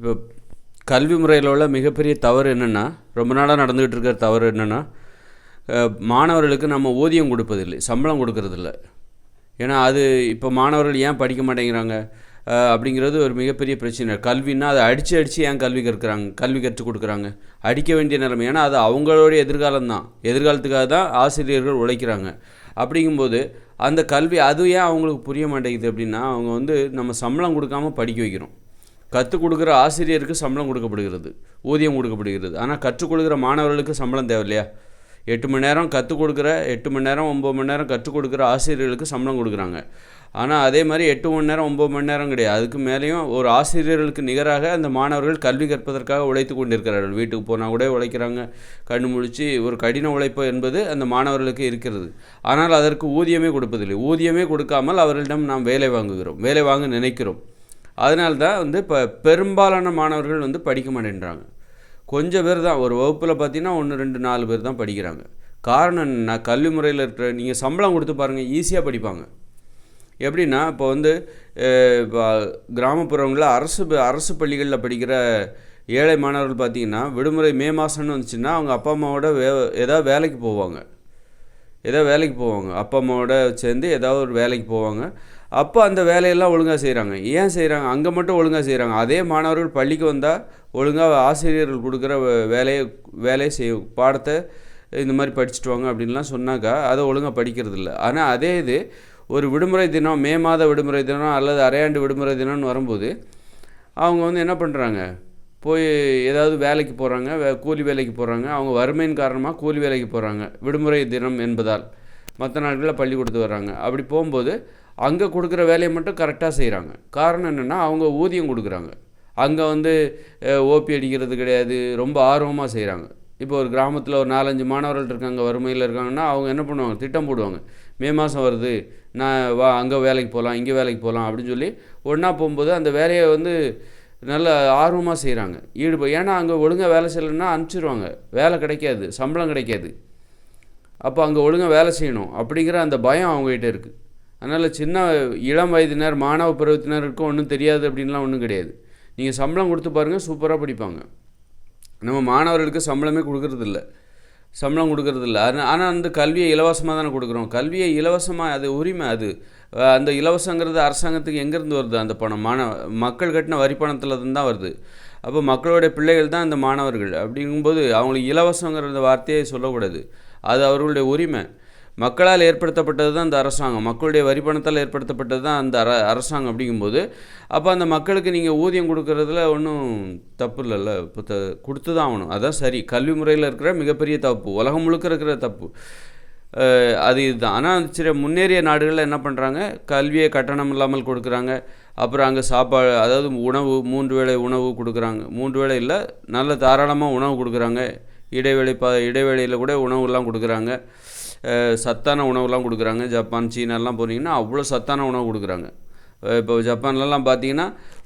இப்போ கல்வி முறையில் உள்ள மிகப்பெரிய தவறு என்னென்னா, ரொம்ப நாளாக நடந்துக்கிட்டு இருக்கிற தவறு என்னென்னா, மாணவர்களுக்கு நம்ம ஊதியம் கொடுப்பதில்லை, சம்பளம் கொடுக்கறதில்ல. ஏன்னா அது இப்போ மாணவர்கள் ஏன் படிக்க மாட்டேங்கிறாங்க அப்படிங்கிறது ஒரு மிகப்பெரிய பிரச்சனை. கல்வின்னா அதை அடித்து ஏன் கல்வி கற்றுக் கொடுக்குறாங்க, அடிக்க வேண்டிய நிலைமை. ஏன்னா அது அவங்களுடைய எதிர்காலம்தான், எதிர்காலத்துக்காக தான் ஆசிரியர்கள் உழைக்கிறாங்க. அப்படிங்கும்போது அந்த கல்வி அது ஏன் அவங்களுக்கு புரிய மாட்டேங்குது அப்படின்னா, அவங்க நம்ம சம்பளம் கொடுக்காமல் படிக்க வைக்கிறோம். கற்றுக் கொடுக்குற ஆசிரியருக்கு சம்பளம் கொடுக்கப்படுகிறது, ஊதியம் கொடுக்கப்படுகிறது. ஆனால் கற்றுக் கொடுக்குற மாணவர்களுக்கு சம்பளம் தேவை இல்லையா? 8 மணி நேரம் கற்றுக் கொடுக்குற 8 மணி நேரம் 9 மணி நேரம் கற்றுக் கொடுக்குற ஆசிரியர்களுக்கு சம்பளம் கொடுக்குறாங்க. ஆனால் அதே மாதிரி 8 மணி நேரம் 9 மணி நேரம் கிடையாது, அதுக்கு மேலேயும் ஒரு ஆசிரியர்களுக்கு நிகராக அந்த மாணவர்கள் கல்வி கற்பதற்காக உழைத்து கொண்டிருக்கிறார்கள். வீட்டுக்கு போனால் கூட உழைக்கிறாங்க, கண்ணு முழித்து ஒரு கடின உழைப்பு என்பது அந்த மாணவர்களுக்கு இருக்கிறது. ஆனால் அதற்கு ஊதியமே கொடுப்பதில்லை. ஊதியமே கொடுக்காமல் அவர்களிடம் நாம் வேலை வாங்க நினைக்கிறோம். அதனால்தான் இப்போ பெரும்பாலான மாணவர்கள் படிக்க மாட்டேன்றாங்க. கொஞ்சம் பேர் தான், ஒரு வகுப்பில் பார்த்தீங்கன்னா 1 2 4 பேர் தான் படிக்கிறாங்க. காரணம் என்னென்னா, கல்வி முறையில் இருக்கிற நீங்கள் சம்பளம் கொடுத்து பாருங்கள், ஈஸியாக படிப்பாங்க. எப்படின்னா இப்போ கிராமப்புறங்களில் அரசு பள்ளிகளில் படிக்கிற ஏழை மாணவர்கள் பார்த்திங்கன்னா, விடுமுறை மே மாதம்னு வந்துச்சுன்னா அவங்க அப்பா அம்மாவோட ஏதாவது வேலைக்கு போவாங்க. அப்பா அம்மாவோட சேர்ந்து ஏதாவது ஒரு வேலைக்கு போவாங்க. அப்போ அந்த வேலையெல்லாம் ஒழுங்காக செய்கிறாங்க. ஏன் செய்கிறாங்க? அங்கே மட்டும் ஒழுங்காக செய்கிறாங்க. அதே மாணவர்கள் பள்ளிக்கு வந்தால் ஒழுங்காக ஆசிரியர்கள் கொடுக்குற வேலையை பாடத்தை இந்த மாதிரி படிச்சுட்டு வாங்க அப்படின்லாம் சொன்னாக்கா அதை ஒழுங்காக படிக்கிறது இல்லை. ஆனால் அதே இது ஒரு விடுமுறை தினம், மே மாத விடுமுறை தினம் அல்லது அரையாண்டு விடுமுறை தினம்னு வரும்போது அவங்க என்ன பண்ணுறாங்க, போய் ஏதாவது வேலைக்கு போகிறாங்க, கூலி வேலைக்கு போகிறாங்க. அவங்க வறுமையின் காரணமாக கூலி வேலைக்கு போகிறாங்க, விடுமுறை தினம் என்பதால். மற்ற நாட்களில் பள்ளிக்கூடத்துக்கு வர்றாங்க. அப்படி போகும்போது அங்கே கொடுக்குற வேலையை மட்டும் கரெக்டாக செய்கிறாங்க. காரணம் என்னென்னா, அவங்க ஊதியம் கொடுக்குறாங்க. அங்கே ஓபி அடிக்கிறது கிடையாது, ரொம்ப ஆர்வமாக செய்கிறாங்க. இப்போ ஒரு கிராமத்தில் ஒரு 4-5 மாணவர்கள் இருக்காங்க, வறுமையில் இருக்காங்கன்னா அவங்க என்ன பண்ணுவாங்க, திட்டம் போடுவாங்க. மே மாதம் வருது, நான் அங்கே வேலைக்கு போகலாம், இங்கே வேலைக்கு போகலாம் அப்படின்னு சொல்லி ஒன்றா போகும்போது அந்த வேலையை நல்ல ஆர்வமாக செய்கிறாங்க, ஏன்னா அங்கே ஒழுங்காக வேலை செய்யலைன்னா அனுப்பிச்சிடுவாங்க, வேலை கிடைக்காது, சம்பளம் கிடைக்காது. அப்போ அங்கே ஒழுங்காக வேலை செய்யணும் அப்படிங்கிற அந்த பயம் அவங்ககிட்ட இருக்குது. அதனால் இளம் வயதினர், மாணவ பருவத்தினருக்கும் ஒன்றும் தெரியாது அப்படின்லாம் ஒன்றும் கிடையாது. நீங்கள் சம்பளம் கொடுத்து பாருங்கள், சூப்பராக படிப்பாங்க. நம்ம மாணவர்களுக்கு சம்பளமே கொடுக்கறதில்ல. ஆனால் கல்வியை இலவசமாக தானே கொடுக்குறோம். கல்வியை இலவசமாக, அது உரிமை. அந்த இலவசங்கிறது அரசாங்கத்துக்கு எங்கேருந்து வருது? அந்த பணம் மக்கள் கட்டின வரி பணத்தில் தான் வருது. அப்போ மக்களுடைய பிள்ளைகள் தான் இந்த மாணவர்கள். அப்படிங்கும்போது அவங்களுக்கு இலவசங்கிற வார்த்தையை சொல்லக்கூடாது, அது அவர்களுடைய உரிமை. மக்களால் ஏற்படுத்தப்பட்டது தான் அந்த அரசாங்கம், மக்களுடைய வரி பணத்தால் ஏற்படுத்தப்பட்டது தான் அந்த அரசாங்கம். அப்படிங்கும்போது அப்போ அந்த மக்களுக்கு நீங்கள் ஊதியம் கொடுக்கறதுல ஒன்றும் தப்பு இல்லைல்ல, இப்போ கொடுத்து தான் ஆகணும். அதுதான் சரி. கல்வி முறையில் இருக்கிற மிகப்பெரிய தப்பு, உலகம் முழுக்க இருக்கிற தப்பு அது இதுதான். ஆனால் சில முன்னேறிய நாடுகளில் என்ன பண்ணுறாங்க, கல்வியை கட்டணம் இல்லாமல் கொடுக்குறாங்க. அப்புறம் அங்கே சாப்பாடு, அதாவது உணவு, 3 வேளை உணவு கொடுக்குறாங்க. 3 வேளை இல்லை, நல்ல தாராளமாக உணவு கொடுக்குறாங்க. இடைவேளையில் கூட உணவுலாம் கொடுக்குறாங்க, சத்தான உணவுலாம் கொடுக்குறாங்க. ஜப்பான், சீனாலாம் போனீங்கன்னா அவ்வளோ சத்தான உணவு கொடுக்குறாங்க. இப்போ ஜப்பான்லலாம் பார்த்தீங்கன்னா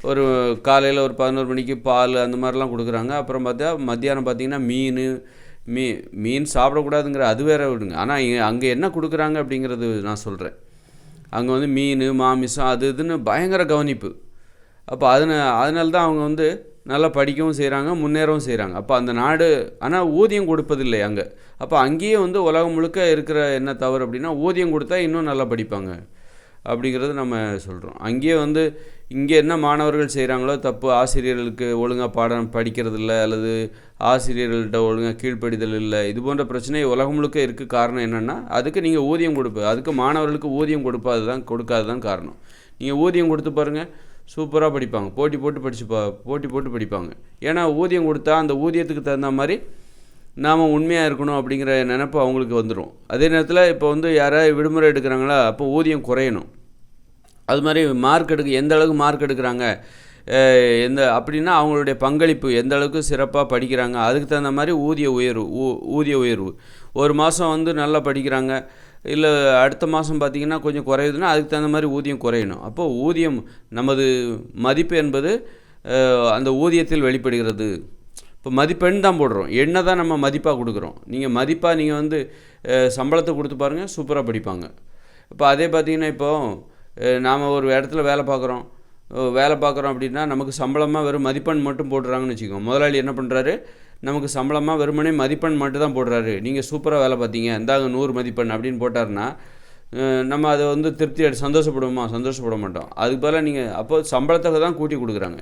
ஒரு காலையில் ஒரு 11 மணிக்கு பால் அந்த மாதிரிலாம் கொடுக்குறாங்க. அப்புறம் மத்தியானம் பார்த்தீங்கன்னா மீன் சாப்பிடக்கூடாதுங்கிற அது வேற விடுங்க. ஆனால் அங்கே என்ன கொடுக்குறாங்க அப்படிங்கிறது நான் சொல்கிறேன். அங்கே மீன், மாமிசம், அது இதுன்னு பயங்கர கவனிப்பு. அப்போ அதனால தான் அவங்க நல்லா படிக்கவும் செய்கிறாங்க, முன்னேறவும் செய்கிறாங்க. அப்போ அந்த நாடு, ஆனால் ஊதியம் கொடுப்பதில்லை அங்கே. அப்போ அங்கேயே உலகம் முழுக்க இருக்கிற என்ன தவறு அப்படின்னா, ஊதியம் கொடுத்தா இன்னும் நல்லா படிப்பாங்க அப்படிங்கிறது நம்ம சொல்கிறோம். அங்கேயே இங்கே என்ன மாணவர்கள் செய்கிறாங்களோ தப்பு, ஆசிரியர்களுக்கு ஒழுங்காக பாடம் படிக்கிறது இல்லை, அல்லது ஆசிரியர்கள்ட்ட ஒழுங்காக கீழ்ப்படிதல் இல்லை, இது போன்ற பிரச்சனை உலகம் முழுக்க இருக்குது. காரணம் என்னென்னா, அதுக்கு நீங்கள் ஊதியம் அதுக்கு மாணவர்களுக்கு ஊதியம் கொடுக்காது தான் காரணம். நீங்கள் ஊதியம் கொடுத்து பாருங்கள், சூப்பராக படிப்பாங்க, போட்டி போட்டு படிப்பாங்க. ஏன்னா ஊதியம் கொடுத்தா அந்த ஊதியத்துக்கு தகுந்த மாதிரி நாம் உண்மையாக இருக்கணும் அப்படிங்கிற நினைப்பு அவங்களுக்கு வந்துடும். அதே நேரத்தில் இப்போ யாராவது விடுமுறை எடுக்கிறாங்களா, அப்போ ஊதியம் குறையணும். அது மாதிரி எந்த அளவுக்கு மார்க் எடுக்கிறாங்க, அப்படின்னா அவங்களுடைய பங்களிப்பு எந்த அளவுக்கு சிறப்பாக படிக்கிறாங்க, அதுக்கு தகுந்த மாதிரி ஊதிய உயர்வு. ஒரு மாதம் நல்லா படிக்கிறாங்க, இல்லை அடுத்த மாதம் பார்த்திங்கன்னா கொஞ்சம் குறையுதுன்னா அதுக்கு தகுந்த மாதிரி ஊதியம் குறையணும். அப்போது ஊதியம், நமது மதிப்பு என்பது அந்த ஊதியத்தில் வெளிப்படுகிறது. இப்போ மதிப்பெண் தான் போடுறோம், எண்ணை தான் நம்ம மதிப்பாக கொடுக்குறோம். நீங்கள் சம்பளத்தை கொடுத்து பாருங்கள், சூப்பராக படிப்பாங்க. இப்போ அதே பார்த்திங்கன்னா, இப்போது நாம் ஒரு இடத்துல வேலை பார்க்குறோம், வேலை பார்க்குறோம் அப்படின்னா நமக்கு சம்பளமாக வெறும் மதிப்பெண் மட்டும் போடுறாங்கன்னு வச்சுக்கோங்க. முதலாளி என்ன பண்ணுறாரு, நமக்கு சம்பளமாக வெறுமனே மதிப்பெண் மட்டும் தான் போடுறாரு. நீங்கள் சூப்பராக வேலை பார்த்தீங்க, இந்தாங்க 100 மதிப்பெண் அப்படின்னு போட்டாருன்னா நம்ம அதை வந்து திருப்தி சந்தோஷப்படுவோமா? சந்தோஷப்பட மாட்டோம். அதுக்கு பதிலாக நீங்கள் அப்போது சம்பளத்தை தான் கூட்டி கொடுக்குறாங்க.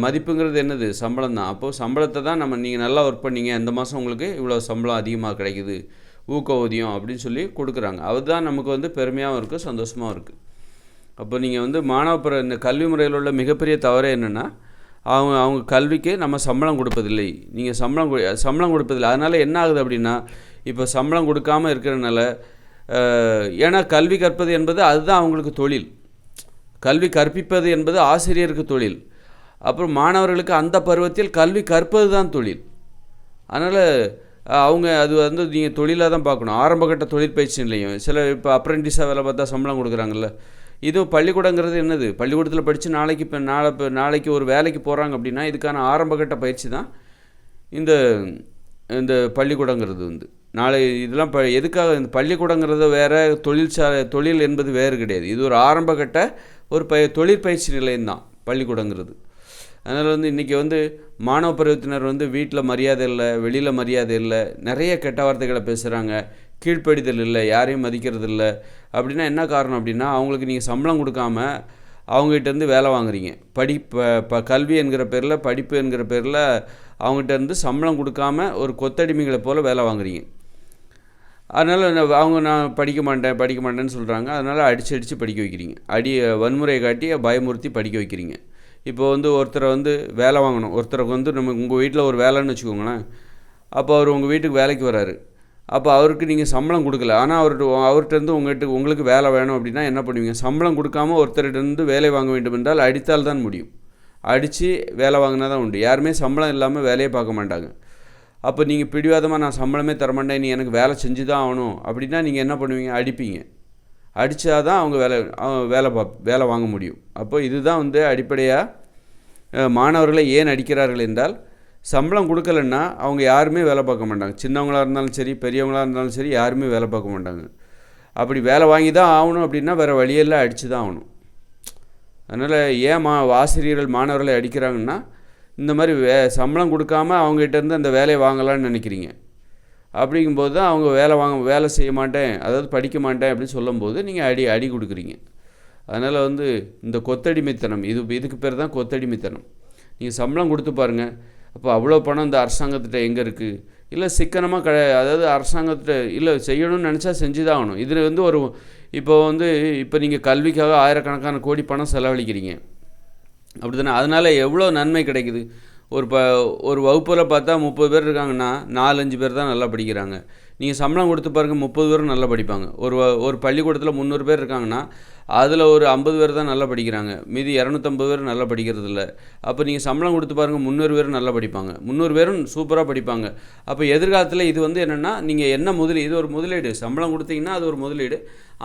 மதிப்புங்கிறது என்னது? சம்பளம் தான். அப்போது சம்பளத்தை தான் நீங்கள் நல்லா ஒர்க் பண்ணீங்க, இந்த மாதம் உங்களுக்கு இவ்வளோ சம்பளம் அதிகமாக கிடைக்குது, ஊக்க ஊதியம் அப்படின்னு சொல்லி கொடுக்குறாங்க. அதுதான் நமக்கு வந்து பெருமையாகவும் இருக்குது, சந்தோஷமாகவும் இருக்குது. அப்போ நீங்கள் வந்து இந்த கல்வி முறையில் உள்ள மிகப்பெரிய தவறு என்னென்னா, அவங்க கல்விக்கு நம்ம சம்பளம் கொடுப்பதில்லை. நீங்கள் சம்பளம் கொடுப்பதில்லை. அதனால் என்ன ஆகுது அப்படின்னா, இப்போ சம்பளம் கொடுக்காமல் இருக்கிறதுனால, ஏன்னா கல்வி கற்பது என்பது அதுதான் அவங்களுக்கு தொழில். கல்வி கற்பிப்பது என்பது ஆசிரியருக்கு தொழில். அப்புறம் மாணவர்களுக்கு அந்த பருவத்தில் கல்வி கற்பது தான் தொழில். அதனால் அது வந்து நீங்கள் தொழிலாக தான் பார்க்கணும். ஆரம்பகட்ட தொழிற்பயிற்சி நிலையம் சில இப்போ அப்ரெண்டிஸாக வேலை பார்த்தா சம்பளம் கொடுக்குறாங்கல்ல. இதுவும் பள்ளிக்கூடங்கிறது என்னது? பள்ளிக்கூடத்தில் படித்து நாளைக்கு ஒரு வேலைக்கு போகிறாங்க அப்படின்னா இதுக்கான ஆரம்பகட்ட பயிற்சி தான் இந்த இந்த பள்ளிக்கூடங்கிறது வந்து. இதெல்லாம் எதுக்காக இந்த பள்ளிக்கூடங்கிறது வேறு, தொழில் என்பது வேறு கிடையாது. இது ஒரு ஆரம்பகட்ட ஒரு தொழிற்பயிற்சி நிலையம்தான் பள்ளிக்கூடங்கிறது. அதனால் வந்து இன்றைக்கி வந்து மாணவ பருவத்தினர் வந்து வீட்டில் மரியாதை இல்லை, வெளியில் மரியாதை இல்லை, நிறைய கெட்ட வார்த்தைகளை பேசுகிறாங்க, கீழ்ப்படிதல் இல்லை, யாரையும் மதிக்கிறது இல்லை. அப்படின்னா என்ன காரணம் அப்படின்னா, அவங்களுக்கு நீங்கள் சம்பளம் கொடுக்காம அவங்ககிட்டேருந்து வேலை வாங்குறீங்க. கல்வி என்கிற பேரில், படிப்பு என்கிற பேரில் அவங்ககிட்டேருந்து சம்பளம் கொடுக்காம ஒரு கொத்தடிமைகளை போல் வேலை வாங்குறீங்க. அதனால் நான் படிக்க மாட்டேன்னு சொல்கிறாங்க. அதனால் அடித்து படிக்க வைக்கிறீங்க. வன்முறையை காட்டி பயமுறுத்தி படிக்க வைக்கிறீங்க. இப்போ வந்து ஒருத்தரை வந்து வேலை வாங்கணும், ஒருத்தருக்கு வந்து உங்கள் வீட்டில் ஒரு வேலைன்னு வச்சுக்கோங்களேன். அப்போ அவர் உங்கள் வீட்டுக்கு வேலைக்கு வராரு. அப்போ அவருக்கு நீங்கள் சம்பளம் கொடுக்கல, ஆனால் அவர்கிட்டருந்து உங்களுக்கு வேலை வேணும் அப்படின்னா என்ன பண்ணுவீங்க? சம்பளம் கொடுக்காம ஒருத்தர்கிட்டருந்து வேலை வாங்க வேண்டும் என்றால் அடித்தால் தான் முடியும். அடித்து வேலை வாங்கினா தான் உண்டு. யாருமே சம்பளம் இல்லாமல் வேலையை பார்க்க மாட்டாங்க. அப்போ நீங்கள் பிடிவாதமாக நான் சம்பளமே தரமாட்டேன், நீ எனக்கு வேலை செஞ்சு தான் ஆகணும் அப்படின்னா நீங்கள் என்ன பண்ணுவீங்க? அடிப்பீங்க. அடித்தா தான் அவங்க வேலை வாங்க முடியும். அப்போ இதுதான் வந்து அடிப்படையாக மாணவர்களை ஏன் அடிக்கிறார்கள் என்றால், சம்பளம் கொடுக்கலன்னா அவங்க யாருமே வேலை பார்க்க மாட்டாங்க. சின்னவங்களாக இருந்தாலும் சரி, பெரியவங்களாக இருந்தாலும் சரி, யாருமே வேலை பார்க்க மாட்டாங்க. அப்படி வேலை வாங்கி தான் ஆகணும் அப்படின்னா வேறு வழியெல்லாம் அடித்து தான் ஆகணும். அதனால் ஏன் ஆசிரியர்கள் மாணவர்களை அடிக்கிறாங்கன்னா, இந்த மாதிரி சம்பளம் கொடுக்காம அவங்ககிட்டேருந்து அந்த வேலையை வாங்கலான்னு நினைக்கிறீங்க. அப்படிங்கும்போது தான் அவங்க வேலை செய்ய மாட்டேன், அதாவது படிக்க மாட்டேன் அப்படின்னு சொல்லும்போது நீங்கள் அடி கொடுக்குறீங்க. அதனால் வந்து இந்த கொத்தடிமைத்தனம், இதுக்கு பேர் தான் கொத்தடிமைத்தனம். நீங்கள் சம்பளம் கொடுத்து பாருங்கள். அப்போ அவ்வளோ பணம் இந்த அரசாங்கத்திட்ட எங்கே இருக்குது? இல்லை சிக்கனமாக அதாவது அரசாங்கத்திட்ட இல்லை செய்யணும்னு நினச்சா செஞ்சு தான் ஆகணும். இதில் வந்து இப்போ நீங்கள் கல்விக்காக ஆயிரக்கணக்கான கோடி பணம் செலவழிக்கிறீங்க அப்படி தானே? அதனால் எவ்வளோ நன்மை கிடைக்குது? ஒரு வகுப்பில் பார்த்தா 30 பேர் இருக்காங்கன்னா 4-5 பேர் தான் நல்லா படிக்கிறாங்க. நீங்கள் சம்பளம் கொடுத்து பாருங்கள், 30 பேரும் நல்லா படிப்பாங்க. ஒரு பள்ளிக்கூடத்தில் 300 பேர் இருக்காங்கன்னா அதில் ஒரு 50 பேர் தான் நல்லா படிக்கிறாங்க, மீதி 250 பேர் நல்லா படிக்கிறது இல்லை. அப்போ நீங்கள் சம்பளம் கொடுத்து பாருங்கள், 300 பேரும் நல்லா படிப்பாங்க, 300 பேரும் சூப்பராக படிப்பாங்க. அப்போ எதிர்காலத்தில் இது வந்து என்னென்னா, நீங்கள் என்ன இது ஒரு முதலீடு. சம்பளம் கொடுத்தீங்கன்னா அது ஒரு முதலீடு.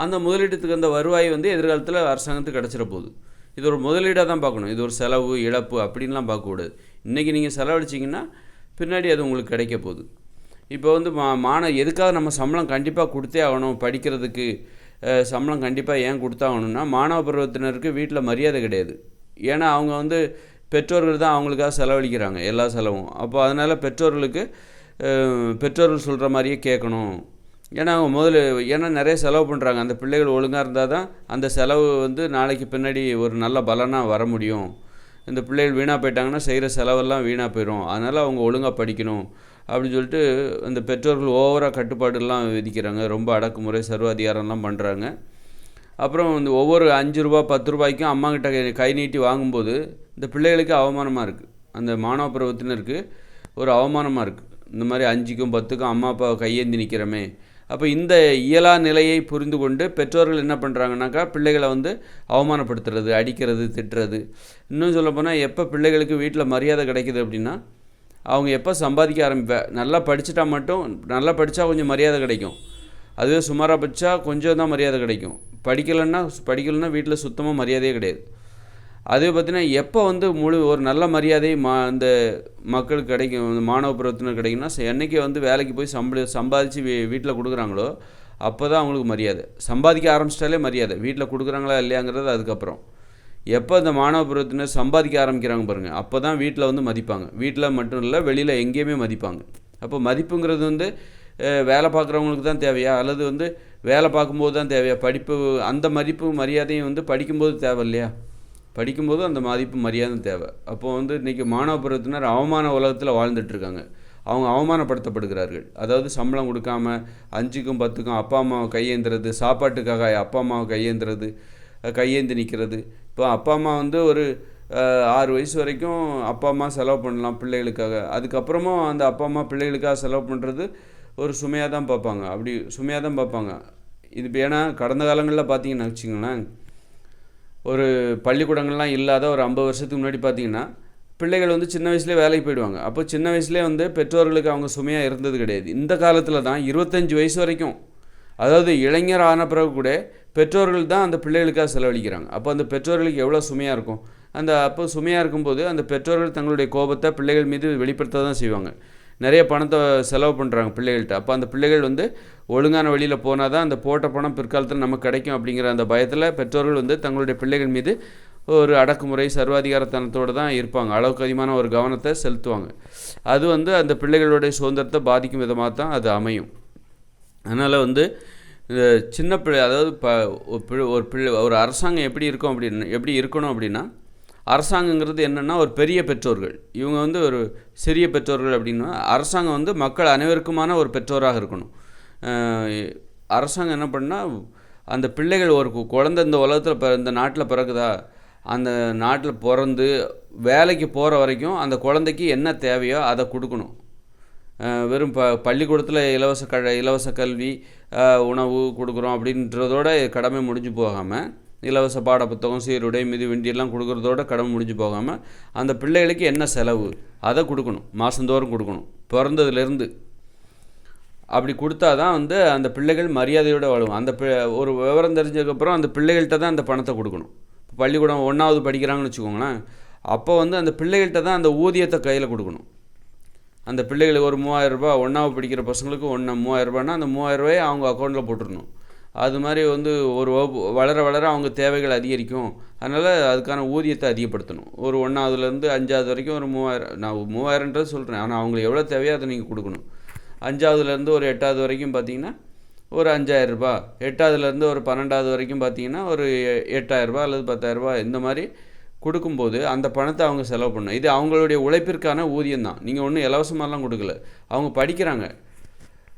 அந்த முதலீட்டுக்கு அந்த வருவாய் வந்து எதிர்காலத்தில் அரசாங்கத்துக்கு கிடச்சிட போகுது. இது ஒரு முதலீடாக தான் பார்க்கணும். இது ஒரு செலவு இழப்பு அப்படின்லாம் பார்க்கக்கூடாது. இன்றைக்கி நீங்கள் செலவழிச்சிங்கன்னா பின்னாடி அது உங்களுக்கு கிடைக்க போகுது. இப்போ வந்து எதுக்காக நம்ம சம்பளம் கண்டிப்பாக கொடுத்தே ஆகணும்? படிக்கிறதுக்கு சம்பளம் கண்டிப்பாக ஏன் கொடுத்தாகணும்னா, மாணவ பருவத்தினருக்கு வீட்டில் மரியாதை கிடையாது. ஏன்னா அவங்க வந்து பெற்றோர்கள் தான் அவங்களுக்காக செலவழிக்கிறாங்க எல்லா செலவும். அப்போ அதனால் பெற்றோர்கள் சொல்கிற மாதிரியே கேட்கணும். ஏன்னா நிறைய செலவு பண்ணுறாங்க. அந்த பிள்ளைகள் ஒழுங்காக இருந்தால் தான் அந்த செலவு வந்து நாளைக்கு பின்னாடி ஒரு நல்ல பலனாக வர முடியும். இந்த பிள்ளைகள் வீணாக போயிட்டாங்கன்னா செய்கிற செலவெல்லாம் வீணாக போயிடும். அதனால் அவங்க ஒழுங்காக படிக்கணும் அப்படின்னு சொல்லிட்டு அந்த பெற்றோர்கள் ஓவராக கட்டுப்பாடுலாம் விதிக்கிறாங்க. ரொம்ப அடக்குமுறை, சர்வாதிகாரம்லாம் பண்ணுறாங்க. அப்புறம் வந்து ஒவ்வொரு 5 ரூபா 10 ரூபாய்க்கும் அம்மாக்கிட்ட கை நீட்டி வாங்கும்போது இந்த பிள்ளைகளுக்கு அவமானமாக இருக்குது. அந்த மாணவ பருவத்தினருக்கு ஒரு அவமானமாக இருக்குது. இந்த மாதிரி 5க்கும் 10க்கும் அம்மா அப்பா கையேந்தி நிற்கிறோமே. அப்போ இந்த இயலா நிலையை புரிந்து கொண்டு பெற்றோர்கள் என்ன பண்ணுறாங்கனாக்கா, பிள்ளைகளை வந்து அவமானப்படுத்துறது, அடிக்கிறது, திட்டுறது. இன்னும் சொல்லப்போனால் எப்போ பிள்ளைகளுக்கு வீட்டில் மரியாதை கிடைக்குது அப்படின்னா, அவங்க எப்போ சம்பாதிக்க நல்லா படித்தா கொஞ்சம் மரியாதை கிடைக்கும். அதுவே சுமாராக படித்தா கொஞ்சம் தான் மரியாதை கிடைக்கும். படிக்கலைன்னா வீட்டில் சுத்தமாக மரியாதையே கிடையாது. அதே பார்த்தீங்கன்னா எப்போ வந்து ஒரு நல்ல மரியாதை அந்த மக்களுக்கு கிடைக்கும், மாணவ பருவத்தினர் கிடைக்குன்னா, என்றைக்கு வந்து வேலைக்கு போய் சம்பாதிச்சு வீட்டில் கொடுக்குறாங்களோ அப்போ தான் அவங்களுக்கு மரியாதை. சம்பாதிக்க ஆரம்பிச்சிட்டாலே மரியாதை. வீட்டில் கொடுக்குறாங்களா இல்லையாங்கிறது அதுக்கப்புறம். எப்போ இந்த மாணவ பருவத்தினர் சம்பாதிக்க ஆரம்பிக்கிறாங்க பாருங்கள், அப்போ தான் வீட்டில் வந்து மதிப்பாங்க. வீட்டில் மட்டும் இல்லை, வெளியில் எங்கேயுமே மதிப்பாங்க. அப்போ மதிப்புங்கிறது வந்து வேலை பார்க்குறவங்களுக்கு தான் தேவையா, அல்லது வந்து வேலை பார்க்கும்போது தான் தேவையா? படிப்பு அந்த மதிப்பு மரியாதையும் வந்து படிக்கும்போது தேவை இல்லையா? படிக்கும்போது அந்த மதிப்பு மரியாதை தேவை. அப்போது வந்து இன்றைக்கி மாணவ பருவத்தினர் அவமான உலகத்தில் வாழ்ந்துட்டுருக்காங்க. அவங்க அவமானப்படுத்தப்படுகிறார்கள். அதாவது சம்பளம் கொடுக்காம 5க்கும் 10க்கும் அப்பா அம்மாவை கையேந்துறது, சாப்பாட்டுக்காக அப்பா அம்மாவை கையேந்துறது, கையேந்தி நிற்கிறது. இப்போ அப்பா அம்மா வந்து ஒரு 6 வயசு வரைக்கும் அப்பா அம்மா செலவு பண்ணலாம் பிள்ளைகளுக்காக. அதுக்கப்புறமும் அந்த அப்பா அம்மா பிள்ளைகளுக்காக செலவு பண்ணுறது ஒரு சுமையாக தான் பார்ப்பாங்க. அப்படி சுமையாக தான் பார்ப்பாங்க. இது இப்போ ஏன்னா கடந்த காலங்களில் பார்த்தீங்கன்னு வச்சுக்கோங்களேன், ஒரு பள்ளிக்கூடங்கள்லாம் இல்லாத ஒரு 50 வருஷத்துக்கு முன்னாடி பார்த்தீங்கன்னா, பிள்ளைகள் வந்து சின்ன வயசுலேயே வேலைக்கு போயிடுவாங்க. அப்போ சின்ன வயசுலேயே வந்து பெற்றோர்களுக்கு அவங்க சுமையாக இருந்தது கிடையாது. இந்த காலத்தில் தான் 25 வயசு வரைக்கும், அதாவது இளைஞர் ஆன பிறகு கூட பெற்றோர்கள் தான் அந்த பிள்ளைகளுக்காக செலவழிக்கிறாங்க. அப்போ அந்த பெற்றோர்களுக்கு எவ்வளோ சுமையாக இருக்கும். அப்போ சுமையாக இருக்கும்போது அந்த பெற்றோர்கள் தங்களுடைய கோபத்தை பிள்ளைகள் மீது வெளிப்படுத்த தான் செய்வாங்க. நிறைய பணத்தை செலவு பண்ணுறாங்க பிள்ளைகள்கிட்ட. அப்போ அந்த பிள்ளைகள் வந்து ஒழுங்கான வழியில் போனால் தான் அந்த போட்ட பணம் பிற்காலத்தில் நமக்கு கிடைக்கும் அப்படிங்கிற அந்த பயத்தில் பெற்றோர்கள் வந்து தங்களுடைய பிள்ளைகள் மீது ஒரு அடக்குமுறை சர்வாதிகாரத்தனத்தோடு தான் இருப்பாங்க. அளவுக்கு அதிகமான ஒரு கவனத்தை செலுத்துவாங்க. அது வந்து அந்த பிள்ளைகளுடைய சுதந்திரத்தை பாதிக்கும் விதமாக தான் அது அமையும். அதனால் வந்து சின்ன பிள்ளை, அதாவது ஒரு அரசாங்கம் எப்படி இருக்கணும் அப்படின்னா, அரசாங்கங்கிறது என்னென்னா ஒரு பெரிய பெற்றோர்கள். இவங்க வந்து ஒரு சிறிய பெற்றோர்கள் அப்படின்னா, அரசாங்கம் வந்து மக்கள் அனைவருக்குமான ஒரு பெற்றோராக இருக்கணும். அரசாங்கம் என்ன பண்ணால், அந்த பிள்ளைகள் ஒரு குழந்தை இந்த உலகத்தில் இந்த நாட்டில் பிறகுதா, அந்த நாட்டில் பிறந்து வேலைக்கு போகிற வரைக்கும் அந்த குழந்தைக்கு என்ன தேவையோ அதை கொடுக்கணும். வெறும் பள்ளிக்கூடத்தில் இலவச கல்வி, உணவு கொடுக்குறோம் அப்படின்றதோட கடமை முடிஞ்சு போகாமல், இலவச பாட புத்தகம், சீருடை, மிதிவண்டியெல்லாம் கொடுக்குறதோட கடமை முடிஞ்சு போகாமல், அந்த பிள்ளைகளுக்கு என்ன செலவு அதை கொடுக்கணும். மாதந்தோறும் கொடுக்கணும் பிறந்ததுலேருந்து. அப்படி கொடுத்தா தான் வந்து அந்த பிள்ளைகள் மரியாதையோடு வாழும். ஒரு விவரம் தெரிஞ்சதுக்கப்புறம் அந்த பிள்ளைகள்கிட்ட தான் அந்த பணத்தை கொடுக்கணும். பள்ளிக்கூடம் 1வது படிக்கிறாங்கன்னு வச்சுக்கோங்களேன், அப்போ வந்து அந்த பிள்ளைகள்கிட்ட தான் அந்த ஊதியத்தை கையில் கொடுக்கணும். அந்த பிள்ளைகளுக்கு ஒரு 3000 ரூபாய், 1வது படிக்கிற பசங்களுக்கு 3000 ரூபாய்னா அந்த 3000 ரூபாயை அவங்க அக்கௌண்ட்டில் போட்டுடணும். அது மாதிரி வந்து ஒரு வகுப்பு வளர வளர அவங்க தேவைகள் அதிகரிக்கும். அதனால் அதுக்கான ஊதியத்தை அதிகப்படுத்தணும். ஒரு 1வதுலேருந்து 5வது வரைக்கும் ஒரு 3000, நான் 3000ன்றது சொல்கிறேன், ஆனால் அவங்களுக்கு எவ்வளோ தேவையோ அதை நீங்கள் கொடுக்கணும். 5வதுலேருந்து ஒரு 8வது வரைக்கும் பார்த்தீங்கன்னா ஒரு 5000 ரூபாய், 8வதுலேருந்து ஒரு 12வது வரைக்கும் பார்த்தீங்கன்னா ஒரு 8000 ரூபாய் அல்லது 10,000 ரூபாய், இந்த மாதிரி கொடுக்கும்போது அந்த பணத்தை அவங்க செலவு பண்ணணும். இது அவங்களுடைய உழைப்பிற்கான ஊதியம் தான். நீங்கள் ஒன்றும் இலவசமாலாம் கொடுக்கல. அவங்க படிக்கிறாங்க,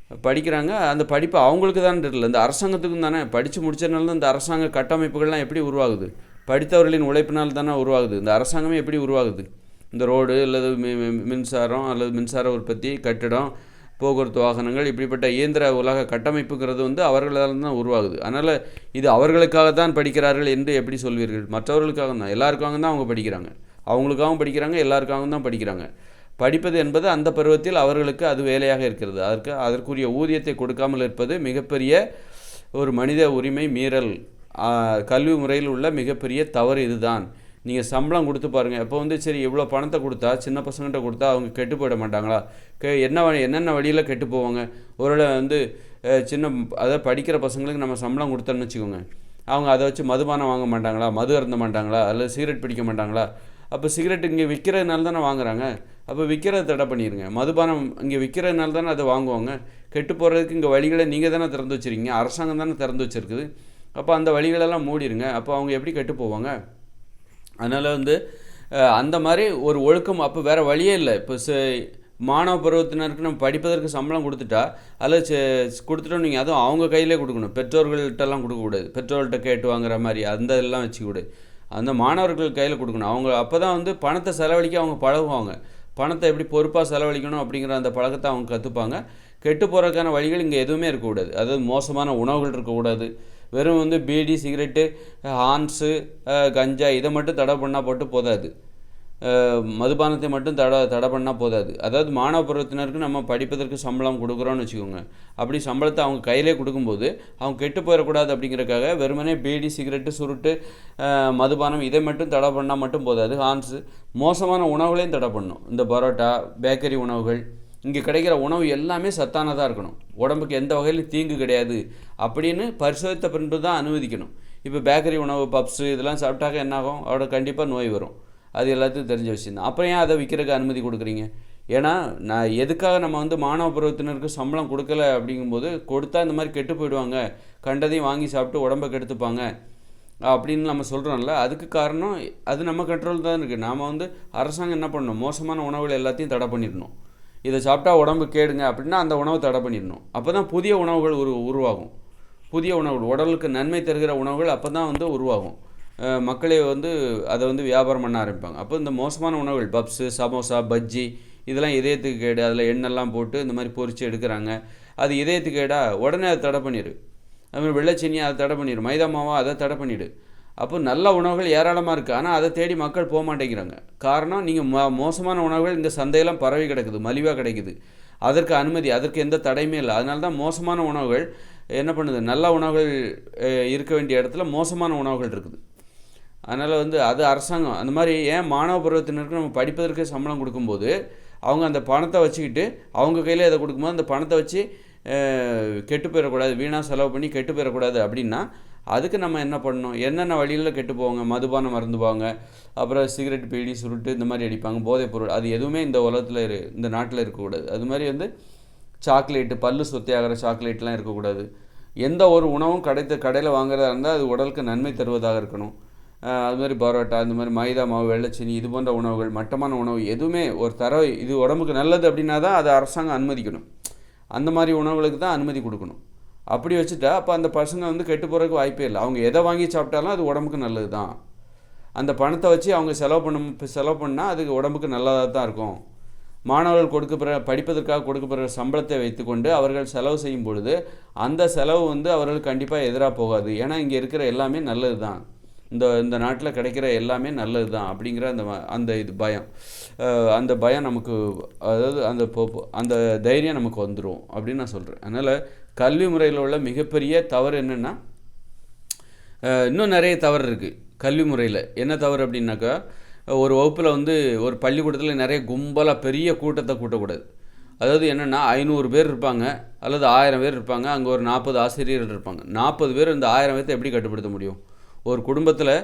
அந்த படிப்பு அவங்களுக்கு தான் தெரியல, இந்த அரசாங்கத்துக்கும் தானே. படித்து முடிச்சதுனால தான் இந்த அரசாங்க கட்டமைப்புகள்லாம் எப்படி உருவாகுது? படித்தவர்களின் உழைப்பினால் தானே உருவாகுது. இந்த அரசாங்கமே எப்படி உருவாகுது? இந்த ரோடு அல்லது மின்சாரம் அல்லது மின்சார உற்பத்தி, கட்டிடம், போக்குவரத்து வாகனங்கள், இப்படிப்பட்ட இயந்திர உலக கட்டமைப்புங்கிறது வந்து அவர்களால் தான் உருவாகுது. அதனால் இது அவர்களுக்காக தான் படிக்கிறார்கள் என்று எப்படி சொல்வீர்கள்? மற்றவர்களுக்காக தான், எல்லாருக்காக தான் அவங்க படிக்கிறாங்க. அவங்களுக்காகவும் படிக்கிறாங்க, எல்லாருக்காகவும் தான் படிக்கிறாங்க. படிப்பது என்பது அந்த பருவத்தில் அவர்களுக்கு அது வேலையாக இருக்கிறது. அதற்குரிய ஊதியத்தை கொடுக்காமல் இருப்பது மிகப்பெரிய ஒரு மனித உரிமை மீறல். கல்வி முறையில் உள்ள மிகப்பெரிய தவறு இதுதான். நீங்கள் சம்பளம் கொடுத்து பாருங்கள். இப்போ வந்து சரி இவ்வளோ பணத்தை கொடுத்தா, சின்ன பசங்கள்கிட்ட கொடுத்தா அவங்க கெட்டு போயிட மாட்டாங்களா? என்னென்ன வழியில் கெட்டு போவாங்க? ஒருவேளை வந்து அதாவது படிக்கிற பசங்களுக்கு நம்ம சம்பளம் கொடுத்தோன்னு வச்சுக்கோங்க, அவங்க அதை வச்சு மதுபானம் வாங்க மாட்டாங்களா? மது அருந்த மாட்டாங்களா? அல்லது சிகரெட் பிடிக்க மாட்டாங்களா? அப்போ சிகரெட் இங்கே விற்கிறதுனால தானே வாங்குறாங்க. அப்போ விற்கிறத தடை பண்ணிடுங்க. மதுபானம் இங்கே விற்கிறதுனால தானே அதை வாங்குவாங்க. கெட்டு போகிறதுக்கு இங்கே வழிகளை நீங்கள் தானே திறந்து வச்சுருக்கீங்க, அரசாங்கம் தானே திறந்து வச்சுருக்குது. அப்போ அந்த வழிகளெல்லாம் மூடிடுங்க. அப்போ அவங்க எப்படி கெட்டு போவாங்க? அதனால் வந்து அந்த மாதிரி ஒரு ஒழுக்கம் அப்போ வேறு வழியே இல்லை. இப்போ மாணவ பருவத்தினருக்கு நம்ம படிப்பதற்கு சம்பளம் கொடுத்துட்டா, அல்லது கொடுத்துட்டோம் நீங்கள், அதுவும் அவங்க கையிலே கொடுக்கணும். பெற்றோர்கள்ட்டெல்லாம் கொடுக்கக்கூடாது. பெற்றோர்கள்ட்ட கேட்டு வாங்குற மாதிரி அந்த இதெல்லாம் வச்சுக்கூடாது. அந்த மாணவர்கள் கையில் கொடுக்கணும். அவங்க அப்போ தான் வந்து பணத்தை செலவழிக்க அவங்க பழகுவாங்க. பணத்தை எப்படி பொறுப்பாக செலவழிக்கணும் அப்படிங்கிற அந்த பழக்கத்தை அவங்க கற்றுப்பாங்க. கெட்டு போகிறதுக்கான வழிகள் இங்கே எதுவுமே இருக்கக்கூடாது. அதாவது மோசமான உணவுகள் இருக்கக்கூடாது. வெறும் வந்து பீடி, சிகரெட்டு, ஹான்ஸு, கஞ்சா இதை மட்டும் தடை பண்ணால் போட்டு போதாது. மதுபானத்தை மட்டும் தடை பண்ணால் போதாது. அதாவது மாணவ பருவத்தினருக்கு நம்ம படிப்பதற்கு சம்பளம் கொடுக்குறோன்னு வச்சுக்கோங்க. அப்படி சம்பளத்தை அவங்க கையிலே கொடுக்கும்போது அவங்க கெட்டு போயிடக்கூடாது அப்படிங்கிறக்காக வெறுமனே பீடி, சிகரெட்டு, சுருட்டு, மதுபானம் இதை மட்டும் தடை பண்ணால் மட்டும் போதாது. ஹான்ஸு, மோசமான உணவுகளையும் தடை பண்ணணும். இந்த பரோட்டா, பேக்கரி உணவுகள், இங்கே கிடைக்கிற உணவு எல்லாமே சத்தானதாக இருக்கணும், உடம்புக்கு எந்த வகையிலும் தீங்கு கிடையாது அப்படின்னு பரிசோதித்த பின்பு தான் அனுமதிக்கணும். இப்போ பேக்கரி உணவு பப்ஸு இதெல்லாம் சாப்பிட்டாக்க என்னாகும், அவரோட கண்டிப்பாக நோய் வரும். அது எல்லாத்துக்கும் தெரிஞ்ச விஷயம் தான். அப்புறம் ஏன் அதை விற்கிறதுக்கு அனுமதி கொடுக்குறீங்க? ஏன்னா நான் எதுக்காக நம்ம வந்து மாணவ பருவத்தினருக்கு சம்பளம் கொடுக்கல அப்படிங்கும்போது, கொடுத்தா இந்த மாதிரி கெட்டு போயிடுவாங்க, கண்டதையும் வாங்கி சாப்பிட்டு உடம்பை கெடுத்துப்பாங்க அப்படின்னு நம்ம சொல்கிறோம்ல. அதுக்கு காரணம் அது நம்ம கண்ட்ரோல் தான் இருக்குது. நாம் வந்து அரசாங்கம் என்ன பண்ணணும், மோசமான உணவுகள் எல்லாத்தையும் தடை பண்ணிடணும். இதை சாப்பிட்டா உடம்பு கேடுங்க அப்படின்னா அந்த உணவை தடை பண்ணிடணும். அப்போ தான் புதிய உணவுகள் உருவாகும். புதிய உணவுகள், உடலுக்கு நன்மை தருகிற உணவுகள் அப்போ தான் வந்து உருவாகும். மக்களே வந்து அதை வந்து வியாபாரம் பண்ண ஆரம்பிப்பாங்க. அப்போ இந்த மோசமான உணவுகள் பப்ஸு, சமோசா, பஜ்ஜி இதெல்லாம் இதயத்துக்கு கேடு. அதில் எண்ணெய்லாம் போட்டு இந்த மாதிரி பொரித்து எடுக்கிறாங்க. அது இதயத்துக்கு கேடா, உடனே அதை தடை பண்ணிடு. அதுமாதிரி வெள்ளைச்சீனியை அதை தடை பண்ணிடு, மைதா மாவா அதை தடை பண்ணிவிடு. அப்போ நல்ல உணவுகள் ஏராளமாக இருக்குது, ஆனால் அதை தேடி மக்கள் போக மாட்டேங்கிறாங்க. காரணம், நீங்கள் மோசமான உணவுகள் இந்த சந்தையெல்லாம் பரவி கிடக்குது, மலிவாக கிடைக்குது. அதற்கு அனுமதி, அதற்கு எந்த தடையுமே இல்லை. அதனால தான் மோசமான உணவுகள் என்ன பண்ணுது, நல்ல உணவுகள் இருக்க வேண்டிய இடத்துல மோசமான உணவுகள் இருக்குது. அதனால் வந்து அது அரசாங்கம் அந்த மாதிரி ஏன் மாணவ பருவத்தினருக்கு நம்ம படிப்பதற்கு சம்பளம் கொடுக்கும்போது அவங்க அந்த பணத்தை வச்சுக்கிட்டு அவங்க கையில் இதை கொடுக்கும்போது அந்த பணத்தை வச்சு கெட்டு போயிடக்கூடாது, வீணாக செலவு பண்ணி கெட்டு போயிடக்கூடாது அப்படின்னா அதுக்கு நம்ம என்ன பண்ணணும், என்னென்ன வழியில் கெட்டு போவாங்க, மதுபானம் மருந்துவாங்க, அப்புறம் சிகரெட், பீடி, சுருட்டு இந்த மாதிரி அடிப்பாங்க, போதைப் பொருள், அது எதுவுமே இந்த உலகத்தில் இந்த நாட்டில் இருக்கக்கூடாது. அது மாதிரி வந்து சாக்லேட்டு, பல்லு சொத்தையாகிற சாக்லேட்லாம் இருக்கக்கூடாது. எந்த ஒரு உணவும் கடையில் வாங்குறதா இருந்தால் அது உடலுக்கு நன்மை தருவதாக இருக்கணும். அது மாதிரி பரோட்டா, இந்த மாதிரி மைதா மாவு, வெள்ளைச்சீனி இது போன்ற உணவுகள், மட்டமான உணவு எதுவுமே ஒரு இது உடம்புக்கு நல்லது அப்படின்னா தான் அதை அரசாங்கம் அனுமதிக்கணும். அந்த மாதிரி உணவுகளுக்கு தான் அனுமதி கொடுக்கணும். அப்படி வச்சுட்டா அப்போ அந்த பசங்க வந்து கெட்டு போகிறதுக்கு வாய்ப்பே இல்லை. அவங்க எதை வாங்கி சாப்பிட்டாலும் அது உடம்புக்கு நல்லது தான். அந்த பணத்தை வச்சு அவங்க செலவு பண்ணால் அதுக்கு உடம்புக்கு நல்லதாக தான் இருக்கும். மாணவர்கள் படிப்பதற்காக கொடுக்கப்படுற சம்பளத்தை வைத்துக்கொண்டு அவர்கள் செலவு செய்யும் பொழுது அந்த செலவு வந்து அவர்கள் கண்டிப்பாக எதிராக போகாது. ஏன்னா இங்கே இருக்கிற எல்லாமே நல்லது தான், இந்த நாட்டில் கிடைக்கிற எல்லாமே நல்லது தான் அப்படிங்கிற அந்த பயம், அந்த பயம் நமக்கு, அதாவது அந்த தைரியம் நமக்கு வந்துடும் அப்படின்னு நான் சொல்கிறேன். அதனால் கல்வி முறையில் உள்ள மிகப்பெரிய தவறு என்னென்னா, இன்னும் நிறைய தவறு இருக்குது கல்வி முறையில். என்ன தவறு அப்படின்னாக்கா, ஒரு வகுப்பில் வந்து ஒரு பள்ளிக்கூடத்தில் நிறைய கும்பலாக பெரிய கூட்டத்தை கூட்டக்கூடாது. அதாவது என்னென்னா 500 பேர் இருப்பாங்க அல்லது 1000 பேர் இருப்பாங்க, அங்கே ஒரு 40 ஆசிரியர்கள் இருப்பாங்க. 40 பேர் இந்த 1000 பேர்த்தை எப்படி கட்டுப்படுத்த முடியும்? ஒரு குடும்பத்தில்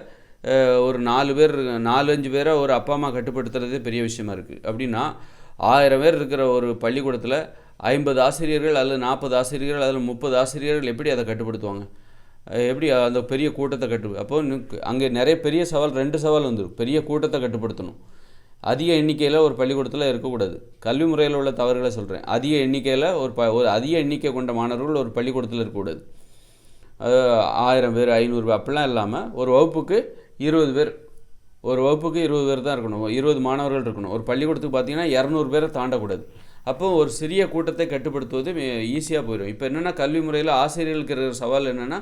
ஒரு 4-5 பேரை ஒரு அப்பா அம்மா கட்டுப்படுத்துறதே பெரிய விஷயமா இருக்குது. அப்படின்னா 1000 பேர் இருக்கிற ஒரு பள்ளிக்கூடத்தில் 50 ஆசிரியர்கள் அல்லது 40 ஆசிரியர்கள் அல்லது 30 ஆசிரியர்கள் எப்படி அதை கட்டுப்படுத்துவாங்க? எப்படி அந்த பெரிய கூட்டத்தை அப்போது அங்கே நிறைய பெரிய சவால், 2 சவால் வந்துடும். பெரிய கூட்டத்தை கட்டுப்படுத்தணும், அதிக எண்ணிக்கையில் ஒரு பள்ளிக்கூடத்தில் இருக்கக்கூடாது. கல்வி முறையில் உள்ள தவறுகளை சொல்கிறேன். அதிக எண்ணிக்கையில் ஒரு அதிக எண்ணிக்கை கொண்ட மாணவர்கள் ஒரு பள்ளிக்கூடத்தில் இருக்கக்கூடாது. 1000 பேர், 500 பேர் அப்படிலாம் இல்லாமல் ஒரு வகுப்புக்கு 20 பேர், ஒரு வகுப்புக்கு 20 பேர் தான் இருக்கணும், 20 மாணவர்கள் இருக்கணும். ஒரு பள்ளிக்கூடத்துக்கு பார்த்தீங்கன்னா 200 பேரை தாண்டக்கூடாது. அப்போ ஒரு சிறிய கூட்டத்தை கட்டுப்படுத்துவது ஈஸியாக போயிடும். இப்போ என்னென்னா கல்வி முறையில் ஆசிரியர்களுக்கு இருக்கிற சவால் என்னென்னா,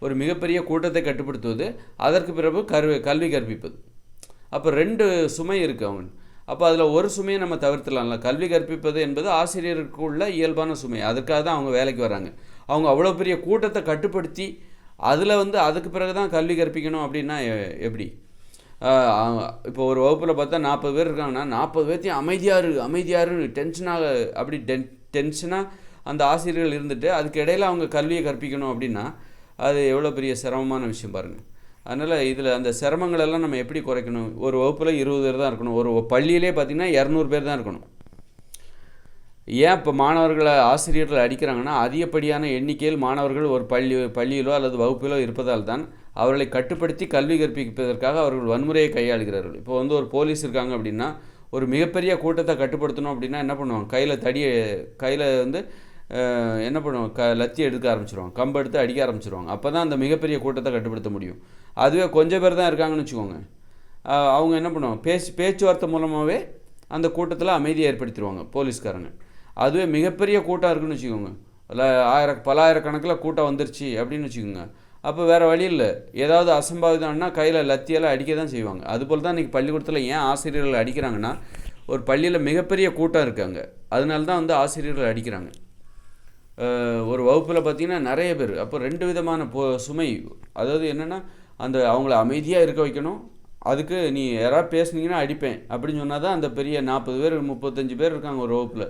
ஒரு மிகப்பெரிய கூட்டத்தை கட்டுப்படுத்துவது, அதற்கு பிறகு கல்வி கற்பிப்பது. அப்போ 2 சுமை இருக்குது அவங்க. அப்போ அதில் ஒரு சுமையை நம்ம தவிர்த்துலாம்ல. கல்வி கற்பிப்பது என்பது ஆசிரியருக்கு உள்ள இயல்பான சுமை, அதுக்காக தான் அவங்க வேலைக்கு வராங்க. அவங்க அவ்வளோ பெரிய கூட்டத்தை கட்டுப்படுத்தி அதில் வந்து அதுக்கு பிறகு தான் கல்வி கற்பிக்கணும் அப்படின்னா எப்படி? இப்போ ஒரு வகுப்பில் பார்த்தா 40 பேர் இருக்காங்கன்னா 40 பேர்த்தையும் அமைதியாரு டென்ஷனாக அப்படி டென்ஷனாக அந்த ஆசிரியர்கள் இருந்துட்டு அதுக்கு இடையில் அவங்க கல்வியை கற்பிக்கணும் அப்படின்னா அது எவ்வளோ பெரிய சிரமமான விஷயம் பாருங்கள். அதனால் இதில் அந்த சிரமங்களெல்லாம் நம்ம எப்படி குறைக்கணும்? ஒரு வகுப்பில் 20 பேர் தான் இருக்கணும், ஒரு பள்ளியிலே பார்த்திங்கன்னா 200 பேர் தான் இருக்கணும். ஏன் இப்போ மாணவர்களை ஆசிரியர்கள் அடிக்கிறாங்கன்னா, அதிகப்படியான எண்ணிக்கையில் மாணவர்கள் ஒரு பள்ளியிலோ அல்லது வகுப்பிலோ இருப்பதால் தான் அவர்களை கட்டுப்படுத்தி கல்வி கற்பிப்பதற்காக அவர்கள் வன்முறையை கையாளுகிறார்கள். இப்போ வந்து ஒரு போலீஸ் இருக்காங்க அப்படின்னா, ஒரு மிகப்பெரிய கூட்டத்தை கட்டுப்படுத்தணும் அப்படின்னா என்ன பண்ணுவாங்க? கையில் வந்து என்ன பண்ணுவாங்க? லத்தி எடுக்க ஆரம்பிச்சிருவாங்க, கம்பு எடுத்து அடிக்க ஆரம்பிச்சிருவாங்க. அப்போ தான் அந்த மிகப்பெரிய கூட்டத்தை கட்டுப்படுத்த முடியும். அதுவே கொஞ்சம் பேர் தான் இருக்காங்கன்னு வச்சுக்கோங்க, அவங்க என்ன பண்ணுவாங்க? பேச்சுவார்த்தை மூலமாகவே அந்த கூட்டத்தில் அமைதியை ஏற்படுத்திடுவாங்க போலீஸ்காரங்க. அதுவே மிகப்பெரிய கூட்டம் இருக்குதுன்னு வச்சுக்கோங்க, பலாயிரக்கணக்கில் கூட்டம் வந்துருச்சு அப்படின்னு வச்சுக்கோங்க, அப்போ வேறு வழி இல்லை, ஏதாவது அசம்பாவிதம்னா கையில் லத்தியெல்லாம் அடிக்க தான் செய்வாங்க. அதுபோல் தான் இன்றைக்கி பள்ளிக்கூடத்தில் ஏன் ஆசிரியர்கள் அடிக்கிறாங்கன்னா, ஒரு பள்ளியில் மிகப்பெரிய கூட்டம் இருக்காங்க, அதனால தான் வந்து ஆசிரியர்கள் அடிக்கிறாங்க. ஒரு வகுப்பில் பார்த்திங்கன்னா நிறைய பேர், அப்போ 2 விதமான சுமை. அதாவது என்னென்னா, அந்த அவங்கள அமைதியாக இருக்க வைக்கணும், அதுக்கு நீ யாராவது பேசுனீங்கன்னா அடிப்பேன் அப்படின்னு சொன்னால் தான் அந்த பெரிய 40 பேர் 35 பேர் இருக்காங்க ஒரு வகுப்பில்,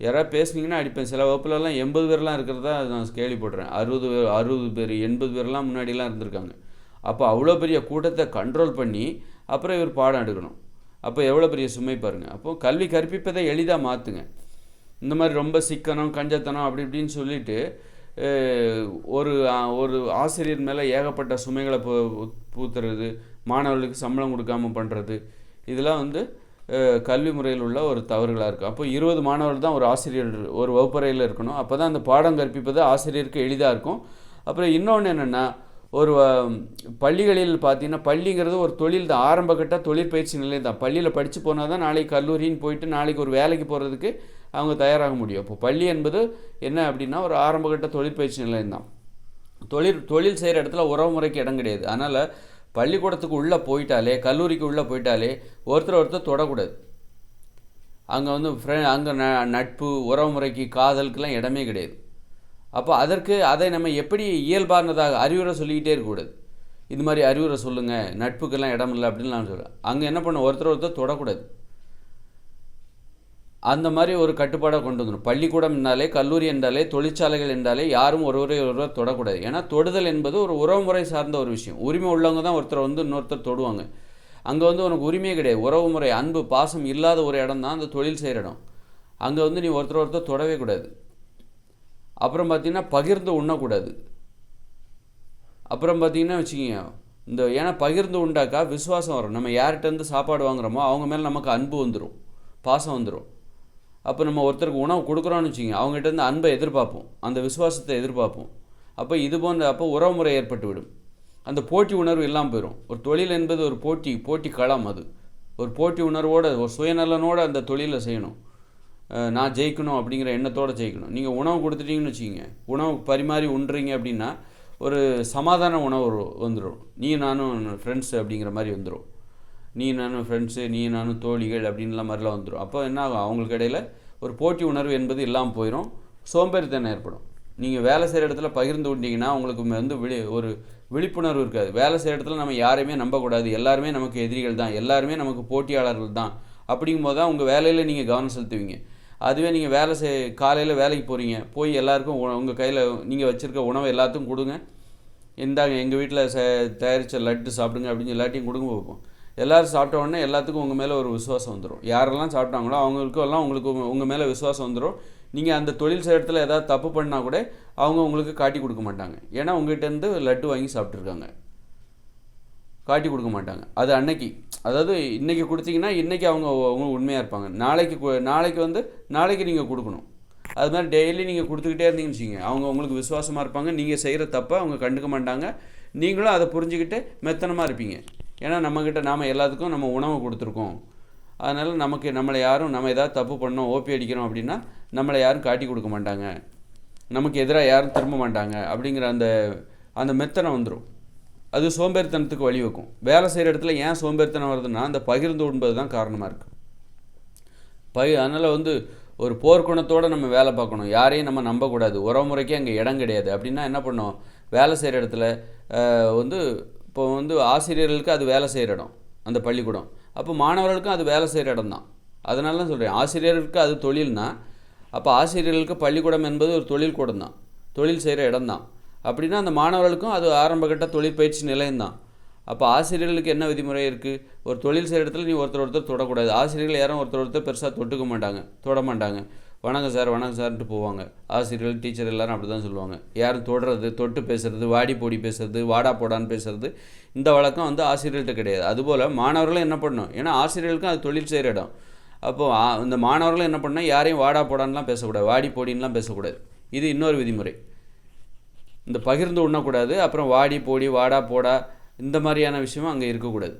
யாராவது பேசுனீங்கன்னா அடிப்பேன். சில வகுப்புலலாம் 80 பேர்லாம் இருக்கிறதா நான் கேள்விப்படுறேன். 60 பேர் 80 பேர்லாம் முன்னாடிலாம் இருந்திருக்காங்க. அப்போ அவ்வளோ பெரிய கூட்டத்தை கண்ட்ரோல் பண்ணி அப்புறம் இவர் பாடம் எடுக்கணும். அப்போ எவ்வளோ பெரிய சுமை பாருங்கள். அப்போது கல்வி கற்பிப்பதை எளிதாக மாற்றுங்க. இந்த மாதிரி ரொம்ப சிக்கனம் கஞ்சத்தனம் அப்படி இப்படின்னு சொல்லிட்டு ஒரு ஒரு ஆசிரியர் மேலே ஏகப்பட்ட சுமைகளை பூத்துறது, மாணவர்களுக்கு சம்பளம் கொடுக்காமல் பண்ணுறது, இதெல்லாம் வந்து கல்வி முறையில் உள்ள ஒரு தவறுகளாக இருக்குது. அப்போ 20 மாணவர்கள் தான் ஒரு ஆசிரியர் ஒரு வகுப்பறையில் இருக்கணும். அப்போ தான் அந்த பாடம் கற்பிப்பது ஆசிரியருக்கு எளிதாக இருக்கும். அப்புறம் இன்னொன்று என்னென்னா, ஒரு பள்ளிகளில் பார்த்தீங்கன்னா, பள்ளிங்கிறது ஒரு தொழில் தான், ஆரம்பகட்ட தொழிற்பயிற்சி நிலை தான். பள்ளியில் படித்து போனால் தான் நாளைக்கு கல்லூரின்னு போயிட்டு நாளைக்கு ஒரு வேலைக்கு போகிறதுக்கு அவங்க தயாராக முடியும். இப்போ பள்ளி என்பது என்ன அப்படின்னா ஒரு ஆரம்பகட்ட தொழிற்பயிற்சி நிலையம் தான். தொழில் செய்கிற இடத்துல உறவு முறைக்கு இடம் கிடையாது. அதனால் பள்ளிக்கூடத்துக்கு உள்ளே போயிட்டாலே, கல்லூரிக்கு உள்ளே போயிட்டாலே ஒருத்தர் தொடக்கூடாது. அங்கே வந்து அங்கே நட்பு உறவு முறைக்கு காதலுக்கெல்லாம் இடமே கிடையாது. அப்போ அதை நம்ம எப்படி இயல்பானதாக அறிவுரை சொல்லிக்கிட்டே இருக்கக்கூடாது. இது மாதிரி அறிவுரை சொல்லுங்கள், நட்புக்கெல்லாம் இடம் இல்லை அப்படின்னு நான் சொல்கிறேன். அங்கே என்ன பண்ண ஒருத்தர் தொடக்கூடாது. அந்த மாதிரி ஒரு கட்டுப்பாடை கொண்டு வந்துடும். பள்ளிக்கூடம் என்றாலே, கல்லூரி என்றாலே, தொழிற்சாலைகள் என்றாலே யாரும் ஒருவர் தொடக்கூடாது. ஏன்னா தொடுதல் என்பது ஒரு உறவுமுறை சார்ந்த ஒரு விஷயம். உரிமை உள்ளவங்க தான் ஒருத்தர் வந்து இன்னொருத்தர் தொடுவாங்க. அங்கே வந்து உனக்கு உரிமையே கிடையாது. உறவுமுறை அன்பு பாசம் இல்லாத ஒரு இடம் தான் அந்த தொழில் செய்கிற இடம். அங்கே வந்து நீ ஒருத்தர் தொடவே கூடாது. அப்புறம் பார்த்திங்கன்னா பகிர்ந்து உண்ணக்கூடாது. அப்புறம் பார்த்திங்கன்னா வச்சுக்கிங்க, ஏன்னா பகிர்ந்து உண்டாக்கா விசுவாசம் வரும். நம்ம யார்கிட்டேருந்து சாப்பாடு வாங்குகிறோமோ அவங்க மேலே நமக்கு அன்பு வந்துடும், பாசம் வந்துடும். அப்போ நம்ம ஒருத்தருக்கு உணவு கொடுக்குறோன்னு வச்சுக்கிங்க, அவங்ககிட்டருந்து அன்பை எதிர்பார்ப்போம், அந்த விசுவாசத்தை எதிர்பார்ப்போம். அப்போ இது போன்ற உறவுமுறை ஏற்பட்டு விடும். அந்த போட்டி உணர்வு இல்லாமல் போயிடும். ஒரு தொழில் என்பது ஒரு போட்டி களம். அது ஒரு போட்டி உணர்வோடு ஒரு சுயநலனோடு அந்த தொழிலை செய்யணும். நான் ஜெயிக்கணும் அப்படிங்கிற எண்ணத்தோடு ஜெயிக்கணும். நீங்கள் உணவு கொடுத்துட்டீங்கன்னு வச்சுக்கிங்க, உணவு பரிமாறி உண்றீங்க அப்படின்னா ஒரு சமாதான உணவு வந்துடும். நீ நானும் ஃப்ரெண்ட்ஸு அப்படிங்கிற மாதிரி வந்துடும். நீ நானும் ஃப்ரெண்ட்ஸு, நீ நானும் தோழிகள் அப்படின்லாம் மாதிரிலாம் வந்துடும். அப்போ என்ன ஆகும், அவங்களுக்கு இடையில் ஒரு போட்டி உணர்வு என்பது இல்லாமல் போயிடும். சோம்பேறித்தனம் ஏற்படும். நீங்கள் வேலை செய்கிற இடத்துல பகிர்ந்து விட்டீங்கன்னா உங்களுக்கு வந்து ஒரு விழிப்புணர்வு இருக்காது. வேலை செய்கிற இடத்துல நம்ம யாரையுமே நம்பக்கூடாது, எல்லாருமே நமக்கு எதிரிகள் தான், எல்லாருமே நமக்கு போட்டியாளர்கள் தான். அப்படிங்கும்போது தான் உங்கள் வேலையில் நீங்கள் கவனம் செலுத்துவீங்க. அதுவே நீங்கள் காலையில் வேலைக்கு போகிறீங்க, போய் எல்லாருக்கும் உங்கள் கையில் நீங்கள் வச்சுருக்க உணவை எல்லாத்துக்கும் கொடுங்க, இந்தாங்க எங்கள் வீட்டில் தயாரித்த லட்டு சாப்பிடுங்க அப்படின்னு எல்லாத்தையும் கொடுங்க வைப்போம். எல்லோரும் சாப்பிட்ட உடனே எல்லாத்துக்கும் உங்கள் மேலே ஒரு விசுவாசம் வந்துடும். யாரெல்லாம் சாப்பிட்டாங்களோ அவங்களுக்கெல்லாம் உங்கள் மேலே விசுவாசம் வந்துடும். நீங்கள் அந்த தொழில் செய்கிற இடத்துல ஏதாவது தப்பு பண்ணால் கூட அவங்க உங்களுக்கு காட்டி கொடுக்க மாட்டாங்க. ஏன்னா உங்கள்கிட்டருந்து லட்டு வாங்கி சாப்பிட்ருக்காங்க, காட்டி கொடுக்க மாட்டாங்க. அது அதாவது இன்றைக்கி கொடுத்தீங்கன்னா இன்றைக்கி அவங்க உண்மையாக இருப்பாங்க. நாளைக்கு நீங்கள் கொடுக்கணும். அது மாதிரி டெய்லி நீங்கள் கொடுத்துக்கிட்டே இருந்தீங்கன்னு வச்சுக்கோங்க, அவங்க உங்களுக்கு விசுவாசமாக இருப்பாங்க. நீங்கள் செய்கிற தப்பை அவங்க கண்டுக்க மாட்டாங்க. நீங்களும் அதை புரிஞ்சுக்கிட்டு மெத்தனமாக இருப்பீங்க. ஏன்னா நாம் எல்லாத்துக்கும் நம்ம உணவு கொடுத்துருக்கோம். அதனால் நம்மளை யாரும் நம்ம ஏதாவது தப்பு பண்ணோம், ஓபி அடிக்கிறோம் அப்படின்னா நம்மளை யாரும் காட்டி கொடுக்க மாட்டாங்க, நமக்கு எதிராக யாரும் திரும்ப மாட்டாங்க அப்படிங்கிற அந்த மெத்தனை வந்துடும். அது சோம்பேறித்தனத்துக்கு வழி வைக்கும். வேலை செய்கிற இடத்துல ஏன் சோம்பேறித்தனம் வருதுன்னா அந்த பகிர்ந்து உண்பது தான் காரணமாக இருக்குது. அதனால் வந்து ஒரு போர்க்குணத்தோடு நம்ம வேலை பார்க்கணும். யாரையும் நம்ம நம்பக்கூடாது. உறவுமுறைக்கே அங்கே இடம் கிடையாது. அப்படின்னா என்ன பண்ணோம், வேலை செய்கிற இடத்துல இப்போ ஆசிரியர்களுக்கு அது வேலை செய்கிற இடம் அந்த பள்ளிக்கூடம். அப்போ மாணவர்களுக்கும் அது வேலை செய்கிற இடம் தான். அதனால தான் சொல்கிறேன், ஆசிரியர்களுக்கு அது தொழில்னா அப்போ ஆசிரியர்களுக்கு பள்ளிக்கூடம் என்பது ஒரு தொழில் கூடம் தான், தொழில் செய்கிற இடம் தான். அப்படின்னா அந்த மாணவர்களுக்கும் அது ஆரம்பகட்ட தொழிற்பயிற்சி நிலையம்தான். அப்போ ஆசிரியர்களுக்கு என்ன விதிமுறை இருக்குது, ஒரு தொழில் செய்கிற இடத்துல நீ ஒருத்தர் தொடக்கூடாது. ஆசிரியர்கள் யாரும் ஒருத்தர் பெருசாக தொட மாட்டாங்க. வணக்கம் சார்ன்ட்டு போவாங்க. ஆசிரியர்கள் டீச்சர் எல்லோரும் அப்படி தான் சொல்லுவாங்க. யாரும் தொட்டு பேசுகிறது, வாடி போடி பேசுகிறது, வாடா போடான்னு பேசுகிறது, இந்த வழக்கம் ஆசிரியர்கள்ட்ட கிடையாது. அதுபோல் மாணவர்களும் என்ன பண்ணணும், ஏன்னா ஆசிரியர்களுக்கும் அது தொழில் செய்கிற இடம். அப்போது இந்த மாணவர்களும் என்ன பண்ணால் யாரையும் வாடா போடான்லாம் பேசக்கூடாது, வாடி போடின்லாம் பேசக்கூடாது. இது இன்னொரு விதிமுறை. இந்த பகிர்ந்து உண்ணக்கூடாது. அப்புறம் வாடி போடி வாடா போடா இந்த மாதிரியான விஷயமும் அங்கே இருக்கக்கூடாது.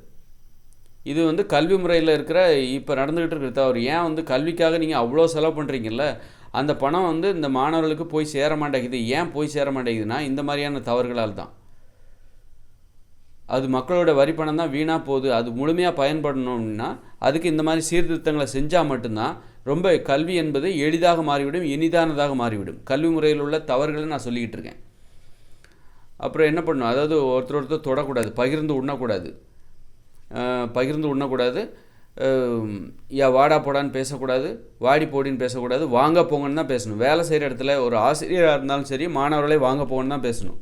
இது கல்வி முறையில் இருக்கிற இப்போ நடந்துக்கிட்டு இருக்கிற தவறு. ஏன் கல்விக்காக நீங்கள் அவ்வளோ செலவு பண்ணுறீங்கல்ல, அந்த பணம் இந்த மாணவர்களுக்கு போய் சேர மாட்டேங்குது. ஏன் போய் சேர மாட்டேங்குதுன்னா இந்த மாதிரியான தவறுகளால் தான். அது மக்களோட வரி பணம் தான் வீணாக போகுது. அது முழுமையாக பயன்படணும்னா அதுக்கு இந்த மாதிரி சீர்திருத்தங்களை செஞ்சால் மட்டும்தான் ரொம்ப கல்வி என்பது எளிதாக மாறிவிடும், இனிதானதாக மாறிவிடும். கல்வி முறையில் உள்ள தவறுகளை நான் சொல்லிக்கிட்டு இருக்கேன். அப்புறம் என்ன பண்ணணும், அதாவது ஒருத்தர் தொடக்கூடாது, பகிர்ந்து உண்ணக்கூடாது, வாடா போடான்னு பேசக்கூடாது, வாடி போடின்னு பேசக்கூடாது, வாங்க போங்கன்னு தான் பேசணும். வேலை செய்கிற இடத்துல ஒரு ஆசிரியராக இருந்தாலும் சரி, மாணவர்களே வாங்க போங்கன்னு தான் பேசணும்.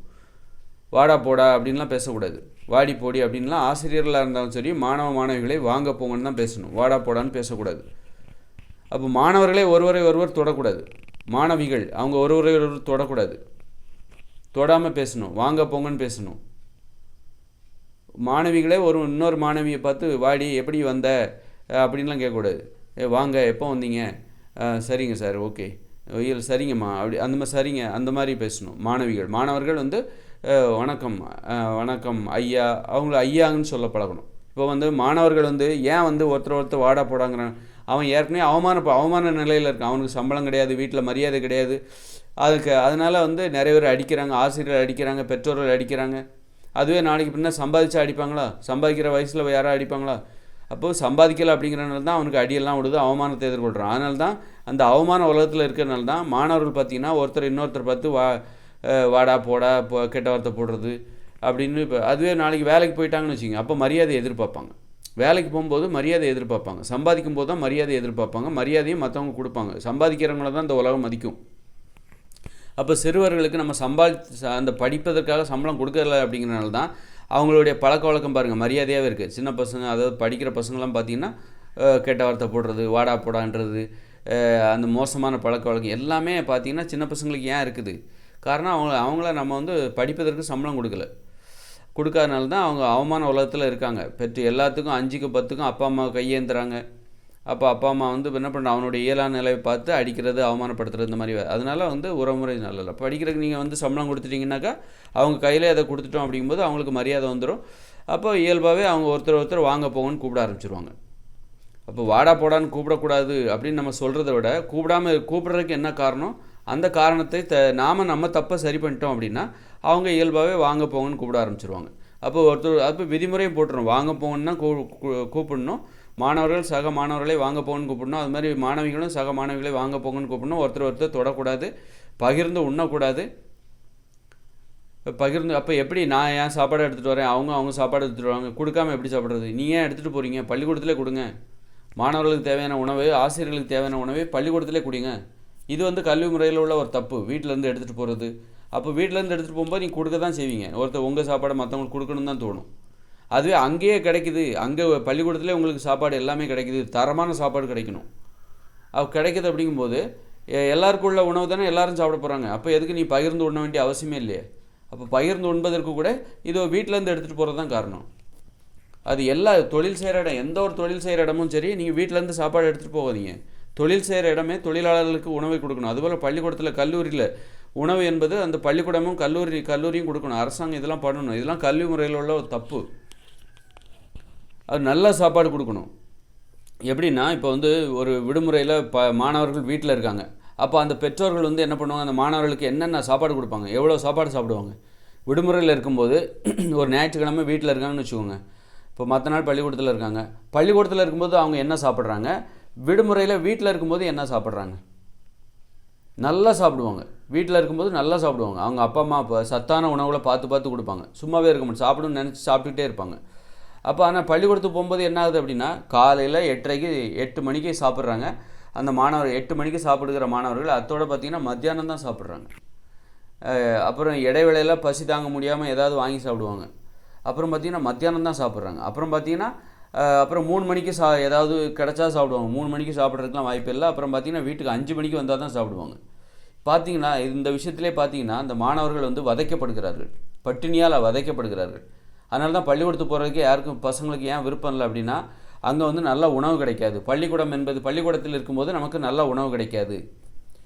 வாடா போடா அப்படின்லாம் பேசக்கூடாது. வாடி போடி அப்படின்லாம் ஆசிரியர்களாக இருந்தாலும் சரி, மாணவ மாணவிகளை வாங்க போங்கன்னு தான் பேசணும். வாடா போடான்னு பேசக்கூடாது. அப்போ மாணவர்களே ஒருவரை ஒருவர் தொடக்கூடாது. மாணவிகள் அவங்க ஒருவரை ஒருவர் தொடக்கூடாது. தொடாமல் பேசணும். வாங்க போங்கன்னு பேசணும். மாணவிகளே இன்னொரு மாணவியை பார்த்து வாடி எப்படி வந்த அப்படின்லாம் கேட்கக்கூடாது. வாங்க எப்போ வந்தீங்க, சரிங்க சார், ஓகே, இல்லை சரிங்கம்மா, அப்படி அந்த மாதிரி சரிங்க அந்த மாதிரி பேசணும். மாணவர்கள் வந்து வணக்கம், வணக்கம் ஐயா, அவங்கள ஐயாங்கன்னு சொல்ல பழகணும். இப்போ வந்து மாணவர்கள் வந்து ஏன் வந்து ஒருத்தர் வாடா போடாங்கிறான், அவன் ஏற்கனவே அவமான நிலையில் இருக்கான். அவனுக்கு சம்பளம் கிடையாது, வீட்டில் மரியாதை கிடையாது. அதனால் வந்து நிறைய பேர் அடிக்கிறாங்க, ஆசிரியர்கள் அடிக்கிறாங்க, பெற்றோர்கள் அடிக்கிறாங்க. அதுவே நாளைக்கு பின்னா சம்பாதிச்சா அடிப்பாங்களா? சம்பாதிக்கிற வயசில் யாராவது அடிப்பாங்களா? அப்போது சம்பாதிக்கலை அப்படிங்கிறனால தான் அவனுக்கு அடியெல்லாம் விடுது, அவமானத்தை எதிர்கொள்கிறான். அதனால தான் அந்த அவமான உலகத்தில் இருக்கிறனால தான் மாணவர்கள் பார்த்திங்கன்னா இன்னொருத்தர் பார்த்து வாடா போடா கெட்ட வார்த்தை போடுறது அப்படின்னு. இப்போ அதுவே நாளைக்கு வேலைக்கு போயிட்டாங்கன்னு வச்சுக்கோங்க, அப்போ மரியாதை எதிர்பார்ப்பாங்க. வேலைக்கு போகும்போது மரியாதை எதிர்பார்ப்பாங்க. சம்பாதிக்கும் போது தான் மரியாதை எதிர்பார்ப்பாங்க. மரியாதையும் மற்றவங்க கொடுப்பாங்க. சம்பாதிக்கிறவங்கள தான் இந்த உலகம் மதிக்கும். அப்போ சிறுவர்களுக்கு நம்ம அந்த படிப்பதற்காக சம்பளம் கொடுக்கல அப்படிங்கிறனால தான் அவங்களுடைய பழக்க வழக்கம் பாருங்கள் மரியாதையாகவே இருக்குது. சின்ன பசங்க, அதாவது படிக்கிற பசங்களாம் பார்த்திங்கன்னா கெட்ட வார்த்தை போடுறது, வாடா போடான்றது, அந்த மோசமான பழக்க வழக்கம் எல்லாமே பார்த்திங்கன்னா சின்ன பசங்களுக்கு ஏன் இருக்குது? காரணம் அவங்கள நம்ம வந்து படிப்பதற்கு சம்பளம் கொடுக்காதனால தான் அவங்க அவமான உலகத்தில் இருக்காங்க. எல்லாத்துக்கும் 5க்கும் 10க்கும் அப்பா அம்மா கையேந்துறாங்க. அப்போ அப்பா அம்மா வந்து என்ன பண்ணுற, அவனுடைய இயலான நிலையை பார்த்து அடிக்கிறது, அவமானப்படுத்துறது, இந்த மாதிரி. அதனால் வந்து உறவுமுறை நல்லல. படிக்கிறதுக்கு நீங்கள் வந்து சம்பளம் கொடுத்துட்டிங்கனாக்கா அவங்க கையில் அதை கொடுத்துட்டோம் அப்படிங்கும்போது அவங்களுக்கு மரியாதை வந்துடும். அப்போ இயல்பாகவே அவங்க ஒருத்தர் வாங்க போங்கன்னு கூப்பிட ஆரம்பிச்சிருவாங்க. அப்போ வாடா போடான்னு கூப்பிடக்கூடாது அப்படின்னு நம்ம சொல்கிறத விட கூப்பிட்றதுக்கு என்ன காரணம், அந்த காரணத்தை நம்ம தப்பை சரி பண்ணிட்டோம் அப்படின்னா அவங்க இயல்பாகவே வாங்க போங்கன்னு கூப்பிட ஆரம்பிச்சிருவாங்க. அப்போ விதிமுறையும் போட்டுரும். வாங்க போங்கன்னா கூப்பிடணும். மாணவர்கள் சக மாணவர்களை வாங்க போங்கன்னு கூப்பிடணும். அது மாதிரி மாணவிகளும் சக மாணவிகளை வாங்க போங்கன்னு கூப்பிடணும். ஒருத்தர் தொடக்கூடாது. பகிர்ந்து உண்ணக்கூடாது. அப்போ எப்படி நான் ஏன் சாப்பாடு எடுத்துகிட்டு வரேன், அவங்க சாப்பாடு எடுத்துகிட்டு வருவாங்க, கொடுக்காமல் எப்படி சாப்பிட்றது? நீ ஏன் எடுத்துகிட்டு போகிறீங்க? பள்ளிக்கூடத்திலே கொடுங்க. மாணவர்களுக்கு தேவையான உணவு, ஆசிரியர்களுக்கு தேவையான உணவை பள்ளிக்கூடத்திலே கொடுங்க. இது வந்து கல்வி முறையில் உள்ள ஒரு தப்பு, வீட்டிலேருந்து எடுத்துகிட்டு போகிறது. அப்போ வீட்டிலேருந்து எடுத்துகிட்டு போகும்போது நீங்கள் கொடுக்க தான் செய்வீங்க. உங்கள் சாப்பாடை மற்றவங்களுக்கு கொடுக்கணும்னு தான் தோணும். அதுவே அங்கேயே கிடைக்குது, அங்கே பள்ளிக்கூடத்துலேயே உங்களுக்கு சாப்பாடு எல்லாமே கிடைக்குது, தரமான சாப்பாடு கிடைக்கணும். கிடைக்குது அப்படிங்கும்போது எல்லாருக்கும் உள்ள உணவு தானே எல்லோரும் சாப்பிட போகிறாங்க. அப்போ எதுக்கு நீ பகிர்ந்து உண்ண வேண்டிய அவசியமே இல்லையே. அப்போ பகிர்ந்து உண்பதற்கு கூட இது வீட்டிலேருந்து எடுத்துகிட்டு போகிறது தான் காரணம். அது எல்லா தொழில் செய்கிற இடம், எந்த ஒரு தொழில் செய்கிற இடமும் சரி, நீங்கள் வீட்டிலேருந்து சாப்பாடு எடுத்துகிட்டு போகாதீங்க. தொழில் செய்கிற இடமே தொழிலாளர்களுக்கு உணவை கொடுக்கணும். அதுபோல் பள்ளிக்கூடத்தில், கல்லூரியில் உணவு என்பது அந்த பள்ளிக்கூடமும் கல்லூரியும் கொடுக்கணும். அரசாங்கம் இதெல்லாம் பண்ணணும். இதெல்லாம் கல்வி முறையில் உள்ள ஒரு தப்பு. அது நல்ல சாப்பாடு கொடுக்கணும். எப்படின்னா, இப்போ வந்து ஒரு விடுமுறையில் மாணவர்கள் வீட்டில் இருக்காங்க. அப்போ அந்த பெற்றோர்கள் வந்து என்ன பண்ணுவாங்க, அந்த மாணவர்களுக்கு என்னென்ன சாப்பாடு கொடுப்பாங்க, எவ்வளோ சாப்பாடு சாப்பிடுவாங்க. விடுமுறையில் இருக்கும்போது ஒரு ஞாயிற்றுக்கிழமை வீட்டில் இருக்காங்கன்னு வச்சுக்கோங்க. இப்போ மற்ற நாள் பள்ளிக்கூடத்தில் இருக்காங்க. பள்ளிக்கூடத்தில் இருக்கும்போது அவங்க என்ன சாப்பிட்றாங்க, விடுமுறையில் வீட்டில் இருக்கும்போது என்ன சாப்பிட்றாங்க? நல்லா சாப்பிடுவாங்க. வீட்டில் இருக்கும்போது நல்லா சாப்பிடுவாங்க. அவங்க அப்பா அம்மா சத்தான உணவுகளை பார்த்து கொடுப்பாங்க. சும்மாவே இருக்க மாட்டேன், சாப்பிடுன்னு நினச்சி சாப்பிட்டுக்கிட்டே இருப்பாங்க. அப்போ ஆனால் பள்ளிக்கூடத்துக்கு போகும்போது என்ன ஆகுது அப்படின்னா, காலையில் 8 மணிக்கு சாப்பிட்றாங்க. அந்த மாணவர் 8 மணிக்கு சாப்பிடுகிற மாணவர்கள் அதோட பார்த்திங்கன்னா மத்தியானம் தான் சாப்பிட்றாங்க. அப்புறம் இடைவேளையில் பசி தாங்க முடியாமல் ஏதாவது வாங்கி சாப்பிடுவாங்க. அப்புறம் பார்த்திங்கன்னா மத்தியானம் தான் சாப்பிட்றாங்க. அப்புறம் பார்த்திங்கன்னா அப்புறம் 3 மணிக்கு ஏதாவது கிடச்சா சாப்பிடுவாங்க. 3 மணிக்கு சாப்பிட்றதுக்குலாம் வாய்ப்பு இல்லை. அப்புறம் பார்த்திங்கன்னா வீட்டுக்கு 5 மணிக்கு வந்தால் தான் சாப்பிடுவாங்க. பார்த்திங்கன்னா இந்த விஷயத்திலே பார்த்திங்கன்னா அந்த மாணவர்கள் வந்து வதைக்கப்படுகிறார்கள், பட்டினியால் வதைக்கப்படுகிறார்கள். அதனால தான் பள்ளிக்கூடத்துக்கு போகிறதுக்கு யாருக்கும் பசங்களுக்கு ஏன் விருப்பம் இல்லை அப்படின்னா, அங்கே வந்து நல்ல உணவு கிடைக்காது. பள்ளிக்கூடத்தில் இருக்கும்போது நமக்கு நல்ல உணவு கிடைக்காது.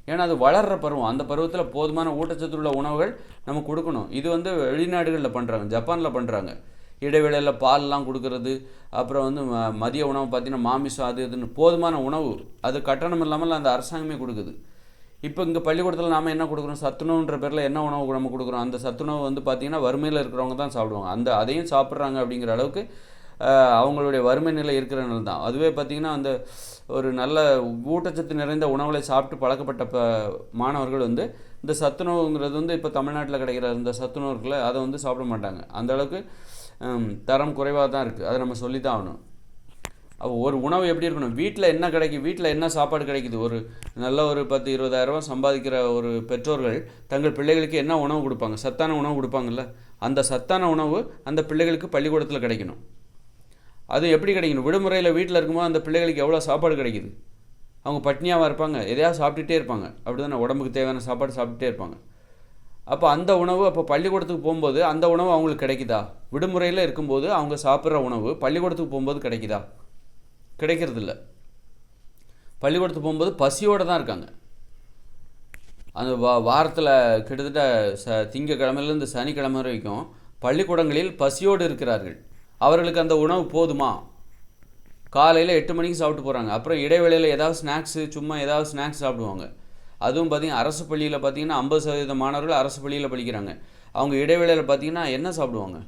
ஏன்னா அது வளர்கிற பருவம். அந்த பருவத்தில் போதுமான ஊட்டச்சத்துள்ள உணவுகள் நம்ம கொடுக்கணும். இது வந்து வெளிநாடுகளில் பண்ணுறாங்க, ஜப்பானில் பண்ணுறாங்க. இடைவேளையில் பால்லாம் கொடுக்கறது, அப்புறம் வந்து மதிய உணவு பார்த்திங்கன்னா மாமிசம், அது இதுன்னு போதுமான உணவு, அது கட்டணம் இல்லாமல் அந்த அரசாங்கமே கொடுக்குது. இப்போ இங்கே பள்ளிக்கூடத்தில் நாம் என்ன கொடுக்குறோம், சத்துணவுன்ற பேரில் என்ன உணவு நம்ம கொடுக்குறோம். அந்த சத்துணவு வந்து பார்த்திங்கன்னா வறுமையில் இருக்கிறவங்க தான் சாப்பிடுவாங்க. அதையும் சாப்பிட்றாங்க அப்படிங்கிற அளவுக்கு அவங்களுடைய வறுமை நிலை இருக்கிறனால தான். அதுவே பார்த்திங்கன்னா அந்த ஒரு நல்ல ஊட்டச்சத்து நிறைந்த உணவுகளை சாப்பிட்டு பழக்கப்பட்ட மாணவர்கள் வந்து இந்த சத்துணவுங்கிறது வந்து இப்போ தமிழ்நாட்டில் கிடைக்கிற இந்த சத்துணவு இருக்குல்ல, அதை வந்து சாப்பிட மாட்டாங்க. அந்தளவுக்கு தரம் குறைவாக தான் இருக்குது. அதை நம்ம சொல்லி தான் ஆகணும். அப்போ ஒரு உணவு எப்படி இருக்கணும், வீட்டில் என்ன கிடைக்கும், வீட்டில் என்ன சாப்பாடு கிடைக்குது. ஒரு நல்ல ஒரு 10-20 ஆயிரம் சம்பாதிக்கிற ஒரு பெற்றோர்கள் தங்கள் பிள்ளைகளுக்கு என்ன உணவு கொடுப்பாங்க, சத்தான உணவு கொடுப்பாங்கல்ல. அந்த சத்தான உணவு அந்த பிள்ளைகளுக்கு பள்ளிக்கூடத்தில் கிடைக்கணும். அது எப்படி கிடைக்கணும்? விடுமுறையில் வீட்டில் இருக்கும்போது அந்த பிள்ளைகளுக்கு எவ்வளோ சாப்பாடு கிடைக்குது? அவங்க பட்னியாகவும் இருப்பாங்க, எதையாவது சாப்பிட்டுட்டே இருப்பாங்க, அப்படி தானே, உடம்புக்கு தேவையான சாப்பாடு சாப்பிட்டுட்டே இருப்பாங்க. அப்போ அந்த உணவு அப்போ பள்ளிக்கூடத்துக்கு போகும்போது அந்த உணவு அவங்களுக்கு கிடைக்குதா? விடுமுறையில் இருக்கும்போது அவங்க சாப்பிட்ற உணவு பள்ளிக்கூடத்துக்கு போகும்போது கிடைக்குதா? கிடைக்கிறதில்ல. பள்ளிக்கூடத்துக்கு போகும்போது பசியோடு தான் இருக்காங்க. அந்த வாரத்தில் கிட்டத்தட்ட திங்கக்கிழமையிலேருந்து சனிக்கிழமை வரைக்கும் பள்ளிக்கூடங்களில் பசியோடு இருக்கிறார்கள். அவர்களுக்கு அந்த உணவு போதுமா? காலையில் 8 மணிக்கு சாப்பிட்டு போகிறாங்க, அப்புறம் இடைவேளையில் ஏதாவது ஸ்நாக்ஸு, சும்மா ஏதாவது ஸ்நாக்ஸ் சாப்பிடுவாங்க. அதுவும் பார்த்திங்கன்னா அரசு பள்ளியில் பார்த்திங்கன்னா 50% மாணவர்கள் அரசு பள்ளியில் படிக்கிறாங்க. அவங்க இடைவேளையில் பார்த்திங்கன்னா என்ன சாப்பிடுவாங்க?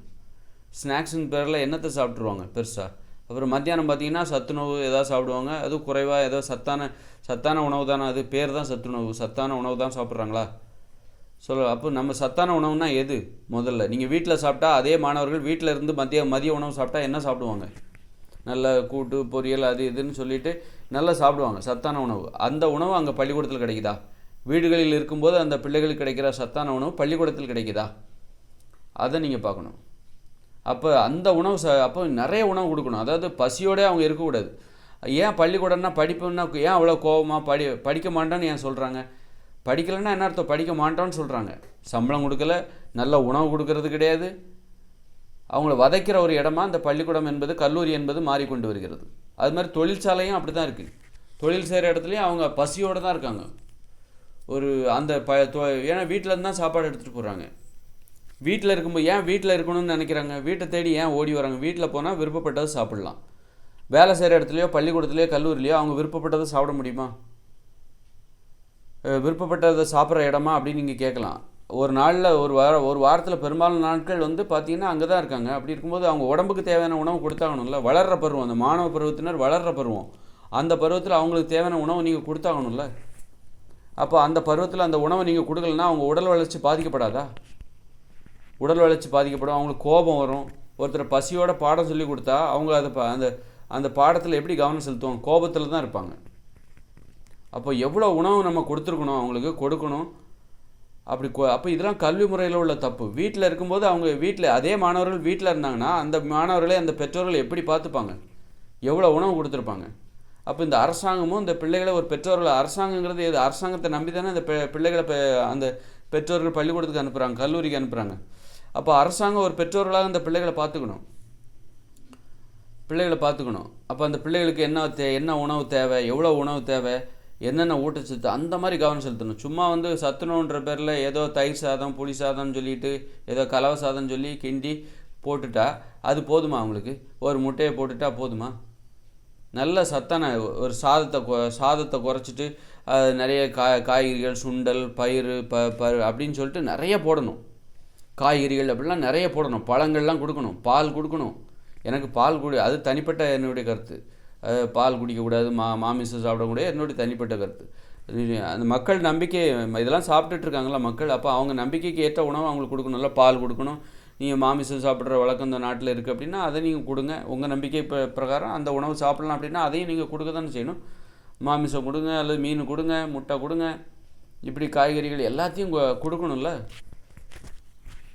ஸ்நாக்ஸுன்னு பேரில் என்னத்தை சாப்பிட்ருவாங்க பெருசாக. அப்புறம் மத்தியானம் பார்த்திங்கன்னா சத்துணவு ஏதாவது சாப்பிடுவாங்க, அதுவும் குறைவாக ஏதோ சத்தான உணவு தானே, அது பேர் தான் சத்துணவு, சத்தான உணவு தான் சாப்பிட்றாங்களா? அப்போ நம்ம சத்தான உணவுனா எது? முதல்ல நீங்கள் வீட்டில் சாப்பிட்டா அதே மாணவர்கள் வீட்டில் இருந்து மதிய உணவு சாப்பிட்டா என்ன சாப்பிடுவாங்க? நல்ல கூட்டு பொரியல் அது இதுன்னு சொல்லிட்டு நல்லா சாப்பிடுவாங்க, சத்தான உணவு. அந்த உணவு அங்கே பள்ளிக்கூடத்தில் கிடைக்குதா? வீடுகளில் இருக்கும்போது அந்த பிள்ளைகளுக்கு கிடைக்கிற சத்தான உணவு பள்ளிக்கூடத்தில் கிடைக்குதா? அதை நீங்கள் பார்க்கணும். அப்போ அந்த உணவு அப்போ நிறைய உணவு கொடுக்கணும். அதாவது பசியோடே அவங்க இருக்கக்கூடாது. ஏன் பள்ளிக்கூடம்னா படிப்புன்னா ஏன் அவ்வளோ கோபமாக படிக்க மாட்டான்னு ஏன் சொல்கிறாங்க? படிக்கலைன்னா என்ன அர்த்தம்? படிக்க மாட்டோன்னு சொல்கிறாங்க. சம்பளம் கொடுக்கல, நல்ல உணவு கொடுக்கறது கிடையாது. அவங்கள வதைக்கிற ஒரு இடமா அந்த பள்ளிக்கூடம் என்பது, கல்லூரி என்பது மாறிக்கொண்டு வருகிறது. அது மாதிரி தொழிற்சாலையும் அப்படி தான் இருக்குது. தொழில் செய்கிற இடத்துலையும் அவங்க பசியோடு தான் இருக்காங்க. ஒரு அந்த ஏன்னா வீட்டிலேருந்து தான் சாப்பாடு எடுத்துகிட்டு போகிறாங்க. வீட்டில் இருக்கும்போது ஏன் வீட்டில் இருக்கணும்னு நினைக்கிறாங்க? வீட்டை தேடி ஏன் ஓடி வராங்க? வீட்டில் போனால் விருப்பப்பட்டது சாப்பிட்லாம். வேலை செய்கிற இடத்துலையோ பள்ளிக்கூடத்துலையோ கல்லூரிலையோ அவங்க விருப்பப்பட்டதை சாப்பிட முடியுமா? விருப்பப்பட்டதை சாப்பிட்ற இடமா அப்படின்னு நீங்கள் கேட்கலாம். ஒரு நாளில் ஒரு வாரத்தில் பெரும்பாலான நாட்கள் பார்த்திங்கன்னா அங்கே தான் இருக்காங்க. அப்படி இருக்கும்போது அவங்க உடம்புக்கு தேவையான உணவு கொடுத்தாகணும்ல. வளர்கிற பருவம், அந்த மாணவ பருவத்தினர் வளர்கிற பருவம், அந்த பருவத்தில் அவங்களுக்கு தேவையான உணவு நீங்கள் கொடுத்தாகணும்ல. அப்போ அந்த பருவத்தில் அந்த உணவை நீங்கள் கொடுக்கலன்னா அவங்க உடல் வளர்ச்சி பாதிக்கப்படாதா? உடல் வளர்ச்சி பாதிக்கப்படும், அவங்களுக்கு கோபம் வரும். ஒருத்தர் பசியோட பாடம் சொல்லி கொடுத்தா அவங்க அதை அந்த பாடத்தில் எப்படி கவனம் செலுத்துவாங்க? கோபத்தில் தான் இருப்பாங்க. அப்போ எவ்வளோ உணவு நம்ம கொடுத்துருக்கணும், அவங்களுக்கு கொடுக்கணும். அப்போ இதெல்லாம் கல்வி முறையில் உள்ள தப்பு. வீட்டில் இருக்கும்போது அவங்க அதே மாணவர்கள் வீட்டில் இருந்தாங்கன்னா அந்த மாணவர்களே அந்த பெற்றோர்கள் எப்படி பார்த்துப்பாங்க? எவ்வளோ உணவு கொடுத்துருப்பாங்க? அப்போ இந்த அரசாங்கமும் இந்த பிள்ளைகளை ஒரு பெற்றோர்கள், அரசாங்கங்கிறது எது? அரசாங்கத்தை நம்பி தானே அந்த பிள்ளைகளை அந்த பெற்றோர்கள் பள்ளிக்கூடத்துக்கு அனுப்புகிறாங்க, கல்லூரிக்கு அனுப்புகிறாங்க. அப்போ அரசாங்கம் ஒரு பெற்றோர்களாக அந்த பிள்ளைகளை பார்த்துக்கணும். அப்போ அந்த பிள்ளைகளுக்கு என்ன உணவு தேவை, எவ்வளோ உணவு தேவை, என்னென்ன ஊட்டச்சத்து, அந்த மாதிரி கவனம் செலுத்தணும். சும்மா சத்துணவுன்ற பேரில் ஏதோ தயிர் சாதம், புளி சாதம்னு சொல்லிட்டு ஏதோ கலவை சாதம் சொல்லி கிண்டி போட்டுட்டா அது போதுமா? அவங்களுக்கு ஒரு முட்டையை போட்டுட்டா போதுமா? நல்ல சத்தான ஒரு சாதத்தை குறைச்சிட்டு நிறைய காய்கறிகள், சுண்டல், பயிறு, அப்படின்னு சொல்லிட்டு நிறைய போடணும். காய்கறிகள் அப்படிலாம் நிறைய போடணும். பழங்கள்லாம் கொடுக்கணும், பால் கொடுக்கணும். எனக்கு பால் அது தனிப்பட்ட என்னுடைய கருத்து. பால் குடிக்கக்கூடாது, மாமிசம் சாப்பிடக்கூடாது, என்னுடைய தனிப்பட்ட கருத்து. அந்த மக்கள் நம்பிக்கை, இதெல்லாம் சாப்பிட்டுட்டு இருக்காங்களா மக்கள், அப்போ அவங்க நம்பிக்கைக்கு ஏற்ற உணவு அவங்களுக்கு கொடுக்கணும்ல. பால் கொடுக்கணும். நீங்கள் மாமிசம் சாப்பிட்ற வழக்கம் இந்த நாட்டில் இருக்குது அப்படின்னா அதை நீங்கள் கொடுங்க. உங்கள் நம்பிக்கை பிரகாரம் அந்த உணவு சாப்பிட்லாம் அப்படின்னா அதையும் நீங்கள் கொடுக்க தானே செய்யணும். மாமிசம் கொடுங்க, அல்லது மீன் கொடுங்க, முட்டை கொடுங்க, இப்படி காய்கறிகள் எல்லாத்தையும் கொடுக்கணும்ல.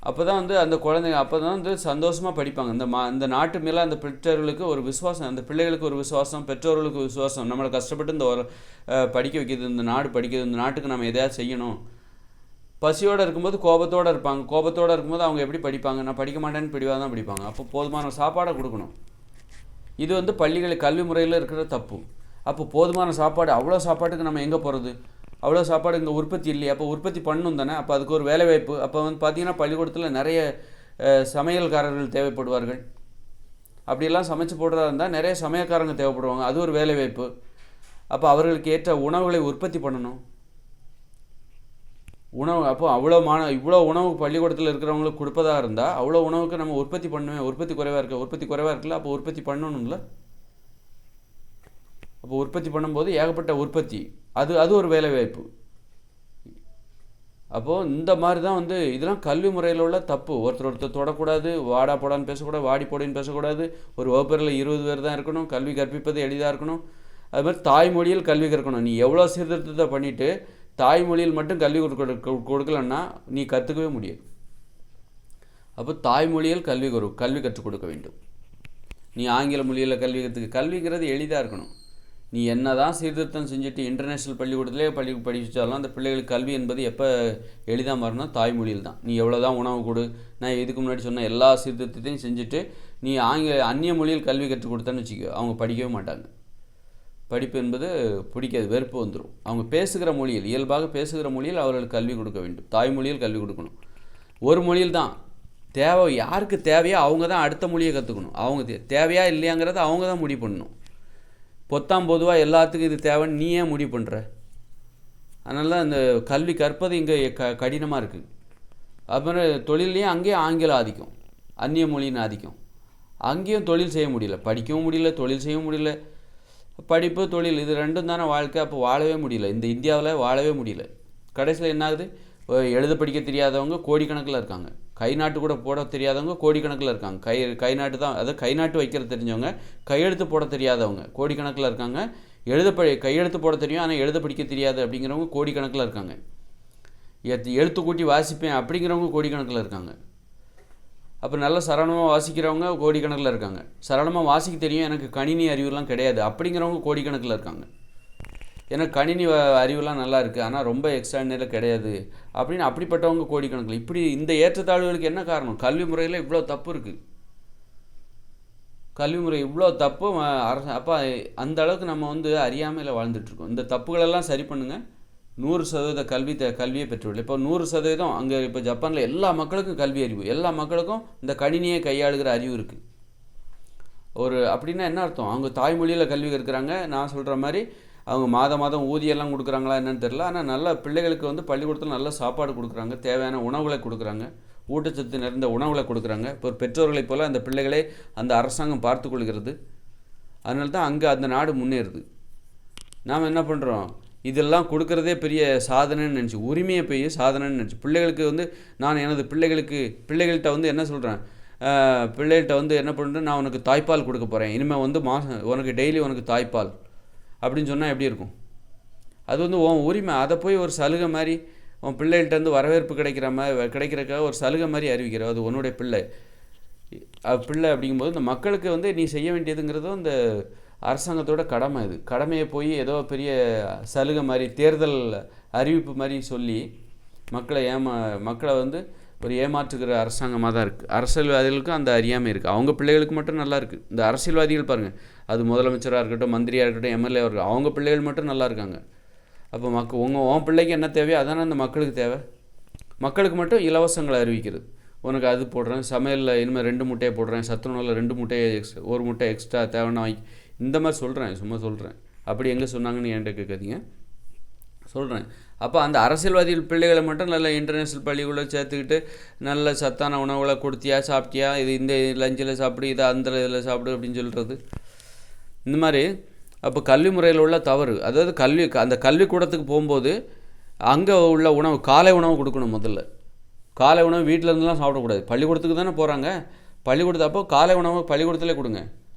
அப்போ தான் அந்த குழந்தைங்க அப்போ தான் சந்தோஷமாக படிப்பாங்க. இந்த நாட்டு மேலே அந்த பெற்றோர்களுக்கு ஒரு விசுவாசம், அந்த பிள்ளைகளுக்கு ஒரு விசுவாசம், பெற்றோர்களுக்கு விசுவாசம். நம்மளை கஷ்டப்பட்டு இந்த படிக்க வைக்கிது, இந்த நாடு படிக்கிறது, இந்த நாட்டுக்கு நம்ம எதையாவது செய்யணும். பசியோடு இருக்கும்போது கோபத்தோடு இருப்பாங்க. கோபத்தோடு இருக்கும்போது அவங்க எப்படி படிப்பாங்க? நான் படிக்க மாட்டேன்னு பிடிவாக தான் படிப்பாங்க. அப்போ போதுமான சாப்பாடை கொடுக்கணும். இது பள்ளிகள் கல்வி முறையில் இருக்கிற தப்பு. அப்போ போதுமான சாப்பாடு, அவ்வளோ சாப்பாட்டுக்கு நம்ம எங்கே போகிறது? அவ்வளோ சாப்பாடு இங்கே உற்பத்தி இல்லையா? அப்போ உற்பத்தி பண்ணணும் தானே. அப்போ அதுக்கு ஒரு வேலைவாய்ப்பு. அப்போ பார்த்திங்கன்னா பள்ளிக்கூடத்தில் நிறைய சமையல்காரர்கள் தேவைப்படுவார்கள். அப்படியெல்லாம் சமைச்சு போடுறதா இருந்தால் நிறைய சமையல்காரங்க தேவைப்படுவாங்க, அது ஒரு வேலைவாய்ப்பு. அப்போ அவர்களுக்கு ஏற்ற உணவுகளை உற்பத்தி பண்ணணும். அப்போ இவ்வளோ உணவு பள்ளிக்கூடத்தில் இருக்கிறவங்களுக்கு கொடுப்பதாக இருந்தால் அவ்வளோ உணவுக்கு நம்ம உற்பத்தி பண்ணுவேன். உற்பத்தி குறைவாக இருக்குல்ல, அப்போ உற்பத்தி பண்ணணும்ல. அப்போ உற்பத்தி பண்ணும்போது ஏகப்பட்ட உற்பத்தி, அது ஒரு வேலைவாய்ப்பு. அப்போது இந்த மாதிரி தான் இதெல்லாம் கல்வி முறையில் உள்ள தப்பு. ஒருத்தர் தொடக்கூடாது, வாடா போடான்னு பேசக்கூடாது, வாடி போடின்னு பேசக்கூடாது. ஒரு வகுப்பறையில் 20 பேர் தான் இருக்கணும். கல்வி கற்பிப்பது எளிதாக இருக்கணும். அது மாதிரி தாய்மொழியில் கல்வி கற்கணும். நீ எவ்வளோ சீர்திருத்தத்தை பண்ணிவிட்டு தாய்மொழியில் மட்டும் கல்வி கொடுக்கலன்னா நீ கற்றுக்கவே முடியாது. அப்போ தாய்மொழியில் கல்வி கற்றுக் கொடுக்க வேண்டும். நீ ஆங்கில மொழியில் கல்விங்கிறது எளிதாக இருக்கணும். நீ என்ன தான் சீர்திருத்தம் செஞ்சுட்டு இன்டர்நேஷ்னல் பள்ளிக்கூடத்திலே படிச்சாலும் அந்த பிள்ளைகளுக்கு கல்வி என்பது எப்போ எளிதாக மாறணும்? தாய்மொழியில் தான். நீ எவ்வளோ தான் உணவு கொடு, நான் இதுக்கு முன்னாடி சொன்ன எல்லா சீர்திருத்தத்தையும் செஞ்சுட்டு நீ அந்நிய மொழியில் கல்வி கற்றுக் கொடுத்தேன்னு வச்சுக்கோ, அவங்க படிக்கவே மாட்டாங்க. படிப்பு என்பது பிடிக்காது, வெறுப்பு வந்துடும். அவங்க பேசுகிற மொழியில், இயல்பாக பேசுகிற மொழியில் அவர்களுக்கு கல்வி கொடுக்க வேண்டும். தாய்மொழியில் கல்வி கொடுக்கணும். ஒரு மொழியில் தான் யாருக்கு தேவையோ அவங்க தான் அடுத்த மொழியை கற்றுக்கணும். அவங்க தேவையா இல்லையாங்கிறத அவங்க தான் முடிவு பண்ணணும். பொதுவாக எல்லாத்துக்கும் இது தேவைன்னு நீ ஏன் முடிவு பண்ணுற? அதனால தான் இந்த கல்வி கற்பது இங்கே கடினமாக இருக்குது. அப்புறம் தொழிலையும் அங்கேயும் ஆங்கில ஆதிக்கம், அந்நிய மொழின்னு ஆதிக்கம். அங்கேயும் தொழில் செய்ய முடியல, படிக்கவும் முடியல, தொழில் செய்யவும் முடியல. படிப்பு தொழில் இது ரெண்டும் தானே வாழ்க்கை. அப்போ வாழவே முடியல, இந்த இந்தியாவில் வாழவே முடியல. கடைசியில் என்ன ஆகுது? எழுத படிக்க தெரியாதவங்க கோடிக்கணக்கில் இருக்காங்க. கை நாட்டு கூட போட தெரியாதவங்க கோடிக்கணக்கில் இருக்காங்க. கை நாட்டு தான், அதாவது கை நாட்டு வைக்கிறது தெரிஞ்சவங்க, கையெழுத்து போட தெரியாதவங்க கோடிக்கணக்கில் இருக்காங்க. கையெழுத்து போட தெரியும் ஆனால் எழுத படிக்க தெரியாது அப்படிங்கிறவங்க கோடிக்கணக்கில் இருக்காங்க. எழுத்து கூட்டி வாசிப்பேன் அப்படிங்கிறவங்க கோடிக்கணக்கில் இருக்காங்க. அப்போ நல்லா சரளமாக வாசிக்கிறவங்க கோடிக்கணக்கில் இருக்காங்க. சரளமாக வாசிக்க தெரியும், எனக்கு கணினி அறிவுலாம் கிடையாது அப்படிங்கிறவங்க கோடிக்கணக்கில் இருக்காங்க. எனக்கு கணினி அறிவுலாம் நல்லா இருக்குது ஆனால் ரொம்ப எக்ஸ்ட்ராடினரியில் கிடையாது அப்படின்னு அப்படிப்பட்டவங்க கோடிக்கணக்கில். இப்படி இந்த ஏற்றத்தாழ்வுகளுக்கு என்ன காரணம்? கல்வி முறையில் இவ்வளோ தப்பு இருக்குது. கல்வி முறை இவ்வளோ தப்பு அப்போ அந்த அளவுக்கு நம்ம அறியாமையில் வாழ்ந்துட்டுருக்கோம். இந்த தப்புகளெல்லாம் சரி பண்ணுங்கள். 100% கல்வியை பெற்றுவிடல. இப்போ 100% அங்கே இப்போ ஜப்பானில் எல்லா மக்களுக்கும் கல்வி அறிவு, எல்லா மக்களுக்கும் இந்த கணினியை கையாளுகிற அறிவு இருக்குது. அப்படின்னா என்ன அர்த்தம்? அவங்க தாய்மொழியில் கல்வி கற்கிறாங்க. நான் சொல்கிற மாதிரி அவங்க மாதம் ஊதியெல்லாம் கொடுக்குறாங்களா என்னன்னு தெரில. ஆனால் நல்ல பிள்ளைகளுக்கு பள்ளிக்கூடத்தில் நல்ல சாப்பாடு கொடுக்குறாங்க, தேவையான உணவுகளை கொடுக்குறாங்க, ஊட்டச்சத்து நிறைந்த உணவுகளை கொடுக்குறாங்க. இப்போ பெற்றோர்களைப் போல் அந்த பிள்ளைகளை அந்த அரசாங்கம் பார்த்து கொள்கிறது. அதனால தான் அங்கே அந்த நாடு முன்னேறுது. நாம் என்ன பண்ணுறோம்? இதெல்லாம் கொடுக்குறதே பெரிய சாதனைன்னு நினச்சி, உரிமையை பெரிய சாதனைன்னு நினச்சி பிள்ளைகளுக்கு நான் எனது பிள்ளைகள்கிட்ட என்ன சொல்கிறேன்? பிள்ளைகள்கிட்ட என்ன பண்ணுறேன்? நான் உனக்கு தாய்ப்பால் கொடுக்க போகிறேன், இனிமேல் மாதம் உனக்கு டெய்லி உனக்கு தாய்ப்பால் அப்படின்னு சொன்னால் எப்படி இருக்கும்? அது உன் உரிமை. அதை போய் ஒரு சலுகை மாதிரி உன் பிள்ளைகள்கிட்ட வரவேற்பு கிடைக்கிறக்காக ஒரு சலுகை மாதிரி அறிவிக்கிற, அது உன்னுடைய பிள்ளை அப்படிங்கும்போது இந்த மக்களுக்கு நீ செய்ய வேண்டியதுங்கிறதும் இந்த அரசாங்கத்தோட கடமை. இது கடமையை போய் ஏதோ பெரிய சலுகை மாதிரி, தேர்தல் அறிவிப்பு மாதிரி சொல்லி மக்களை ஒரு ஏமாற்றுகிற அரசாங்கமாக தான் இருக்குது. அரசியல்வாதிகளுக்கும் அந்த அறியாமை இருக்குது. அவங்க பிள்ளைகளுக்கு மட்டும் நல்லா இருக்குது. இந்த அரசியல்வாதிகள் பாருங்கள், அது முதலமைச்சராக இருக்கட்டும், மந்திரியாக இருக்கட்டும், எம்எல்ஏவாக இருக்கட்டும், அவங்க பிள்ளைகள் மட்டும் நல்லா இருக்காங்க. அப்போ உன் பிள்ளைக்கு என்ன தேவையோ அதானே அந்த மக்களுக்கு தேவை. மக்களுக்கு மட்டும் இலவசங்களை அறிவிக்கிறது. உனக்கு அது போடுறேன், சமையலில் இனிமேல் 2 முட்டையை போடுறேன், சத்துணவில் 2 முட்டையை ஒரு முட்டை எக்ஸ்ட்ரா தேவைன்னா வாங்கி, இந்த மாதிரி சொல்கிறேன், சும்மா சொல்கிறேன். அப்படி எங்கே சொன்னாங்கன்னு என்கிட்ட கேட்காதீங்க, சொல்கிறேன். அப்போ அந்த அரசியல்வாதிகள் பிள்ளைகளை மட்டும் நல்ல இன்டர்நேஷ்னல் பள்ளிகளை சேர்த்துக்கிட்டு நல்ல சத்தான உணவுகளை கொடுத்தியா, சாப்பிட்டியா, இது இந்த லஞ்சில் சாப்பிடு, இதை அந்த இதில் சாப்பிடு அப்படின்னு சொல்கிறது. இந்த மாதிரி அப்போ கல்வி முறையில் உள்ள தவறு. அதாவது அந்த கல்விக்கூடத்துக்கு போகும்போது அங்கே உள்ள உணவு, காலை உணவு கொடுக்கணும். முதல்ல காலை உணவு வீட்டில் இருந்துலாம் சாப்பிடக்கூடாது. பள்ளிக்கூடத்துக்கு தானே போகிறாங்க, அப்போ காலை உணவு பள்ளிக்கூடத்திலே கொடுங்க.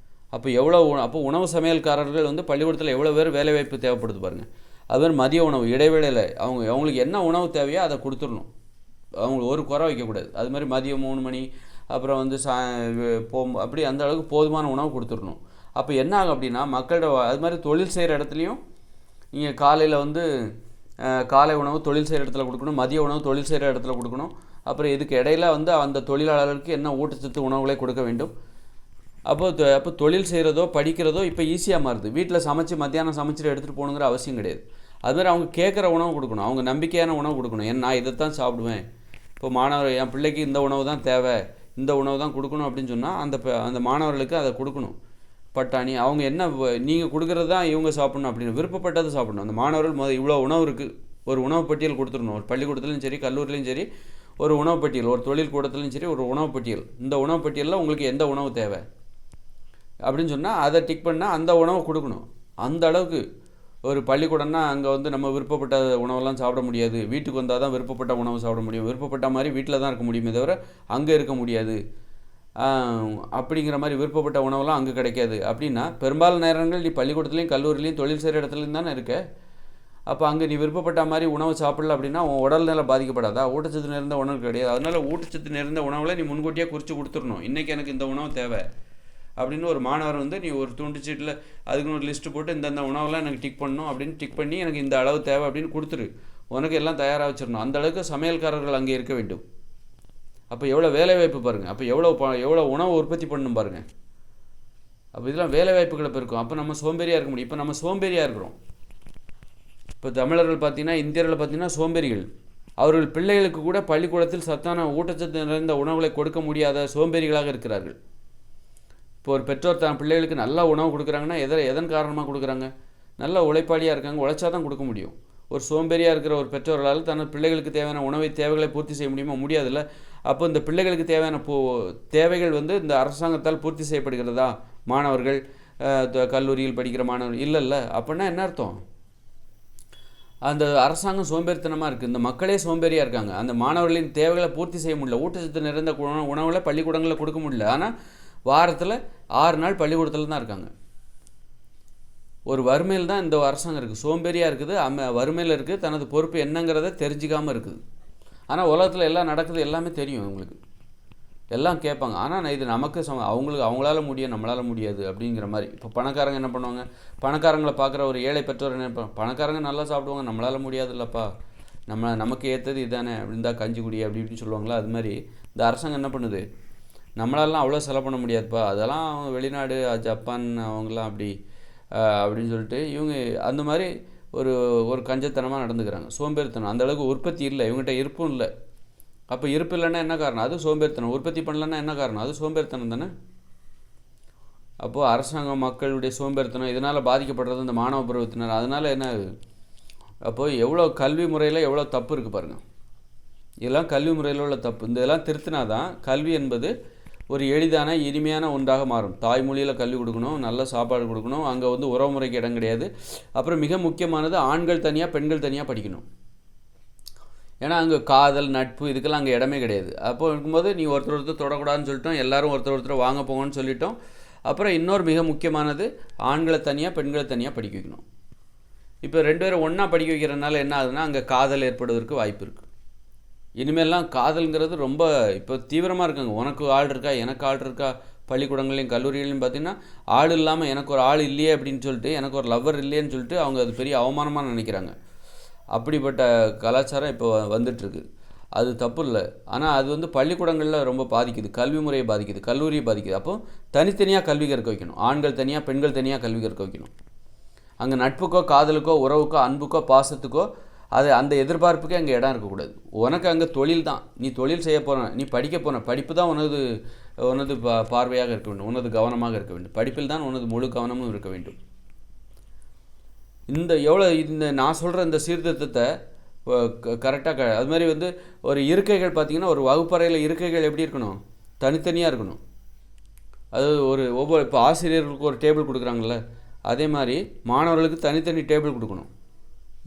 அப்போ உணவு சமையல்காரர்கள் பள்ளிக்கூடத்தில் எவ்வளோ பேர் வேலைவாய்ப்பு தேவைப்படுது பாருங்கள். அதுமாதிரி மதிய உணவு இடைவேளையில் அவங்களுக்கு என்ன உணவு தேவையோ அதை கொடுத்துடணும். அவங்களுக்கு ஒரு குறை வைக்கக்கூடாது. அது மாதிரி மதியம் 3 மணி அப்புறம் அப்படி அந்த அளவுக்கு போதுமான உணவு கொடுத்துடணும். அப்போ என்ன ஆகும் அப்படின்னா மக்களோட அது மாதிரி தொழில் செய்கிற இடத்துலையும் நீங்கள் காலையில் காலை உணவு தொழில் செய்கிற இடத்துல கொடுக்கணும், மதிய உணவு தொழில் செய்கிற இடத்துல கொடுக்கணும். அப்புறம் இதுக்கு இடையில அந்த தொழிலாளர்களுக்கு என்ன ஊட்டச்சத்து உணவுகளை கொடுக்க வேண்டும். அப்போ தொழில் செய்கிறதோ படிக்கிறதோ இப்போ ஈஸியாக மாறுது. வீட்டில் மத்தியானம் சமைச்சிட்டு எடுத்துகிட்டு போகணுங்கிற அவசியம் கிடையாது. அதுமாதிரி அவங்க கேட்குற உணவு கொடுக்கணும், அவங்க நம்பிக்கையான உணவு கொடுக்கணும். நான் இதை தான் சாப்பிடுவேன், இப்போ என் பிள்ளைக்கு இந்த உணவு தான் தேவை, இந்த உணவு தான் கொடுக்கணும் அப்படின்னு சொன்னால் அந்த மாணவர்களுக்கு அதை கொடுக்கணும். பட்டாணி அவங்க நீங்கள் கொடுக்குறது தான் இவங்க சாப்பிட்ணும் அப்படின்னு விருப்பப்பட்டதை சாப்பிடணும். அந்த மாணவர்கள் இவ்வளோ உணவு இருக்குது, ஒரு உணவு பட்டியல் கொடுத்துடணும். ஒரு பள்ளிக்கூடத்துலையும் சரி, கல்லூரிலையும் சரி, ஒரு உணவு பட்டியல், ஒரு தொழில் கூடத்துலையும் சரி, ஒரு உணவு பட்டியல். இந்த உணவு பட்டியலில் உங்களுக்கு எந்த உணவு தேவை அப்படின்னு சொன்னால் அதை டிக் பண்ணால் அந்த உணவை கொடுக்கணும். அந்த அளவுக்கு ஒரு பள்ளிக்கூடம்னா அங்கே நம்ம விருப்பப்பட்ட உணவெல்லாம் சாப்பிட முடியாது. வீட்டுக்கு வந்தால் தான் விருப்பப்பட்ட உணவு சாப்பிட முடியும். விருப்பப்பட்ட மாதிரி வீட்டில் தான் இருக்க முடியுமே தவிர அங்கே இருக்க முடியாது. அப்படிங்கிற மாதிரி விருப்பப்பட்ட உணவெல்லாம் அங்கே கிடைக்காது. அப்படின்னா பெரும்பாலான நேரங்கள் நீ பள்ளிக்கூடத்துலேயும் கல்லூரிலையும் தொழில் செய்கிற இடத்துலையும் தானே இருக்க. அப்போ அங்கே நீ விருப்பப்பட்ட மாதிரி உணவு சாப்பிடல அப்படின்னா உன் உடல்நிலை பாதிக்கப்படாதா? ஊட்டச்சத்து நிறைந்த உணவு கிடையாது. அதனால் ஊட்டச்சத்து நிறைந்த உணவில் நீ முன்கூட்டியே குறித்து கொடுத்துடணும். இன்றைக்கி எனக்கு இந்த உணவு தேவை அப்படின்னு ஒரு மாணவர் வந்து நீ ஒரு துண்டு சீட்டில் அதுக்குன்னு ஒரு லிஸ்ட்டு போட்டு இந்தந்த உணவெல்லாம் எனக்கு டிக் பண்ணணும் அப்படின்னு டிக் பண்ணி எனக்கு இந்த அளவு தேவை அப்படின்னு கொடுத்துரு. உனக்கு எல்லாம் தயாராக வச்சிடணும். அந்த அளவுக்கு சமையல்காரர்கள் அங்கே இருக்க வேண்டும். அப்போ எவ்வளோ வேலைவாய்ப்பு பாருங்கள். அப்போ எவ்வளோ உணவு உற்பத்தி பண்ணணும் பாருங்கள். அப்போ இதெல்லாம் வேலைவாய்ப்புகளை பெருக்கும். அப்போ நம்ம சோம்பேறியாக இருக்க முடியும். இப்போ நம்ம சோம்பேறியாக இருக்கிறோம். இப்போ தமிழர்கள் பார்த்திங்கன்னா, இந்தியர்கள் பார்த்திங்கன்னா சோம்பேறிகள். அவர்கள் பிள்ளைகளுக்கு கூட பள்ளிக்கூடத்தில் சத்தான ஊட்டச்சத்து நிறைந்த உணவுகளை கொடுக்க முடியாத சோம்பேறிகளாக இருக்கிறார்கள். இப்போ ஒரு பெற்றோர் தான் பிள்ளைகளுக்கு நல்ல உணவு கொடுக்குறாங்கன்னா எதன் காரணமாக கொடுக்குறாங்க? நல்ல உழைப்பாளியாக இருக்காங்க, உழைச்சா தான் கொடுக்க முடியும். ஒரு சோம்பேறியாக இருக்கிற ஒரு பெற்றோர்களால் தனது பிள்ளைகளுக்கு தேவையான தேவைகளை பூர்த்தி செய்ய முடியுமா? முடியாதுல்ல. அப்போ இந்த பிள்ளைகளுக்கு தேவையான தேவைகள் வந்து இந்த அரசாங்கத்தால் பூர்த்தி செய்யப்படுகிறதா? மாணவர்கள் கல்லூரியில் படிக்கிற மாணவர்கள் இல்லைல்ல. அப்படின்னா என்ன அர்த்தம்? அந்த அரசாங்கம் சோம்பேறித்தனமாக இருக்குது. இந்த மக்களே சோம்பேறியாக இருக்காங்க. அந்த மாணவர்களின் தேவைகளை பூர்த்தி செய்ய முடியல. ஊட்டச்சத்து நிறைந்த உணவுகளை பள்ளிக்கூடங்களில் கொடுக்க முடியல. ஆனால் வாரத்தில் 6 நாள் பள்ளிக்கூடத்தில் தான் இருக்காங்க. ஒரு வறுமையில் தான் இந்த அரசாங்கம் இருக்குது. சோம்பேறியாக இருக்குது, வறுமையில் இருக்குது, தனது பொறுப்பு என்னங்கிறத தெரிஞ்சிக்காமல் இருக்குது. ஆனால் உலகத்தில் எல்லாம் நடக்குது, எல்லாமே தெரியும் அவங்களுக்கு, எல்லாம் கேட்பாங்க. ஆனால் இது நமக்கு அவங்களால முடியும், நம்மளால் முடியாது அப்படிங்கிற மாதிரி. இப்போ பணக்காரங்க என்ன பண்ணுவாங்க? பணக்காரங்களை பார்க்குற ஒரு ஏழை பெற்றோர் என்ன, பணக்காரங்க நல்லா சாப்பிடுவாங்க, நம்மளால் முடியாது இல்லைப்பா, நமக்கு ஏற்றது இதானே அப்படின்னு தான் கஞ்சி குடி அப்படி இப்படின்னு சொல்லுவாங்களா. அது மாதிரி இந்த அரசாங்கம் என்ன பண்ணுது? நம்மளாலாம் அவ்வளோ செலவு பண்ண முடியாதுப்பா, அதெல்லாம் வெளிநாடு ஜப்பான் அவங்களாம் அப்படின்னு சொல்லிட்டு இவங்க அந்த மாதிரி ஒரு கஞ்சத்தனமாக நடந்துக்கிறாங்க. சோம்பேறித்தனம். அந்தளவுக்கு உற்பத்தி இல்லை, இவங்ககிட்ட இருப்பும் இல்லை. அப்போ இருப்பு இல்லைன்னா என்ன காரணம்? அது சோம்பேறித்தனம். உற்பத்தி பண்ணலன்னா என்ன காரணம்? அது சோம்பேறித்தனம் தானே. அப்போது அரசாங்கம் மக்களுடைய சோம்பேறித்தனம் இதனால் பாதிக்கப்படுறது இந்த மாணவ பருவத்தினர். அதனால் என்ன? அப்போது எவ்வளோ கல்வி முறையில் எவ்வளோ தப்பு இருக்குது பாருங்கள். இதெல்லாம் கல்வி முறையில் உள்ள தப்பு. இதெல்லாம் திருத்தினா தான் கல்வி என்பது ஒரு எளிதான இனிமையான ஒன்றாக மாறும். தாய்மொழியில் கல்வி கொடுக்கணும், நல்ல சாப்பாடு கொடுக்கணும், அங்கே வந்து உறவு முறைக்கு இடம் கிடையாது. அப்புறம் மிக முக்கியமானது ஆண்கள் தனியாக பெண்கள் தனியாக படிக்கணும். ஏன்னா அங்கே காதல் நட்பு இதுக்கெல்லாம் அங்கே இடமே கிடையாது. அப்போ இருக்கும்போது நீ ஒருத்தர் தொடக்கூடாதுன்னு சொல்லிட்டோம், எல்லோரும் ஒருத்தர் வாங்க போங்கன்னு சொல்லிட்டோம். அப்புறம் இன்னொரு மிக முக்கியமானது ஆண்களை தனியாக பெண்களை தனியாக படிக்க வைக்கணும். இப்போ 2 பேரும் ஒன்றா படிக்க வைக்கிறதுனால என்ன ஆகுதுன்னா அங்கே காதல் ஏற்படுவதற்கு வாய்ப்பு இருக்குது. இனிமேல்லாம் காதல்ங்கிறது ரொம்ப இப்போ தீவிரமாக இருக்காங்க. உனக்கு ஆள் இருக்கா, எனக்கு ஆள் இருக்கா. பள்ளிக்கூடங்களையும் கல்லூரிகளையும் பார்த்திங்கன்னா ஆள் இல்லாமல் எனக்கு ஒரு ஆள் இல்லையே அப்படின்னு சொல்லிட்டு, எனக்கு ஒரு லவ்வர் இல்லையேன்னு சொல்லிட்டு அவங்க அது பெரிய அவமானமாக நினைக்கிறாங்க. அப்படிப்பட்ட கலாச்சாரம் இப்போ வந்துட்டுருக்கு. அது தப்பு இல்லை. ஆனால் அது வந்து பள்ளிக்கூடங்களில் ரொம்ப பாதிக்குது, கல்வி முறையை பாதிக்குது, கல்லூரியை பாதிக்குது. அப்போது தனித்தனியாக கல்வி கற்க வைக்கணும். ஆண்கள் தனியாக பெண்கள் தனியாக கல்வி கற்க வைக்கணும். அங்கே நட்புக்கோ காதலுக்கோ உறவுக்கோ அன்புக்கோ பாசத்துக்கோ அந்த எதிர்பார்ப்புக்கே அங்கே இடம் இருக்கக்கூடாது. உனக்கு அங்கே தொழில் தான், நீ தொழில் செய்ய போகிற, நீ படிக்க போகிற, படிப்பு தான் உனது பார்வையாக இருக்க வேண்டும், உனது கவனமாக இருக்க வேண்டும். படிப்பில் தான் உனது முழு கவனமும் இருக்க வேண்டும். இந்த நான் சொல்கிற இந்த சீர்திருத்தத்தை கரெக்டாக அது மாதிரி வந்து ஒரு இருக்கைகள் பார்த்திங்கன்னா ஒரு வகுப்பறையில் இருக்கைகள் எப்படி இருக்கணும்? தனித்தனியாக இருக்கணும். அது இப்போ ஆசிரியர்களுக்கு ஒரு டேபிள் கொடுக்குறாங்கல்ல, அதே மாதிரி மாணவர்களுக்கு தனித்தனி டேபிள் கொடுக்கணும்.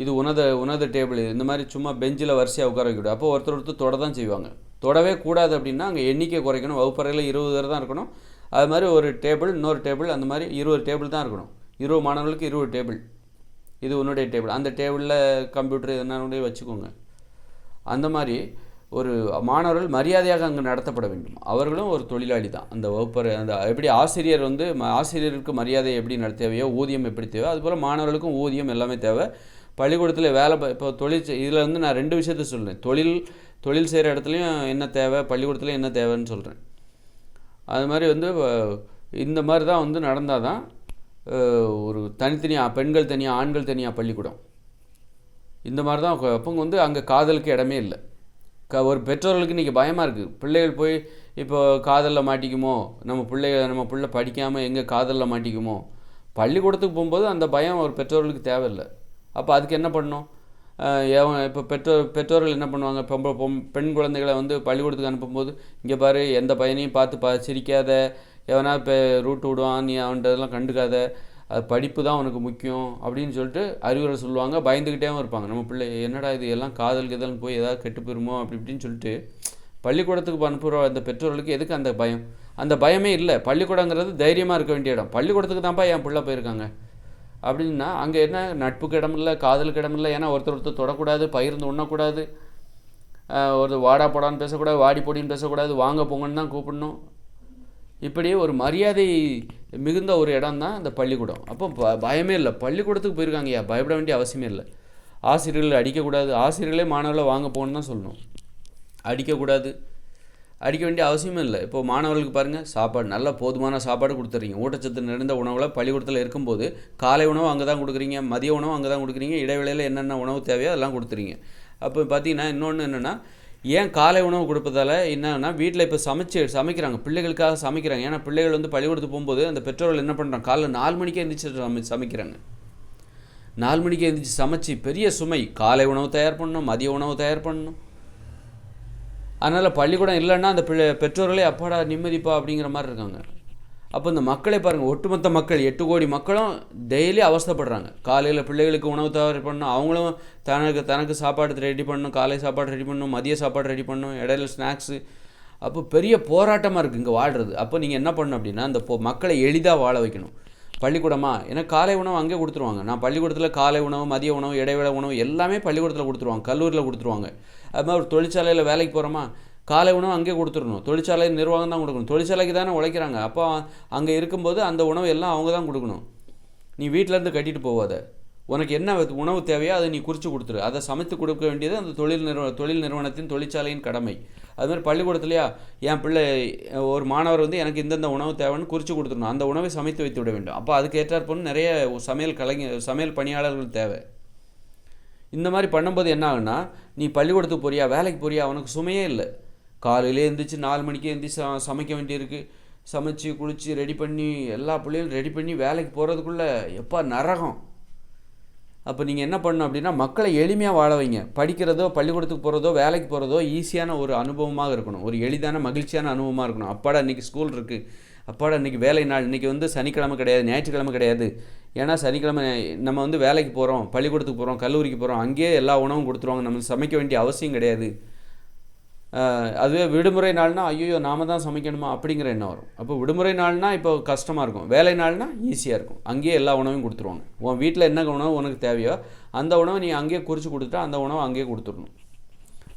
இது உனது டேபிள், இந்த மாதிரி சும்மா பெஞ்சில் வரிசையாக உட்கார வைக்கக்கூடாது. அப்போ ஒருத்தர் தொட தான் செய்வாங்க. தொடவே கூடாது அப்படின்னா அங்கே எண்ணிக்கை குறைக்கணும். வகுப்பறையில் 20 பேர் தான் இருக்கணும். அது மாதிரி ஒரு டேபிள் இன்னொரு டேபிள் அந்த மாதிரி 20 டேபிள் தான் இருக்கணும். 20 மாணவர்களுக்கு 20 டேபிள். இது உன்னுடைய டேபிள். அந்த டேபிளில் கம்ப்யூட்டர் எதனால வச்சுக்கோங்க. அந்த மாதிரி ஒரு மாணவர்கள் மரியாதையாக அங்கே நடத்தப்பட வேண்டும். அவர்களும் ஒரு தொழிலாளி தான். அந்த வகுப்பறை எப்படி ஆசிரியர் வந்து ஆசிரியருக்கு மரியாதை எப்படி தேவையோ, ஊதியம் எப்படி தேவையோ, அதுபோல் மாணவர்களுக்கும் ஊதியம் எல்லாமே தேவை. பள்ளிக்கூடத்தில் இப்போ இதில் வந்து நான் 2 விஷயத்த சொல்கிறேன். தொழில் செய்கிற இடத்துலையும் என்ன தேவை, பள்ளிக்கூடத்துலையும் என்ன தேவைன்னு சொல்கிறேன். அது மாதிரி வந்து இந்த மாதிரி தான் வந்து நடந்தால் தான் ஒரு தனித்தனியாக பெண்கள் தனியாக ஆண்கள் தனியாக பள்ளிக்கூடம் இந்த மாதிரி தான். அப்போ வந்து அங்கே காதலுக்கு இடமே இல்லை. ஒரு பெற்றோர்களுக்கு இன்றைக்கி பயமாக இருக்குது. பிள்ளைகள் போய் இப்போ காதலில் மாட்டிக்குமோ, நம்ம பிள்ளை படிக்காமல் எங்கே காதலில் மாட்டிக்குமோ. பள்ளிக்கூடத்துக்கு போகும்போது அந்த பயம் ஒரு பெற்றோர்களுக்கு தேவையில்லை. அப்போ அதுக்கு என்ன பண்ணணும்? இப்போ பெற்றோர்கள் என்ன பண்ணுவாங்க? பெண் குழந்தைகளை வந்து பள்ளிக்கூடத்துக்கு அனுப்பும்போது, இங்கே பாரு எந்த பையனையும் பார்த்து சிரிக்காத, எவனா இப்போ ரூட்டு விடுவான், நீ அவன்கிட்டதெல்லாம் கண்டுக்காத, அது படிப்பு தான் உனக்கு முக்கியம் அப்படின்னு சொல்லிட்டு அறிவுரை சொல்லுவாங்க. பயந்துக்கிட்டேவும் இருப்பாங்க. நம்ம பிள்ளை என்னடா இது எல்லாம் காதல் கதல்னு போய் ஏதாவது கெட்டு போயிருமோ அப்படி இப்படின்னு சொல்லிட்டு பள்ளிக்கூடத்துக்கு அனுப்புகிற அந்த பெற்றோர்களுக்கு எதுக்கு அந்த பயம்? அந்த பயமே இல்லை. பள்ளிக்கூடங்கிறது தைரியமாக இருக்க வேண்டிய இடம். பள்ளிக்கூடத்துக்கு தான்ப்பா என் பிள்ளை போயிருக்காங்க அப்படின்னா அங்கே என்ன நட்புக்கு இடமில்லை, காதலுக்கு இடமில்லை. ஏன்னா ஒருத்தர் தொடக்கூடாது, பகிர்ந்து உண்ணக்கூடாது, ஒரு வாடா போடான்னு பேசக்கூடாது, வாடி பொடின்னு பேசக்கூடாது, வாங்க போங்கன்னு தான் கூப்பிடணும். இப்படி ஒரு மரியாதை மிகுந்த ஒரு இடம் தான் இந்த பள்ளிக்கூடம். அப்போ பயமே இல்லை. பள்ளிக்கூடத்துக்கு போயிருக்காங்கய்யா, பயப்பட வேண்டிய அவசியமே இல்லை. ஆசிரியர்கள் அடிக்கக்கூடாது, ஆசிரியர்களே மாணவர்களை வாங்க போகணுன்னு தான் சொல்லணும். அடிக்கக்கூடாது, அடிக்க வேண்டிய அவசியமே இல்லை. இப்போது மாணவர்களுக்கு பாருங்கள், சாப்பாடு நல்ல போதுமான சாப்பாடு கொடுத்துட்றீங்க. ஊட்டச்சத்து நிறைந்த உணவுகளை பள்ளிக்கூடத்தில் இருக்கும்போது காலை உணவு அங்கே தான் கொடுக்குறீங்க, மதிய உணவு அங்கே தான் கொடுக்குறீங்க, இடைவேளையில் என்னென்ன உணவு தேவையோ அதெல்லாம் கொடுத்துறீங்க. அப்போ பார்த்தீங்கன்னா இன்னொன்று என்னென்னா, ஏன் காலை உணவு கொடுப்பதால் என்னன்னா, வீட்டில் இப்போ சமைக்கிறாங்க, பிள்ளைகளுக்காக சமைக்கிறாங்க. ஏன்னா பிள்ளைகள் வந்து பள்ளிக்கூடத்துக்கு போகும்போது அந்த பெற்றோர்கள் என்ன பண்ணுறாங்க, காலைல 4 மணிக்கே எழுந்திரிச்சு சமைக்கிறாங்க. 4 மணிக்கே எழுந்திரிச்சு சமைச்சு பெரிய சுமை. காலை உணவு தயார் பண்ணணும், மதிய உணவு தயார் பண்ணணும். அதனால் பள்ளிக்கூடம் இல்லைன்னா அந்த பெற்றோர்களே அப்பாடா நிம்மதிப்பா அப்படிங்கிற மாதிரி இருக்காங்க. அப்போ இந்த மக்களை பாருங்கள், ஒட்டுமொத்த மக்கள் 8 கோடி மக்களும் டெய்லி அவஸ்தைப்படுறாங்க. காலையில் பிள்ளைகளுக்கு உணவு தயார் பண்ணணும், அவங்களும் தனக்கு சாப்பாடு ரெடி பண்ணணும், காலை சாப்பாடு ரெடி பண்ணணும், மதிய சாப்பாடு ரெடி பண்ணணும், இடையில ஸ்நாக்ஸு. அப்போ பெரிய போராட்டமாக இருக்குது இங்கே வாழ்கிறது. அப்போ நீங்கள் என்ன பண்ணணும் அப்படின்னா, அந்த மக்களை எளிதாக வாழ வைக்கணும். பள்ளிக்கூடமா, ஏன்னா காலை உணவு அங்கே கொடுத்துருவாங்க. நான் பள்ளிக்கூடத்தில் காலை உணவு, மதிய உணவு, இடைவேளை உணவு எல்லாமே பள்ளிக்கூடத்தில் கொடுத்துருவாங்க, கல்லூரியில் கொடுத்துருவாங்க. அது மாதிரி ஒரு தொழிற்சாலையில் வேலைக்கு போகிறோமா, காலை உணவு அங்கே கொடுத்துடணும். தொழிற்சாலை நிர்வாகம் தான் கொடுக்கணும். தொழிற்சாலைக்கு தானே உழைக்கிறாங்க. அப்போ அங்கே இருக்கும்போது அந்த உணவு எல்லாம் அவங்க தான் கொடுக்கணும். நீ வீட்டிலேருந்து கட்டிட்டு போவாத. உனக்கு என்ன உணவு தேவையோ அதை நீ குறித்து கொடுத்துரு. அதை சமைத்து கொடுக்க வேண்டியது அந்த தொழில் நிறுவனத்தின், தொழிற்சாலையின் கடமை. அதுமாதிரி பள்ளிக்கூடத்துலையா, என் பிள்ளை ஒரு மாணவர் வந்து எனக்கு இந்தந்த உணவு தேவைன்னு குறித்து கொடுத்துடணும். அந்த உணவை சமைத்து வைத்து விட வேண்டும். அப்போ அதுக்கு ஏற்றாற்போல் நிறைய சமையல் பணியாளர்கள் தேவை. இந்த மாதிரி பண்ணும்போது என்ன ஆகுன்னா, நீ பள்ளிக்கூடத்துக்கு போறியா, வேலைக்கு போறியா, அவனுக்கு சுமையே இல்லை. காலையிலே எழுந்திரிச்சு 4 மணிக்கே எழுந்திரிச்சு சமைக்க வேண்டியிருக்கு. சமைச்சு குளித்து ரெடி பண்ணி எல்லா பிள்ளைகளும் ரெடி பண்ணி வேலைக்கு போகிறதுக்குள்ளே எப்போ நரகம். அப்போ நீங்கள் என்ன பண்ணணும் அப்படின்னா, மக்களை எளிமையாக வாழ வைங்க. படிக்கிறதோ, பள்ளிக்கூடத்துக்கு போகிறதோ, வேலைக்கு போகிறதோ ஈஸியான ஒரு அனுபவமாக இருக்கணும். ஒரு எளிதான மகிழ்ச்சியான அனுபவமாக இருக்கணும். அப்பாடா இன்றைக்கி ஸ்கூல் இருக்குது, அப்பாடா இன்றைக்கி வேலை நாள், இன்றைக்கி வந்து சனிக்கிழமை கிடையாது, ஞாயிற்றுக்கிழமை கிடையாது. ஏன்னா சனிக்கிழமை நம்ம வந்து வேலைக்கு போகிறோம், பள்ளிக்கூடத்துக்கு போகிறோம், கல்லூரிக்கு போகிறோம், அங்கேயே எல்லா உணவும் கொடுத்துருவாங்க, நம்ம சமைக்க வேண்டிய அவசியம் கிடையாது. அதுவே விடுமுறை நாள்னா ஐயோ நாம தான் சமைக்கணுமா அப்படிங்கிற எண்ணம் வரும். அப்போ விடுமுறை நாள்னால் இப்போ கஷ்டமாக இருக்கும், வேலை நாள்னால் ஈஸியாக இருக்கும். அங்கேயே எல்லா உணவையும் கொடுத்துருவாங்க. உன் வீட்டில் என்ன உணவு உனக்கு தேவையோ அந்த உணவை நீ அங்கேயே குறித்து கொடுத்துட்டா அந்த உணவை அங்கேயே கொடுத்துடணும்.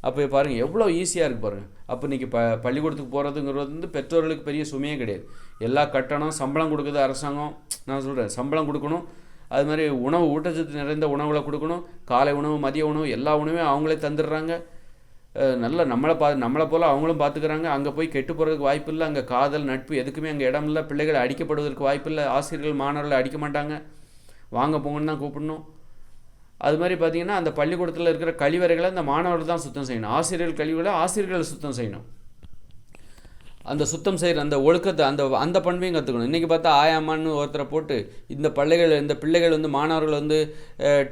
அப்போ பாருங்கள் எவ்வளோ ஈஸியாக இருக்குது பாருங்கள். அப்போ இன்றைக்கி பள்ளிக்கூடத்துக்கு போகிறதுங்கிறது வந்து பெற்றோர்களுக்கு பெரிய சுமையே கிடையாது. எல்லா கட்டணம், சம்பளம் கொடுக்குது அரசாங்கம். நான் சொல்கிறேன், சம்பளம் கொடுக்கணும், அது மாதிரி உணவு, ஊட்டச்சத்து நிறைந்த உணவுகளை கொடுக்கணும். காலை உணவு, மதிய உணவு எல்லா உணவையும் அவங்களே தந்துடுறாங்க. நல்லா நம்மளை போல் அவங்களும் பார்த்துக்கிறாங்க. அங்கே போய் கெட்டு போகிறதுக்கு வாய்ப்பு இல்லை. அங்கே காதல், நட்பு எதுக்குமே அங்கே இடம் இல்லை. பிள்ளைகளை அடிக்கப்படுவதற்கு வாய்ப்பு இல்லை. ஆசிரியர்கள் மாணவர்களை அடிக்க மாட்டாங்க, வாங்க போங்கன்னு தான் கூப்பிடணும். அது மாதிரி பார்த்திங்கன்னா அந்த பள்ளிக்கூடத்தில் இருக்கிற கழிவறைகளை அந்த மாணவர்கள் தான் சுத்தம் செய்யணும். ஆசிரியர்கள் கழிவுகளை ஆசிரியர்கள் சுத்தம் செய்யணும். அந்த சுத்தம் செய்கிற அந்த ஒழுக்கத்தை, அந்த பண்பையும் கற்றுக்கணும். இன்றைக்கி பார்த்தா ஆயாமான்னு ஒருத்தரை போட்டு இந்த பிள்ளைகள் வந்து மாணவர்கள் வந்து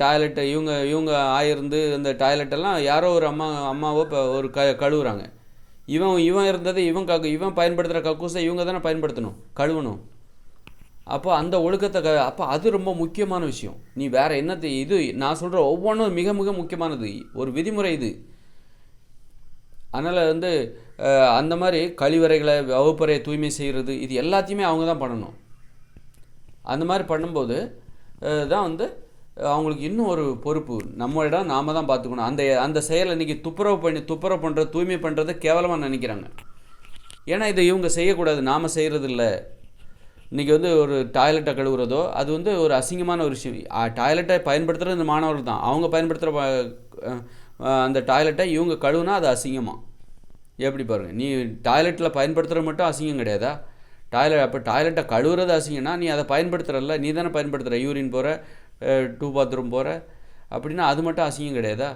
டாய்லெட்டை இவங்க ஆயிருந்து அந்த டாய்லெட்டெல்லாம் யாரோ ஒரு அம்மாவோ இப்போ ஒரு கழுவுறாங்க. இவன் இருந்தது இவன் பயன்படுத்துகிற கக்கூசை இவங்க தானே பயன்படுத்தணும், கழுவணும். அப்போ அந்த ஒழுக்கத்தை அப்போ அது ரொம்ப முக்கியமான விஷயம். நீ வேறு என்னத்தை, இது நான் சொல்கிற ஒவ்வொன்றும் மிக மிக முக்கியமானது, ஒரு விதிமுறை இது. அதனால் வந்து அந்த மாதிரி கழிவறைகளை, வகுப்பறையை தூய்மை செய்கிறது, இது எல்லாத்தையுமே அவங்க தான் பண்ணணும். அந்த மாதிரி பண்ணும்போது தான் வந்து அவங்களுக்கு இன்னும் ஒரு பொறுப்பு, நம்ம இடம் நாம் தான் பார்த்துக்கணும். அந்த செயலை இன்றைக்கி துப்புரவு பண்ணுறது, தூய்மை பண்ணுறது கேவலமாக நினைக்கிறாங்க. ஏன்னா இதை இவங்க செய்யக்கூடாது, நாம் செய்கிறது இல்லை. இன்றைக்கி வந்து ஒரு டாய்லெட்டை கழுவுறதோ அது வந்து ஒரு அசிங்கமான ஒரு விஷயம். டாய்லெட்டை பயன்படுத்துகிறது இந்த மாணவர்கள் தான். அவங்க பயன்படுத்துகிற அந்த டாய்லெட்டை இவங்க கழுவுனா அது அசிங்கமாக. எப்படி பாருங்கள், நீ டாய்லெட்டில் பயன்படுத்துகிற மட்டும் அசிங்கம் கிடையாதா? அப்போ டாய்லெட்டை கழுவுறது அசிங்கம்னா நீ அதை பயன்படுத்துகிறல்ல, நீ தானே பயன்படுத்துகிற, யூரின் போகிற, 2 பாத்ரூம் போகிற, அப்படின்னா அது மட்டும் அசிங்கம் கிடையாதா?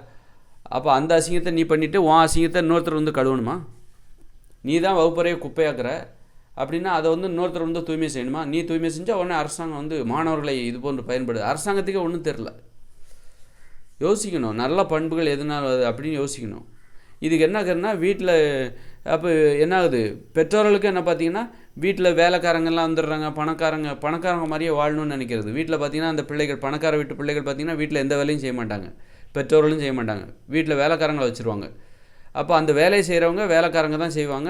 அப்போ அந்த அசிங்கத்தை நீ பண்ணிவிட்டு உன் அசிங்கத்தை இன்னொருத்தர் வந்து கழுவணுமா? நீ தான் வகுப்பறையை குப்பையாக்குற அப்படின்னா அதை வந்து இன்னொருத்தர் வந்து தூய்மை செய்யணுமா? நீ தூய்மை செஞ்சால் உடனே அரசாங்கம் வந்து மாணவர்களை இது போன்று பயன்படுது. அரசாங்கத்துக்கு ஒன்றும் தெரில. யோசிக்கணும், நல்ல பண்புகள் எதுனால அப்படின்னு யோசிக்கணும். இதுக்கு என்ன வீட்டில் அப்போ என்ன ஆகுது, பெற்றோர்களுக்கு என்ன பார்த்தீங்கன்னா வீட்டில் வேலைக்காரங்கெல்லாம் வந்துடுறாங்க, பணக்காரங்க மாதிரியே வாழணும்னு நினைக்கிறது. வீட்டில் பார்த்தீங்கன்னா அந்த பிள்ளைகள், பணக்கார வீட்டு பிள்ளைகள் பார்த்தீங்கன்னா வீட்டில் எந்த வேலையும் செய்ய மாட்டாங்க, பெற்றோர்களும் செய்ய மாட்டாங்க, வீட்டில் வேலைக்காரங்களை வச்சுருவாங்க. அப்போ அந்த வேலையை செய்கிறவங்க வேலைக்காரங்க தான் செய்வாங்க.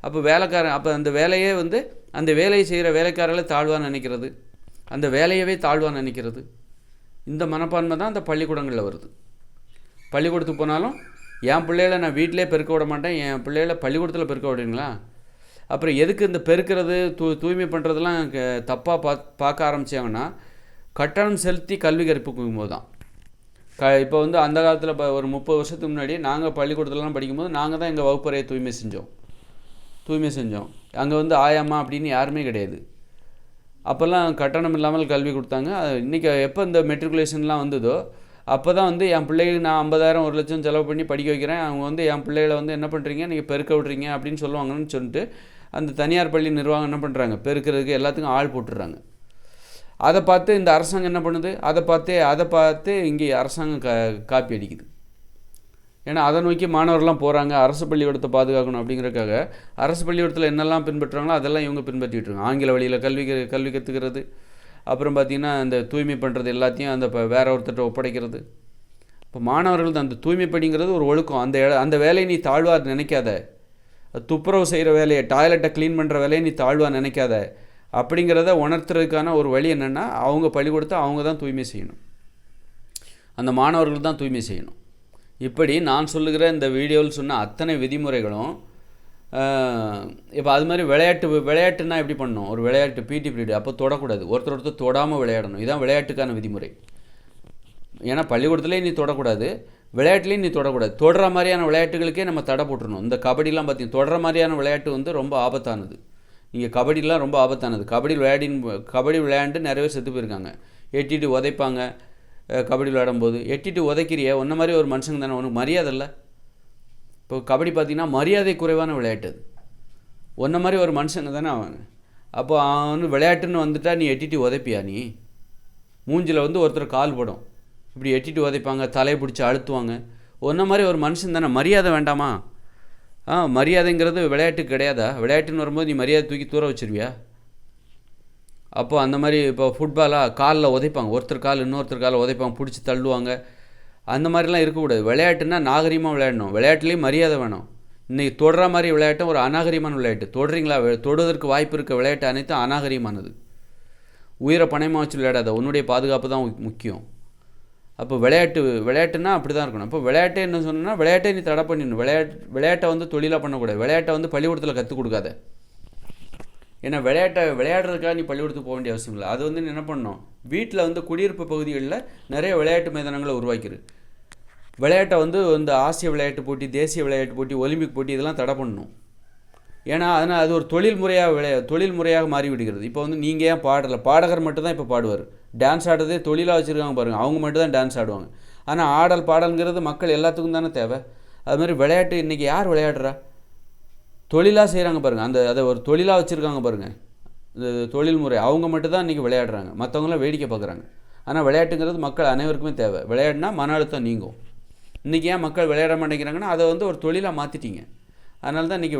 அப்போ அந்த வேலையை வந்து அந்த வேலையை செய்கிற வேலைக்காரர்களை தாழ்வாக நினைக்கிறது. அந்த வேலையவே தாழ்வாக நினைக்கிறது. இந்த மனப்பான்மை தான் அந்த பள்ளிக்கூடங்களில் வருது. பள்ளிக்கூடத்துக்கு போனாலும் என் பிள்ளைகளை நான் வீட்டிலே பெருக்க விட மாட்டேன், என் பிள்ளைகளை பள்ளிக்கூடத்தில் பெருக்க விடுவீங்களா? அப்புறம் எதுக்கு இந்த பெருக்கிறது தூய்மை பண்ணுறதுலாம் தப்பாக பார்க்க ஆரம்பித்தாங்கன்னா கட்டணம் செலுத்தி கல்வி கற்பிக்கும் போது தான். இப்போ வந்து அந்த காலத்தில் இப்போ ஒரு 30 வருஷத்துக்கு முன்னாடி நாங்கள் பள்ளிக்கூடத்துலலாம் படிக்கும்போது நாங்கள் தான் எங்கள் வகுப்பறையை தூய்மை செஞ்சோம். அங்கே வந்து ஆயாமா அப்படின்னு யாருமே கிடையாது. அப்போல்லாம் கட்டணம் இல்லாமல் கல்வி கொடுத்தாங்க. இன்றைக்கி எப்போ இந்த மெட்ரிகுலேஷன்லாம் வந்ததோ அப்போ தான் வந்து என் பிள்ளைகளுக்கு நான் 50,000 1,00,000 செலவு பண்ணி படிக்க வைக்கிறேன், அவங்க வந்து என் பிள்ளைகளை வந்து என்ன பண்ணுறீங்க, நீங்கள் பெருக்க விட்றீங்க அப்படின்னு சொல்லுவாங்கன்னு சொல்லிட்டு அந்த தனியார் பள்ளி நிர்வாகம் என்ன பண்ணுறாங்க, பெருக்கிறதுக்கு எல்லாத்துக்கும் ஆள் போட்டுடுறாங்க. அதை பார்த்து இந்த அரசாங்கம் என்ன பண்ணுது, அதை பார்த்து இங்கே அரசாங்கம் காப்பி அடிக்குது. ஏன்னா அதை நோக்கி மாணவர்கள்லாம் போகிறாங்க. அரசு பள்ளிக்கூடத்தை பாதுகாக்கணும் அப்படிங்கிறதுக்காக அரசு பள்ளிக்கூடத்தில் என்னெல்லாம் பின்பற்றுறாங்களோ அதெல்லாம் இவங்க பின்பற்றிட்டு இருக்காங்க. ஆங்கில வழியில் கல்வி கற்றுக்கிறது, அப்புறம் பார்த்திங்கன்னா அந்த தூய்மை பண்ணுறது எல்லாத்தையும் அந்த வேற ஒருத்தட்ட ஒப்படைக்கிறது. இப்போ மாணவர்கள் அந்த தூய்மை படிங்கிறது ஒரு ஒழுக்கம். அந்த வேலையை நீ தாழ்வாக நினைக்காத, துப்புரவு செய்கிற வேலையை, டாய்லெட்டை க்ளீன் பண்ணுற வேலையை நீ தாழ்வாக நினைக்காத அப்படிங்கிறத உணர்த்துறதுக்கான ஒரு வழி என்னென்னா அவங்க பள்ளிக்கூடத்தை அவங்க தான் தூய்மை செய்யணும், அந்த மாணவர்கள் தான் தூய்மை செய்யணும். இப்படி நான் சொல்லுகிற இந்த வீடியோவில் சொன்ன அத்தனை விதிமுறைகளும் இப்போ அது மாதிரி விளையாட்டுன்னா எப்படி பண்ணணும், ஒரு விளையாட்டு பிடி பீரியட் அப்போ தொடக்கூடாது, ஒருத்தர் தொடாமல் விளையாடணும். இதுதான் விளையாட்டுக்கான விதிமுறை. ஏன்னா பள்ளிக்கூடத்துலேயும் நீ தொடக்கூடாது, விளையாட்டுலேயும் நீ தொடக்கூடாது. தொடர மாதிரியான விளையாட்டுகளுக்கே நம்ம தடை போட்டுருணும். இந்த கபடிலாம் பார்த்தீங்கன்னா தொடர மாதிரியான விளையாட்டு வந்து ரொம்ப ஆபத்தானது. நீங்கள் கபடிலாம் ரொம்ப ஆபத்தானது. கபடி விளையாண்டு நிறைய பேர் செத்து போயிருக்காங்க. எட்டிட்டு உதைப்பாங்க கபடி விளையாடும்போது. எட்டிட்டு உதைக்கிறிய ஒன்றை மாதிரி ஒரு மனுஷங்க தானே, உனக்கு மரியாதை இல்லை. இப்போ கபடி பார்த்திங்கன்னா மரியாதை குறைவான விளையாட்டு அது. ஒன்றை மாதிரி ஒரு மனுஷங்க தானே அவன். அப்போ அவன் விளையாட்டுன்னு வந்துட்டா நீ எட்டிட்டு உதைப்பியா? நீ மூஞ்சில் வந்து ஒருத்தர் கால் படும், இப்படி எட்டிட்டு உதைப்பாங்க, தலையை பிடிச்சி அழுத்துவாங்க. ஒன்றை மாதிரி ஒரு மனுஷன் தானே, மரியாதை வேண்டாமா? மரியாதைங்கிறது விளையாட்டுக்கு கிடையாதா? விளையாட்டுன்னு வரும்போது நீ மரியாதை தூக்கி தூர வச்சிருவியா? அப்போ அந்த மாதிரி இப்போ ஃபுட்பாலாக காலில் உதைப்பாங்க, ஒருத்தர் கால் இன்னொருத்தர் காலில் உதைப்பாங்க, பிடிச்சி தள்ளுவாங்க. அந்த மாதிரிலாம் இருக்கக்கூடாது. விளையாட்டுன்னா நாகரிகமாக விளையாடணும், விளையாட்டுலேயும் மரியாதை வேணும். இன்றைக்கி தொடுற மாதிரி விளையாட்டும் ஒரு அநாகரிகமான விளையாட்டு. தொடுறீங்களா? தொடுவதற்கு வாய்ப்பு இருக்க விளையாட்டு அனைத்தும் அநாகரிகமானது. உயிரை பணயமாக வச்சு விளையாடாத, உன்னுடைய பாதுகாப்பு தான் முக்கியம். அப்போ விளையாட்டுன்னா அப்படி தான் இருக்கணும். அப்போ விளையாட்டே என்ன சொன்னால் விளையாட்டே நீ தடை பண்ணிடணும். விளையாட்டை வந்து தொழிலாக பண்ணக்கூடாது. விளையாட்டை வந்து பள்ளிக்கூடத்தில் கற்றுக் கொடுக்காத. ஏன்னா விளையாடுறதுக்காக நீ பள்ளிக்கூடத்துக்கு போக வேண்டிய அவசியம் இல்லை. அது வந்து நீ என்ன பண்ணணும், வீட்டில் வந்து குடியிருப்பு பகுதிகளில் நிறைய விளையாட்டு மைதானங்களை உருவாக்கிரு. விளையாட்டை வந்து இந்த ஆசிய விளையாட்டு போட்டி, தேசிய விளையாட்டு போட்டி, ஒலிம்பிக் போட்டி இதெல்லாம் தடை பண்ணணும். ஏன்னா அதனால் அது ஒரு தொழில் முறையாக மாறிவிடுகிறது. இப்போ வந்து நீங்கள் ஏன் பாடகர் மட்டும் தான் இப்போ பாடுவார். டான்ஸ் ஆடுறதே தொழிலாக வச்சுருக்காங்க பாருங்கள், அவங்க மட்டும் தான் டான்ஸ் ஆடுவாங்க. ஆனால் பாடல்ங்கிறது மக்கள் எல்லாத்துக்கும் தானே தேவை. அது மாதிரி விளையாட்டு இன்றைக்கி யார் விளையாடுறா? தொழிலாக செய்கிறாங்க பாருங்கள், அதை ஒரு தொழிலாக வச்சுருக்காங்க பாருங்கள். இந்த தொழில்முறை அவங்க மட்டும் தான் இன்றைக்கி விளையாடுறாங்க, மற்றவங்களாம் வேடிக்கை பார்க்குறாங்க. ஆனால் விளையாட்டுங்கிறது மக்கள் அனைவருக்குமே தேவை. விளையாடினா மன அழுத்தம் நீங்கும். இன்றைக்கி ஏன் மக்கள் விளையாட மாட்டேங்கிறாங்கன்னா அதை வந்து ஒரு தொழிலாக மாற்றிட்டீங்க. அதனால தான் இன்றைக்கி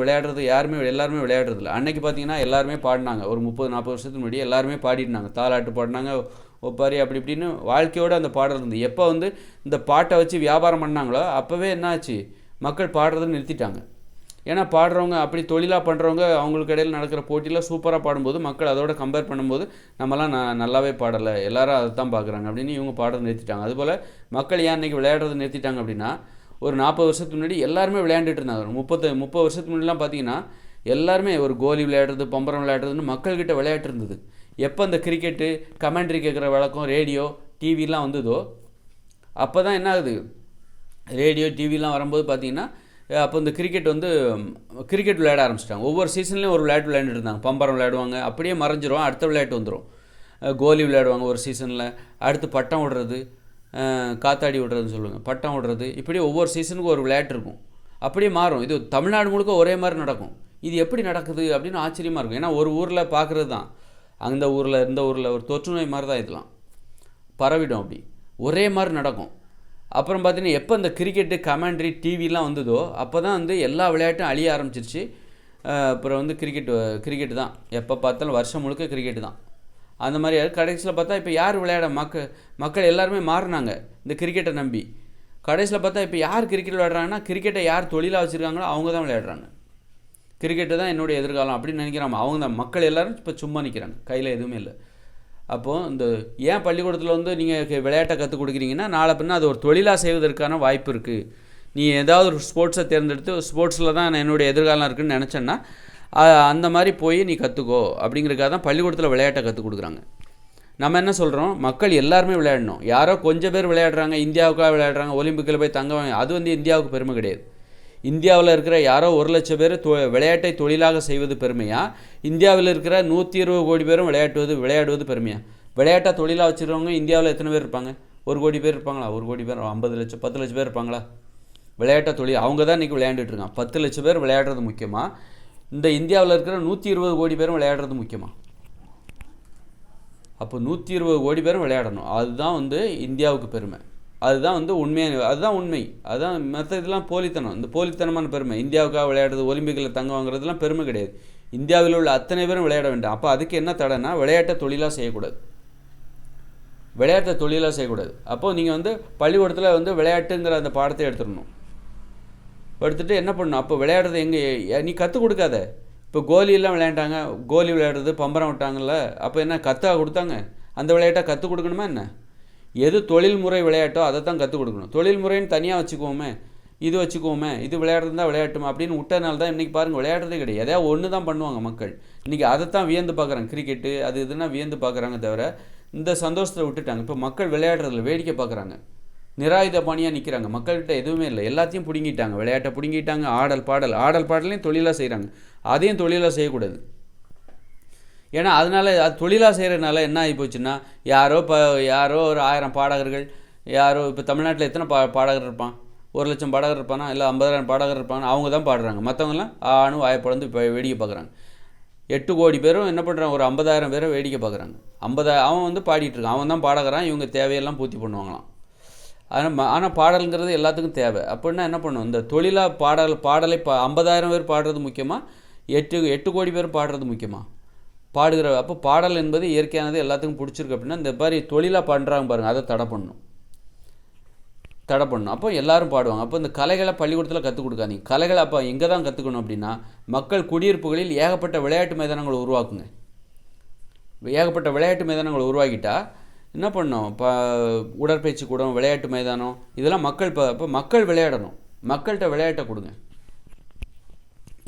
எல்லாருமே விளையாடுறதில்ல. அன்றைக்கி பார்த்தீங்கன்னா எல்லாருமே பாடினாங்க. ஒரு 30-40 வருஷத்துக்கு முன்னாடி எல்லாருமே பாடினாங்க, தாலாட்டு பாடினாங்க, ஒப்பாரி அப்படி இப்படின்னு வாழ்க்கையோடு அந்த பாடல் இருந்து. எப்போ வந்து இந்த பாட்டை வச்சு வியாபாரம் பண்ணாங்களோ அப்போவே என்ன ஆச்சு, மக்கள் பாடுறதை நிறுத்திட்டாங்க. ஏன்னா பாடுறவங்க அப்படி தொழிலாக பண்ணுறவங்க அவங்களுக்கு இடையில் நடக்கிற போட்டியில் சூப்பராக பாடும்போது மக்கள் அதோட கம்பேர் பண்ணும்போது நம்மலாம் நல்லாவே பாடலை, எல்லாரும் அதை தான் பார்க்குறாங்க அப்படின்னு இவங்க பாடுறதை நிறுத்திட்டாங்க. அதுபோல் மக்கள் ஏன் இன்றைக்கி விளையாடுறதை நிறுத்திட்டாங்க அப்படின்னா, ஒரு 40 வருஷத்துக்கு முன்னாடி எல்லாருமே விளையாண்டுட்டு இருந்தாங்க. 30 வருஷத்துக்கு முன்னாடிலாம் பார்த்தீங்கன்னா எல்லாருமே ஒரு கோலி விளையாடுறது, பம்பரம் விளையாடுறதுன்னு மக்கள்கிட்ட விளையாட்டு இருந்தது. எப்போ இந்த கிரிக்கெட்டு, கமெண்ட்ரி கேட்குற வழக்கம், ரேடியோ, டிவிலாம் வந்ததோ அப்போ தான் என்ன ஆகுது, ரேடியோ டிவிலாம் வரும்போது பார்த்தீங்கன்னா அப்போ இந்த கிரிக்கெட் விளையாட ஆரம்பிச்சிட்டாங்க. ஒவ்வொரு சீசன்லேயும் ஒரு விளையாட்டு விளையாண்டுட்டு இருந்தாங்க. பம்பரம் விளையாடுவாங்க, அப்படியே மறைஞ்சிரும், அடுத்த விளையாட்டு வந்துடும். கோலி விளையாடுவாங்க ஒரு சீசனில், அடுத்து பட்டம் விடுறது, காத்தாடி விடுறதுன்னு சொல்லுவாங்க, பட்டம் விடுறது, இப்படி ஒவ்வொரு சீசனுக்கும் ஒரு விளையாட்டு இருக்கும். அப்படியே மாறும். இது தமிழ்நாடு முழுக்க ஒரே மாதிரி நடக்கும். இது எப்படி நடக்குது அப்படின்னு ஆச்சரியமாக இருக்கும். ஏன்னா ஒரு ஊரில் பார்க்குறது தான், அந்த ஊரில் இந்த ஊரில் ஒரு தொற்று நோய் மாதிரி தான் இதெல்லாம் பரவிடும். அப்படி ஒரே மாதிரி நடக்கும். அப்புறம் பார்த்தீங்கன்னா எப்போ இந்த கிரிக்கெட்டு, கமெண்ட்ரி, டிவிலாம் வந்ததோ அப்போ தான் வந்து எல்லா விளையாட்டும் அழிய ஆரம்பிச்சிருச்சு. அப்புறம் வந்து கிரிக்கெட்டு தான் எப்போ பார்த்தாலும் வருஷம் முழுக்க கிரிக்கெட்டு தான். அந்த மாதிரி கடைசியில் பார்த்தா இப்போ யார் விளையாட மக்கள் எல்லாருமே மாறினாங்க இந்த கிரிக்கெட்டை நம்பி. கடைசியில் பார்த்தா இப்போ யார் கிரிக்கெட் விளையாடுறாங்கன்னா, கிரிக்கெட்டை யார் தொழிலாக வச்சுருக்காங்களோ அவங்க தான் விளையாடுறாங்க. கிரிக்கெட்டு தான் என்னுடைய எதிர்காலம் அப்படின்னு நினைக்கிறாங்க. அவங்க தான் மக்கள் எல்லோரும் இப்போ சும்மா நிற்கிறாங்க, கையில் எதுவுமே இல்லை. அப்போது இந்த ஏன் பள்ளிக்கூடத்தில் வந்து நீங்கள் விளையாட்டை கற்றுக் கொடுக்குறீங்கன்னா நாளை பின்ன அது ஒரு தொழிலாக செய்வதற்கான வாய்ப்பு இருக்குது. நீ ஏதாவது ஒரு ஸ்போர்ட்ஸை தேர்ந்தெடுத்து ஸ்போர்ட்ஸில் தான் என்னுடைய எதிர்காலம் இருக்குதுன்னு நினச்சேன்னா அந்த மாதிரி போய் நீ கற்றுக்கோ அப்படிங்கிறதுக்காக தான் பள்ளிக்கூடத்தில் விளையாட்டை கற்றுக் கொடுக்குறாங்க. நம்ம என்ன சொல்கிறோம், மக்கள் எல்லாருமே விளையாடணும். யாரோ கொஞ்சம் பேர் விளையாடுறாங்க, இந்தியாவுக்காக விளையாடுறாங்க, ஒலிம்பிக்கில் போய் தங்க, அது வந்து இந்தியாவுக்கு பெருமை கிடையாது. இந்தியாவில் இருக்கிற யாரோ 1,00,000 பேர் விளையாட்டை தொழிலாக செய்வது பெருமையா, இந்தியாவில் இருக்கிற 120 கோடி பேரும் விளையாடுவது பெருமையா? விளையாட்டை தொழிலாக வச்சுருவங்க இந்தியாவில் எத்தனை பேர் இருப்பாங்க? 1 கோடி பேர் இருப்பாங்களா? 1 கோடி பேர் 50 லட்சம் 10 லட்சம் பேர் இருப்பாங்களா? விளையாட்டை தொழில் அவங்க தான் இன்றைக்கி விளையாண்டுட்டு இருக்காங்க. 10 லட்சம் பேர் விளையாடுறது முக்கியமாக, இந்த இந்தியாவில் இருக்கிற 120 கோடி பேரும் விளையாடுறது முக்கியமாக? அப்போ 120 கோடி பேரும் விளையாடணும், அதுதான் வந்து இந்தியாவுக்கு பெருமை. அதுதான் வந்து உண்மையான, அதுதான் உண்மை. அதுதான் மற்ற இதெல்லாம் போலித்தனம். இந்த போலித்தனமான பெருமை, இந்தியாவுக்காக விளையாடுறது, ஒலிம்பிக்கில் தங்க வாங்குறதுலாம் பெருமை கிடையாது. இந்தியாவில் உள்ள அத்தனை பேரும் விளையாட வேண்டாம். அப்போ அதுக்கு என்ன தடைன்னா விளையாட்டை தொழிலாக செய்யக்கூடாது. விளையாட்டை தொழிலாக செய்யக்கூடாது. அப்போது நீங்கள் வந்து பள்ளிக்கூடத்தில் வந்து விளையாட்டுங்கிற அந்த பாடத்தை எடுத்துடணும். எடுத்துகிட்டு என்ன பண்ணணும், அப்போ விளையாடுறது எங்கே நீ கற்றுக் கொடுக்காத. இப்போ கோலியெல்லாம் விளையாண்டாங்க, கோலி விளையாடுறது, பம்பரம் விட்டாங்கல்ல, அப்போ என்ன கற்று கொடுத்தாங்க? அந்த விளையாட்டை கற்றுக் கொடுக்கணுமா என்ன? எது தொழில்முறை விளையாட்டோ அதை தான் கற்றுக் கொடுக்கணும். தொழில்முறைன்னு தனியாக வச்சுக்குவோமே, இது வச்சுக்குவோமே, இது விளையாடுறது தான் விளையாட்டுமா அப்படின்னு விட்டனால தான் இன்றைக்கி பாருங்கள் விளையாடுறதே கிடையாது. எதாவது ஒன்று தான் பண்ணுவாங்க மக்கள். இன்றைக்கி அதை தான் வியந்து பார்க்குறாங்க. கிரிக்கெட்டு அது இதுனா வியந்து பார்க்குறாங்க தவிர இந்த சந்தோஷத்தை விட்டுட்டாங்க. இப்போ மக்கள் விளையாடுறதில்ல, வேடிக்கை பார்க்குறாங்க, நிராயுத பாணியாக நிற்கிறாங்க. மக்கள்கிட்ட எதுவுமே இல்லை, எல்லாத்தையும் பிடுங்கிட்டாங்க. விளையாட்டை பிடுங்கிட்டாங்க. ஆடல் பாடலையும் தொழிலாக செய்கிறாங்க. அதையும் தொழிலாக செய்யக்கூடாது. ஏன்னா அதனால் அது தொழிலாக செய்கிறதுனால என்ன ஆகி போச்சுன்னா, யாரோ ஒரு 1000 பாடகர்கள், யாரோ இப்போ தமிழ்நாட்டில் எத்தனை பாடகர் இருப்பான்? 1,00,000 பாடகர் இருப்பானா? இல்லை 50,000 பாடகர் இருப்பாங்க. அவங்க தான் பாடுறாங்க. மற்றவங்களாம் ஆணும் வாயப்படந்து இப்போ வேடிக்கை பார்க்குறாங்க. 8 கோடி பேரும் என்ன பண்ணுறாங்க, ஒரு 50,000 பேரை வேடிக்கை பார்க்குறாங்க. அவன் வந்து பாடிட்டுருக்கான், அவன் தான் பாடகரான், இவங்க தேவையெல்லாம் பூர்த்தி பண்ணுவாங்களாம். ஆனால் பாடலுங்கிறது எல்லாத்துக்கும் தேவை. அப்படின்னா என்ன பண்ணும், இந்த தொழிலாக பாடலை 50,000 பேர் பாடுறது முக்கியமாக, 8 கோடி பேர் பாடுறது முக்கியமாக? அப்போ பாடல் என்பது இயற்கையானது, எல்லாத்துக்கும் பிடிச்சிருக்கு. அப்படின்னா இந்த மாதிரி தொழிலாக பண்ணுறாங்க பாருங்கள், அதை தடை பண்ணணும். அப்போ எல்லோரும் பாடுவாங்க. அப்போ இந்த கலைகளை பள்ளிக்கூடத்தில் கற்றுக் கொடுக்காதீங்க. கலைகளை அப்போ எங்கே தான் கற்றுக்கணும் அப்படின்னா, மக்கள் குடியிருப்புகளில் ஏகப்பட்ட விளையாட்டு மைதானங்களை உருவாக்குங்க. ஏகப்பட்ட விளையாட்டு மைதானங்களை உருவாக்கிட்டால் என்ன பண்ணோம், இப்போ உடற்பயிற்சி கூடம், விளையாட்டு மைதானம், இதெல்லாம் இப்போ மக்கள் விளையாடணும். மக்கள்கிட்ட விளையாட்டை கொடுங்க.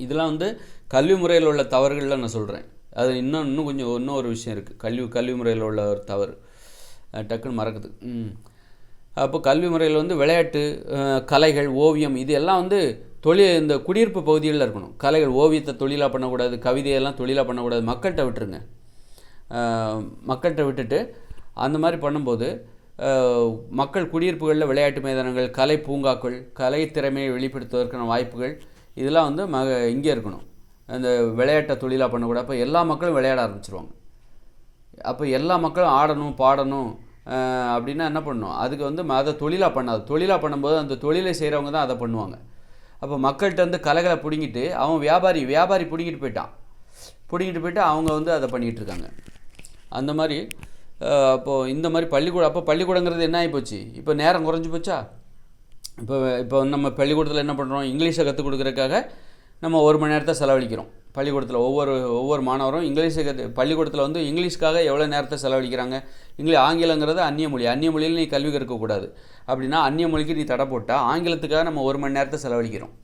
இதெல்லாம் வந்து கல்வி முறையில் உள்ள தவறுகளில் நான் சொல்கிறேன். அது இன்னும் ஒரு விஷயம் இருக்குது. கல்வி முறையில் உள்ள ஒரு தவறு டக்குன்னு மறக்குது. அப்போ கல்வி முறையில் வந்து விளையாட்டு, கலைகள், ஓவியம், இது எல்லாம் வந்து இந்த குடியிருப்பு பகுதிகளில் இருக்கணும். கலைகள், ஓவியத்தை தொழிலாக பண்ணக்கூடாது, கவிதையெல்லாம் தொழிலாக பண்ணக்கூடாது. மக்கள்கிட்ட விட்டுருங்க. மக்கள்கிட்ட விட்டுட்டு அந்த மாதிரி பண்ணும்போது மக்கள் குடியிருப்புகளில் விளையாட்டு மைதானங்கள், கலை பூங்காக்கள், கலை திறமையை வெளிப்படுத்துவதற்கான வாய்ப்புகள், இதெல்லாம் வந்து இங்கே இருக்கணும். அந்த விளையாட்டை தொழிலாக பண்ணக்கூடாது. அப்போ எல்லா மக்களும் விளையாட ஆரம்பிச்சிருவாங்க. அப்போ எல்லா மக்களும் ஆடணும், பாடணும் அப்படின்னா என்ன பண்ணணும், அதுக்கு வந்து அதை தொழிலாக பண்ணாது. தொழிலாக பண்ணும்போது அந்த தொழிலை செய்கிறவங்க தான் அதை பண்ணுவாங்க. அப்போ மக்கள்கிட்ட வந்து கலைகளை பிடுங்கிட்டு அவன் வியாபாரி பிடுங்கிட்டு போயிட்டு அவங்க வந்து அதை பண்ணிகிட்டு இருக்காங்க. அந்த மாதிரி அப்போது இந்த மாதிரி பள்ளிக்கூடங்கிறது என்ன ஆகி போச்சு, இப்போ நேரம் குறைஞ்சி போச்சா? இப்போ நம்ம பள்ளிக்கூடத்தில் என்ன பண்ணுறோம், இங்கிலீஷை கற்றுக் கொடுக்குறதுக்காக நம்ம 1 மணி நேரத்தை செலவழிக்கிறோம். பள்ளிக்கூடத்தில் ஒவ்வொரு மாணவரும் பள்ளிக்கூடத்தில் வந்து இங்கிலீஷ்க்காக எவ்வளோ நேரத்தை செலவழிக்கிறாங்க. ஆங்கிலங்கிறது அந்நிய மொழியில் நீ கல்வி கற்கக்கூடாது அப்படின்னா அந்நிய மொழிக்கு நீ தடை போட்டால் ஆங்கிலத்துக்காக நம்ம 1 மணி நேரத்தை செலவழிக்கிறோம்,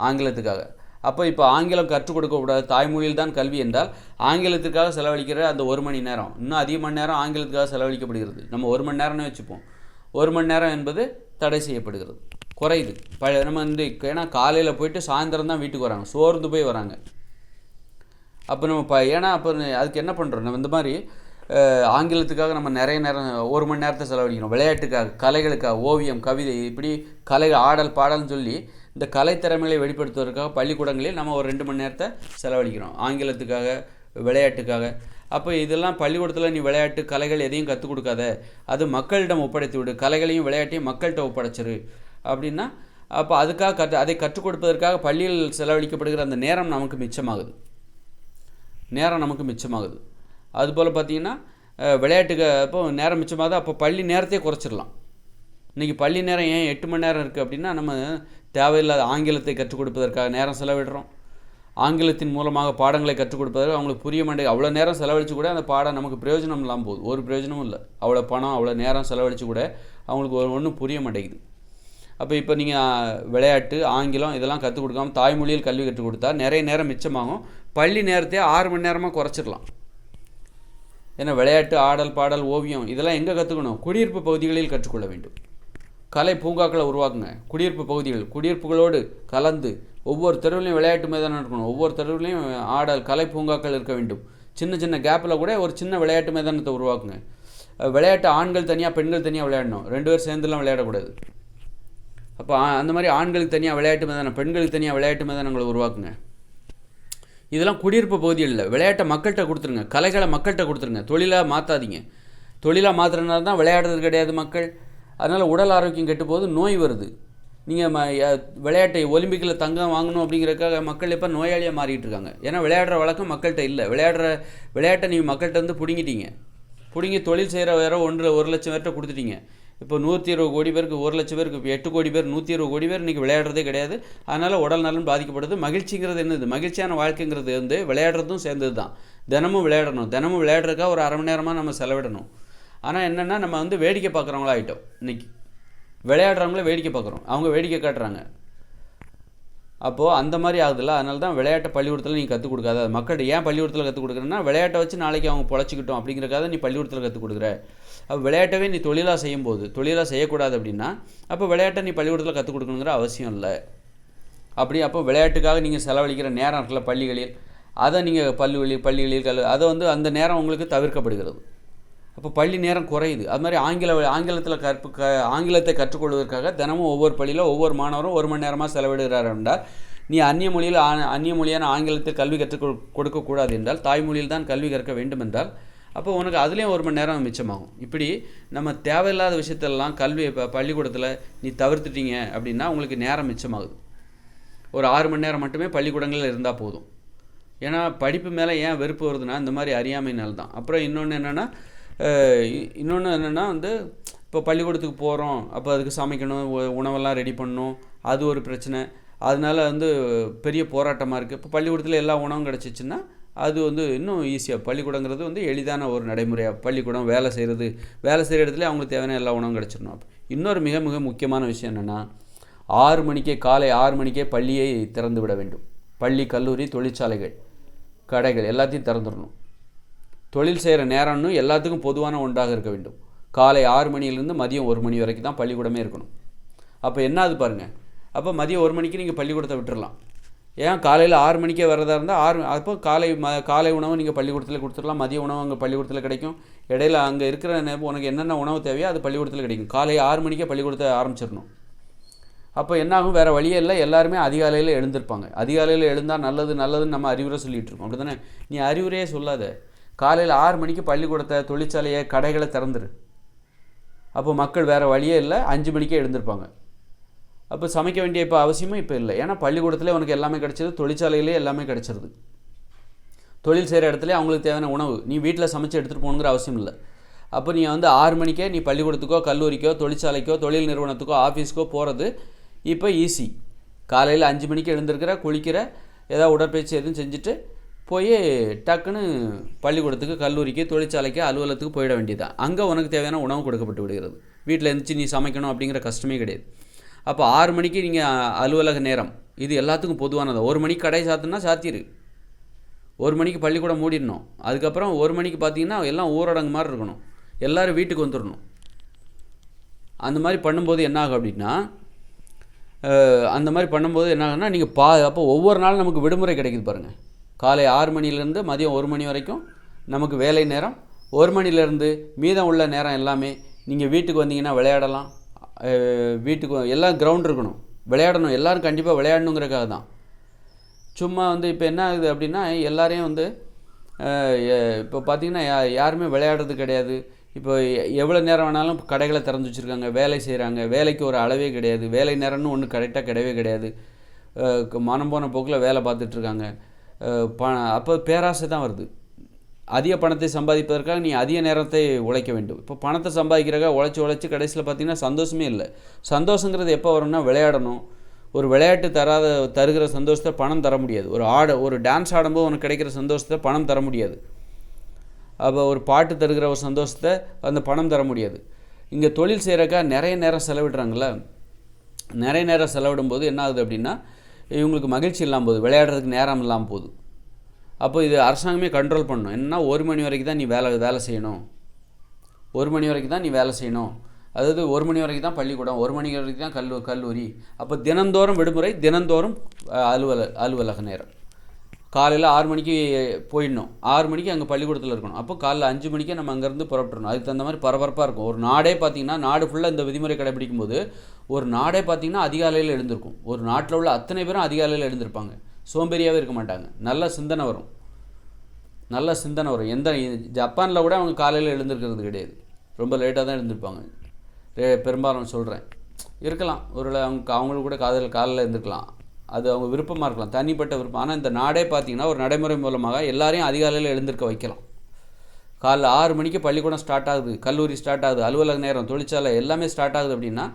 ஆங்கிலத்துக்காக. அப்போ இப்போ ஆங்கிலம் கற்றுக் கொடுக்கக்கூடாது, தாய்மொழியில் தான் கல்வி என்றால் ஆங்கிலத்துக்காக செலவழிக்கிற அந்த 1 மணி நேரம், இன்னும் அதிக மணி நேரம் ஆங்கிலத்துக்காக செலவழிக்கப்படுகிறது. நம்ம 1 மணி நேரம்னு வச்சுப்போம். 1 மணி நேரம் என்பது தடை செய்யப்படுகிறது, குறையுது. நம்ம ஏன்னா காலையில் போயிட்டு சாயந்தரம் தான் வீட்டுக்கு வராங்க, சோர்ந்து போய் வராங்க. அப்போ நம்ம ஏன்னா அப்போ அதுக்கு என்ன பண்ணுறோம், நம்ம இந்த மாதிரி ஆங்கிலத்துக்காக நம்ம நிறைய நேரம் 1 மணி நேரத்தை செலவழிக்கிறோம். விளையாட்டுக்காக, கலைகளுக்காக, ஓவியம், கவிதை, இப்படி கலை, ஆடல், பாடல்னு சொல்லி இந்த கலைத்திறமைகளை வெளிப்படுத்துவதற்காக பள்ளிக்கூடங்களில் நம்ம ஒரு 2 மணி நேரத்தை செலவழிக்கிறோம் ஆங்கிலத்துக்காக, விளையாட்டுக்காக. அப்போ இதெல்லாம் பள்ளிக்கூடத்தில் நீ விளையாட்டு, கலைகள் எதையும் கற்றுக் கொடுக்காத, அது மக்களிடம் ஒப்படைத்து விடு, கலைகளையும் விளையாட்டையும் மக்கள்கிட்ட ஒப்படைச்சிரு அப்படின்னா, அப்போ அதுக்காக அதை கற்றுக் கொடுப்பதற்காக பள்ளியில் செலவழிக்கப்படுகிற அந்த நேரம் நமக்கு மிச்சமாகுது. அதுபோல் பார்த்திங்கன்னா விளையாட்டுக்கு அப்போ நேரம் மிச்சமாகுது. அப்போ பள்ளி நேரத்தையே குறைச்சிடலாம். இன்றைக்கி பள்ளி நேரம் ஏன் 8 மணி நேரம் இருக்குது அப்படின்னா, நம்ம தேவையில்லாத ஆங்கிலத்தை கற்றுக் கொடுப்பதற்காக நேரம் செலவிடுறோம். ஆங்கிலத்தின் மூலமாக பாடங்களை கற்றுக் கொடுப்பதற்கு அவங்களுக்கு புரிய மாட்டேங்குது. அவ்வளோ நேரம் செலவழித்து கூட அந்த பாடம் நமக்கு பிரயோஜனம் இல்லாமல் போகுது. ஒரு பிரயோஜனமும் இல்லை. அவ்வளோ பணம் அவ்வளோ நேரம் செலவழித்து கூட அவங்களுக்கு ஒன்றும் புரிய மாட்டேங்குது. அப்போ இப்போ நீங்கள் விளையாட்டு, ஆங்கிலம் இதெல்லாம் கற்றுக் கொடுக்காமல் தாய்மொழியில் கல்வி கற்றுக் கொடுத்தா நிறைய நேரம் மிச்சமாகும். பள்ளி நேரத்தையே 6 மணி நேரமாக குறைச்சிடலாம். ஏன்னா விளையாட்டு, ஆடல், பாடல், ஓவியம் இதெல்லாம் எங்கே கற்றுக்கணும்? குடியிருப்பு பகுதிகளில் கற்றுக்கொள்ள வேண்டும். கலை பூங்காக்களை உருவாக்குங்க. குடியிருப்பு பகுதிகள், குடியிருப்புகளோடு கலந்து ஒவ்வொரு தெருவிலையும் விளையாட்டு மைதானம் இருக்கணும். ஒவ்வொரு தெருவிலையும் ஆடல், கலை பூங்காக்கள் இருக்க வேண்டும். சின்ன சின்ன கேப்பில் கூட ஒரு சின்ன விளையாட்டு மைதானத்தை உருவாக்குங்க. விளையாட்டு ஆண்கள் தனியாக, பெண்கள் தனியாக விளையாடணும். 2 பேர் சேர்ந்துலாம் விளையாடக்கூடாது. அப்போ அந்த மாதிரி ஆண்களுக்கு தனியாக விளையாட்டு மைதானம், பெண்களுக்கு தனியாக விளையாட்டு மைதானங்களை உருவாக்குங்க. இதெல்லாம் குடியிருப்பு பகுதிகளில் விளையாட்டை மக்கள்கிட்ட கொடுத்துருங்க. கலைகளை மக்கள்கிட்ட கொடுத்துருங்க. தொழிலாக மாற்றாதீங்க. தொழிலாக மாற்றுறதுனால தான் விளையாடுறது கிடையாது மக்கள். அதனால் உடல் ஆரோக்கியம் கெட்டு போகுது, நோய் வருது. நீங்கள் விளையாட்டை ஒலிம்பிக்கில் தங்கம் வாங்கணும் அப்படிங்கிறக்காக மக்கள் இப்போ நோயாளியாக மாறிட்டு இருக்காங்க. ஏன்னா விளையாடுற வழக்கம் மக்கள்கிட்ட இல்லை. விளையாட்டை நீங்கள் மக்கள்கிட்ட வந்து பிடுங்கி தொழில் செய்கிற வேற 1 லட்சம் பேர்கிட்ட கொடுத்துட்டீங்க. இப்போ 120 கோடி பேருக்கு, 1 லட்சம் பேருக்கு, இப்போ 8 கோடி பேர், 120 கோடி பேர் இன்றைக்கி விளையாடுறதே கிடையாது. அதனால் உடல் நலன் பாதிக்கப்படுது. மகிழ்ச்சிங்கிறது என்னது? மகிழ்ச்சியான வாழ்க்கைங்கிறது வந்து விளையாடுறதும் சேர்ந்தது தான். தினமும் விளையாடணும். தினமும் விளையாடுறதுக்காக ஒரு அரை மணி நேரமாக நம்ம செலவிடணும். ஆனால் என்னென்னா நம்ம வந்து வேடிக்கை பார்க்குறவங்களா ஆகிட்டோம். இன்றைக்கி விளையாடுறவங்கள வேடிக்கை பார்க்குறோம், அவங்க வேடிக்கை காட்டுறாங்க. அப்போது அந்த மாதிரி ஆகுதுல்ல. அதனால தான் விளையாட்டை பள்ளிக்கூடத்தில் நீங்கள் கற்றுக் கொடுக்காத. மக்கள்கிட்ட ஏன் பள்ளிக்கூடத்தில் கற்றுக் கொடுக்குறேன்னா, விளையாட்டை வச்சு நாளைக்கு அவங்க பொழைச்சிக்கிட்டோம் அப்படிங்கிறக்காக நீ பள்ளிக்கூடத்தில் கற்றுக் கொடுக்குற. அப்போ விளையாட்டவே நீ தொழிலாக செய்யும்போது, தொழிலாக செய்யக்கூடாது அப்படின்னா அப்போ விளையாட்டை நீ பள்ளிக்கூடத்தில் கற்றுக் கொடுக்கணுங்கிற அவசியம் இல்லை. அப்போ விளையாட்டுக்காக நீங்கள் செலவழிக்கிற நேரம் இருக்குல்ல பள்ளிகளில், அதை நீங்கள் பள்ளிகளில் அதை வந்து அந்த நேரம் உங்களுக்கு தவிர்க்கப்படுகிறது. அப்போ பள்ளி நேரம் குறையுது. அது மாதிரி ஆங்கிலத்தை கற்றுக்கொள்வதற்காக தினமும் ஒவ்வொரு பள்ளியில் ஒவ்வொரு மாணவரும் 1 மணி நேரமாக செலவிடுகிறார் என்றால், நீ அந்நிய மொழியான ஆங்கிலத்தில் கல்வி கற்றுக் கொடுக்கக்கூடாது என்றால், தாய்மொழியில் தான் கல்வி கற்க வேண்டும் என்றால், அப்போ உனக்கு அதுலேயும் 1 மணி நேரம் மிச்சமாகும். இப்படி நம்ம தேவையில்லாத விஷயத்தெல்லாம் பள்ளிக்கூடத்தில் நீ தவிர்த்துட்டீங்க அப்படின்னா உங்களுக்கு நேரம் மிச்சமாகுது. ஒரு 6 மணி நேரம் மட்டுமே பள்ளிக்கூடங்களில் இருந்தால் போதும். ஏன்னா படிப்பு மேலே ஏன் வெறுப்பு வருதுன்னா இந்த மாதிரி அறியாமையினால தான். அப்புறம் இன்னொன்று என்னென்னா வந்து இப்போ பள்ளிக்கூடத்துக்கு போகிறோம், அப்போ அதுக்கு சமைக்கணும், உணவெல்லாம் ரெடி பண்ணணும், அது ஒரு பிரச்சனை. அதனால வந்து பெரிய போராட்டமாக இருக்குது. இப்போ பள்ளிக்கூடத்தில் எல்லா உணவும் கிடச்சிச்சின்னா அது வந்து இன்னும் ஈஸியாக, பள்ளிக்கூடங்கிறது வந்து எளிதான ஒரு நடைமுறையாக, பள்ளிக்கூடம் வேலை செய்கிற இடத்துல அவங்களுக்கு தேவையான எல்லா உணவும் கிடச்சிடணும். இன்னொரு மிக மிக முக்கியமான விஷயம் என்னென்னா, காலை 6 மணிக்கே பள்ளியை திறந்து விட வேண்டும். பள்ளி, கல்லூரி, தொழிற்சாலைகள், கடைகள் எல்லாத்தையும் திறந்துடணும். தொழில் செய்கிற நேரம்னு எல்லாத்துக்கும் பொதுவான ஒன்றாக இருக்க வேண்டும். காலை 6 மணியிலேருந்து மதியம் 1 மணி வரைக்கும் தான் பள்ளிக்கூடமே இருக்கணும். அப்போ என்ன ஆகுது பாருங்கள். அப்போ மதியம் 1 மணிக்கு நீங்கள் பள்ளிக்கூடத்தை விட்டுடலாம். ஏன் காலையில் 6 மணிக்கே வரதா இருந்தால் அப்போ காலை உணவு நீங்கள் பள்ளிக்கூடத்தில் கொடுத்துடலாம். மதிய உணவு அங்கே பள்ளிக்கூடத்தில் கிடைக்கும். இடையில அங்கே இருக்கிற உனக்கு என்னென்ன உணவு தேவையோ அது பள்ளிக்கூடத்தில் கிடைக்கும். காலை 6 மணிக்கே பள்ளிக்கூடத்தை ஆரம்பிச்சிடணும். அப்போ என்னாகும்? வேறு வழியே இல்லை, எல்லாருமே அதிகாலையில் எழுந்திருப்பாங்க. அதிகாலையில் எழுந்தால் நல்லதுன்னு நம்ம அறிவுரை சொல்லிகிட்டு இருக்கோம். அப்படி தானே? நீ அறிவுரையே சொல்லாத. காலையில் 6 மணிக்கு பள்ளிக்கூடத்தை, தொழிற்சாலையை, கடைகளை திறந்துரு. அப்போ மக்கள் வேறு வழியே இல்லை, 5 மணிக்கே எழுந்திருப்பாங்க. அப்போ சமைக்க வேண்டிய இப்போ அவசியமும் இப்போ இல்லை. ஏன்னா பள்ளிக்கூடத்துலேயே உனக்கு எல்லாமே கிடச்சிது, தொழிற்சாலையிலே எல்லாமே கிடச்சிருது. தொழில் செய்கிற இடத்துல அவங்களுக்கு தேவையான உணவு நீ வீட்டில் சமைச்சு எடுத்துகிட்டு போகணுங்கிற அவசியம் இல்லை. அப்போ நீ வந்து 6 மணிக்கே நீ பள்ளிக்கூடத்துக்கோ, கல்லூரிக்கோ, தொழிற்சாலைக்கோ, தொழில் நிறுவனத்துக்கோ, ஆஃபீஸ்க்கோ போகிறது இப்போ ஈஸி. காலையில் 5 மணிக்கு எழுந்திருக்கிற, குளிக்கிற, ஏதாவது உடற்பயிற்சி எதுவும் செஞ்சுட்டு போய் டக்குன்னு பள்ளிக்கூடத்துக்கு, கல்லூரிக்கு, தொழிற்சாலைக்கு, அலுவலகத்துக்கு போயிட வேண்டியதான். அங்கே உனக்கு தேவையான உணவு கொடுக்கப்பட்டு விடுகிறது. வீட்டில் இருந்துச்சு நீ சமைக்கணும் அப்படிங்கிற கஷ்டமே கிடையாது. அப்போ 6 மணிக்கு நீங்கள் அலுவலக நேரம், இது எல்லாத்துக்கும் பொதுவானது. 1 மணிக்கு கடை சாத்துனா சாத்திரு, 1 மணிக்கு பள்ளிக்கூடம் மூடிடணும். அதுக்கப்புறம் 1 மணிக்கு பார்த்தீங்கன்னா எல்லாம் ஊரடங்கு மாதிரி இருக்கணும், எல்லோரும் வீட்டுக்கு வந்துடணும். அந்த மாதிரி பண்ணும்போது என்ன ஆகும் அப்படின்னா, நீங்கள் அப்போ ஒவ்வொரு நாளும் நமக்கு விடுமுறை கிடைக்குது பாருங்கள். காலை 6 மணிலேருந்து மதியம் 1 மணி வரைக்கும் நமக்கு வேலை நேரம். 1 மணிலேருந்து மீதம் உள்ள நேரம் எல்லாமே நீங்கள் வீட்டுக்கு வந்தீங்கன்னா விளையாடலாம். வீட்டுக்கு எல்லாம் கிரவுண்ட் இருக்கணும், விளையாடணும். எல்லோரும் கண்டிப்பாக விளையாடணுங்கிறக்காக தான். சும்மா வந்து இப்போ என்ன ஆகுது அப்படின்னா, எல்லாரையும் வந்து இப்போ பார்த்திங்கன்னா யாருமே விளையாடுறது கிடையாது. இப்போ எவ்வளோ நேரம் வேணாலும் கடைகளை திறந்து வச்சுருக்காங்க, வேலை செய்கிறாங்க. வேலைக்கு ஒரு அளவே கிடையாது, வேலை நேரம்னு ஒன்று கரெக்டாக கிடையவே கிடையாது. மனம் போன போக்கில் வேலை பார்த்துட்ருக்காங்க. அப்போ பேராசை தான் வருது. அதிக பணத்தை சம்பாதிப்பதற்காக நீ அதிக நேரத்தை உழைக்க வேண்டும். இப்போ பணத்தை சம்பாதிக்கிறக்காக உழைச்சி கடைசியில் பார்த்திங்கன்னா சந்தோஷமே இல்லை. சந்தோஷங்கிறது எப்போ வரும்னா, விளையாடணும், ஒரு விளையாட்டு தருகிற சந்தோஷத்தை பணம் தர முடியாது. ஒரு டான்ஸ் ஆடும்போது உனக்கு கிடைக்கிற சந்தோஷத்தை பணம் தர முடியாது. அப்போ ஒரு பாட்டு தருகிற ஒரு சந்தோஷத்தை அந்த பணம் தர முடியாது. இங்கே தொழில் செய்கிறக்கா நிறைய நேரம் செலவிடுறாங்கள, நிறைய நேரம் செலவிடும்போது என்ன ஆகுது அப்படின்னா, இவங்களுக்கு மகிழ்ச்சி இல்லாமல் போகுது, விளையாடுறதுக்கு நேரம் இல்லாமல் போகுது. அப்போ இது அரசாங்கமே கண்ட்ரோல் பண்ணணும். என்னன்னா 1 மணி வரைக்கும் தான் நீ வேலை செய்யணும், 1 மணி வரைக்கும் தான் நீ வேலை செய்யணும். அதாவது 1 மணி வரைக்கும் தான் பள்ளிக்கூடம், 1 மணி வரைக்கும் தான் கல்லூரி. அப்போ தினந்தோறும் விடுமுறை, தினந்தோறும் அலுவலக நேரம். காலையில் 6 மணிக்கு போயிடணும், 6 மணிக்கு அங்கே பள்ளிக்கூடத்தில் இருக்கணும். அப்போ காலைல 5 மணிக்கே நம்ம அங்கேருந்து புறப்பட்டுருணும். அதுக்கு தகுந்த மாதிரி பரபரப்பாக இருக்கும். ஒரு நாடே பார்த்திங்கன்னா, நாடு ஃபுல்லாக இந்த விதிமுறை கடைபிடிக்கும் போது ஒரு நாடே பார்த்திங்கன்னா அதிகாலையில் எழுந்திருக்கும். ஒரு நாட்டில் உள்ள அத்தனை பேரும் அதிகாலையில் எழுந்திருப்பாங்க, சோம்பேறியாகவே இருக்க மாட்டாங்க. நல்ல சிந்தனை வரும். எந்த ஜப்பானில் கூட அவங்க காலையில் எழுந்திருக்கிறது கிடையாது, ரொம்ப லேட்டாக தான் எழுந்திருப்பாங்க. பெரும்பாலும் சொல்கிறேன், இருக்கலாம் அவங்களுக்கு கூட காலையில் எழுந்திருக்கலாம், அது அவங்க விருப்பமாக இருக்கலாம், தனிப்பட்ட விருப்பம். ஆனால் இந்த நாடே பார்த்திங்கன்னா ஒரு நடைமுறை மூலமாக எல்லாரையும் அதிகாலையில் எழுந்திருக்க வைக்கலாம். காலைல 6 மணிக்கு பள்ளிக்கூடம் ஸ்டார்ட் ஆகுது, கல்லூரி ஸ்டார்ட் ஆகுது, அலுவலக நேரம், தொழிற்சாலை எல்லாமே ஸ்டார்ட் ஆகுது அப்படின்னா,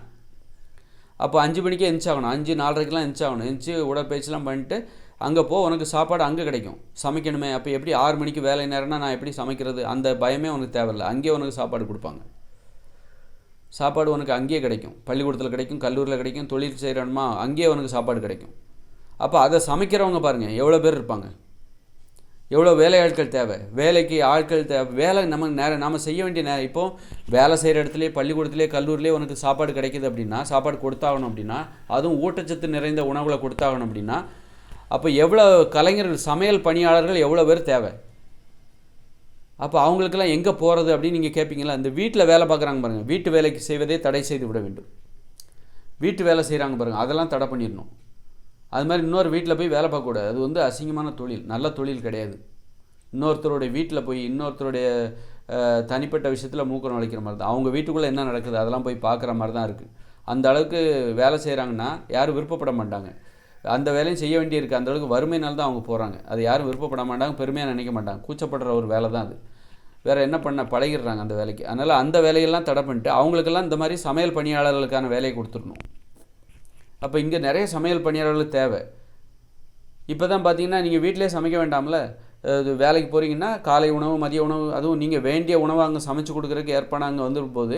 அப்போ 5 மணிக்கே எந்திரிச்சாகணும், 5, 4:30க்கெலாம் எந்திரிச்சாகணும். உடற்பயிற்சிலாம் பண்ணிட்டு அங்கே உனக்கு சாப்பாடு அங்கே கிடைக்கும், சமைக்கணுமே. அப்போ எப்படி 6 மணிக்கு வேலை நேரம்னா நான் எப்படி சமைக்கிறது, அந்த பயமே உனக்கு தேவையில்லை. அங்கேயே உனக்கு சாப்பாடு கொடுப்பாங்க. சாப்பாடு உனக்கு அங்கேயே கிடைக்கும், பள்ளிக்கூடத்தில் கிடைக்கும், கல்லூரியில் கிடைக்கும், தொழில் செய்கிறோமா அங்கேயே உனக்கு சாப்பாடு கிடைக்கும். அப்போ அதை சமைக்கிறவங்க பாருங்கள் எவ்வளோ பேர் இருப்பாங்க, எவ்வளோ வேலையாட்கள் தேவை, வேலைக்கு ஆட்கள் தேவை. வேலை நம்ம செய்ய வேண்டிய நேரம். இப்போது வேலை செய்கிற இடத்துலையே, பள்ளிக்கூடத்துலேயே, கல்லூரிலேயே உனக்கு சாப்பாடு கிடைக்கிது அப்படின்னா, சாப்பாடு கொடுத்தாகணும் அப்படின்னா, அதுவும் ஊட்டச்சத்து நிறைந்த உணவுகளை கொடுத்தாகணும் அப்படின்னா, அப்போ எவ்வளோ கலைஞர்கள், சமையல் பணியாளர்கள் எவ்வளோ பேர் தேவை. அப்போ அவங்களுக்கெல்லாம் எங்கே போகிறது அப்படின்னு நீங்கள் கேட்பீங்களா? இந்த வீட்டில் வேலை பார்க்குறாங்க பாருங்கள், வீட்டு வேலைக்கு செய்வதே தடை செய்து விட வேண்டும். வீட்டு வேலை செய்கிறாங்க பாருங்கள், அதெல்லாம் தடை பண்ணிடணும். அது மாதிரி இன்னொரு வீட்டில் போய் வேலை பார்க்கக்கூடாது, அது அசிங்கமான தொழில், நல்ல தொழில் கிடையாது. இன்னொருத்தருடைய வீட்டில் போய் இன்னொருத்தருடைய தனிப்பட்ட விஷயத்தில் மூக்கம் நுழைக்கிற மாதிரி தான். அவங்க வீட்டுக்குள்ளே என்ன நடக்குது அதெல்லாம் போய் பார்க்குற மாதிரி தான் இருக்குது. அந்த அளவுக்கு வேலை செய்கிறாங்கன்னா யாரும் விருப்பப்பட மாட்டாங்க. அந்த வேலையும் செய்ய வேண்டியிருக்கு, அந்த அளவுக்கு வறுமையினால தான் அவங்க போகிறாங்க. அது யாரும் விருப்பப்பட மாட்டாங்க, பெருமையாக நினைக்க மாட்டாங்க, கூச்சப்படுற ஒரு வேலை தான் அது. வேறு என்ன பண்ண பழகிடுறாங்க அந்த வேலைக்கு. அதனால் அந்த வேலையெல்லாம் தடை பண்ணிட்டு அவங்களுக்கெல்லாம் இந்த மாதிரி சமையல் பணியாளர்களுக்கான வேலையை கொடுத்துடணும். அப்போ இங்கே நிறைய சமையல் பணியாளர்கள் தேவை. இப்போ தான் பார்த்தீங்கன்னா நீங்கள் வீட்டிலே சமைக்க வேண்டாம்ல, வேலைக்கு போகிறீங்கன்னா காலை உணவு, மதிய உணவு, அதுவும் நீங்கள் வேண்டிய உணவை அங்கே சமைச்சு கொடுக்குறதுக்கு ஏற்பாடு அங்கே வந்துடும் போது,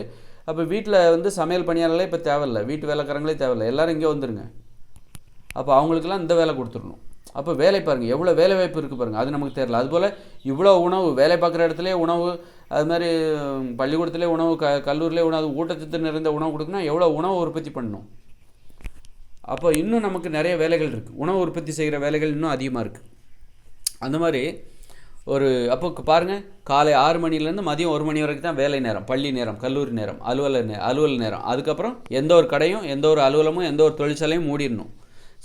அப்போ வீட்டில் சமையல் பணியாளர்களே இப்போ தேவையில்லை, வீட்டு வேலைக்காரங்களே தேவையில்லை, எல்லோரும் இங்கே வந்துடுங்க. அப்போ அவங்களுக்கெல்லாம் இந்த வேலை கொடுத்துடணும். அப்போ வேலை பாருங்கள் எவ்வளோ வேலை வாய்ப்பு இருக்குது பாருங்கள், அது நமக்கு தெரியல. அதுபோல் இவ்வளோ உணவு, வேலை பார்க்குற இடத்துலேயே உணவு, அது மாதிரி பள்ளிக்கூடத்துலேயே உணவு, கல்லூரியிலே உணவு, ஊட்டச்சத்து நிறைந்த உணவு கொடுக்குன்னா எவ்வளோ உணவு உற்பத்தி பண்ணணும். அப்போ இன்னும் நமக்கு நிறைய வேலைகள் இருக்குது, உணவு உற்பத்தி செய்கிற வேலைகள் இன்னும் அதிகமாக இருக்குது. அந்த மாதிரி அப்போ பாருங்கள், காலை 6 மணிலேருந்து மதியம் 1 மணி வரைக்கும் தான் வேலை நேரம், பள்ளி நேரம், கல்லூரி நேரம், அலுவல் நேரம். அதுக்கப்புறம் எந்த ஒரு கடையும், எந்த ஒரு அலுவலமும், எந்த ஒரு தொழிற்சாலையும் மூடிடணும்.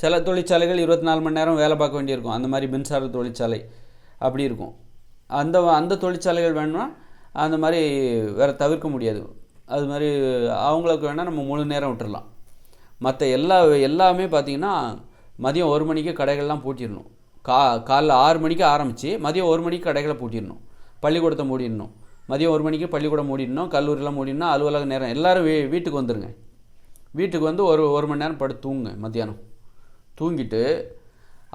சில தொழிற்சாலைகள் 24 மணி நேரம் வேலை பார்க்க வேண்டியிருக்கும், அந்த மாதிரி மின்சார தொழிற்சாலை அப்படி இருக்கும். அந்த தொழிற்சாலைகள் வேணும்னா அந்த மாதிரி வேறு தவிர்க்க முடியாது. அது மாதிரி அவங்களுக்கு வேணால் நம்ம முழு நேரம் விட்டுடலாம். மற்ற எல்லாமே பார்த்திங்கன்னா மதியம் 1 மணிக்கு கடைகள்லாம் பூட்டிடணும். காலைல 6 மணிக்கு ஆரம்பித்து மதியம் 1 மணிக்கு கடைகளை பூட்டிடணும், பள்ளிக்கூடத்தை மூடிடணும். மதியம் 1 மணிக்கு பள்ளிக்கூடம் மூடிடணும், கல்லூரியெலாம் மூடிடணும், அலுவலக நேரம். எல்லோரும் வீட்டுக்கு வந்துடுங்க. வீட்டுக்கு வந்து ஒரு மணி நேரம் படுத்து தூங்குங்க. மத்தியானம் தூங்கிட்டு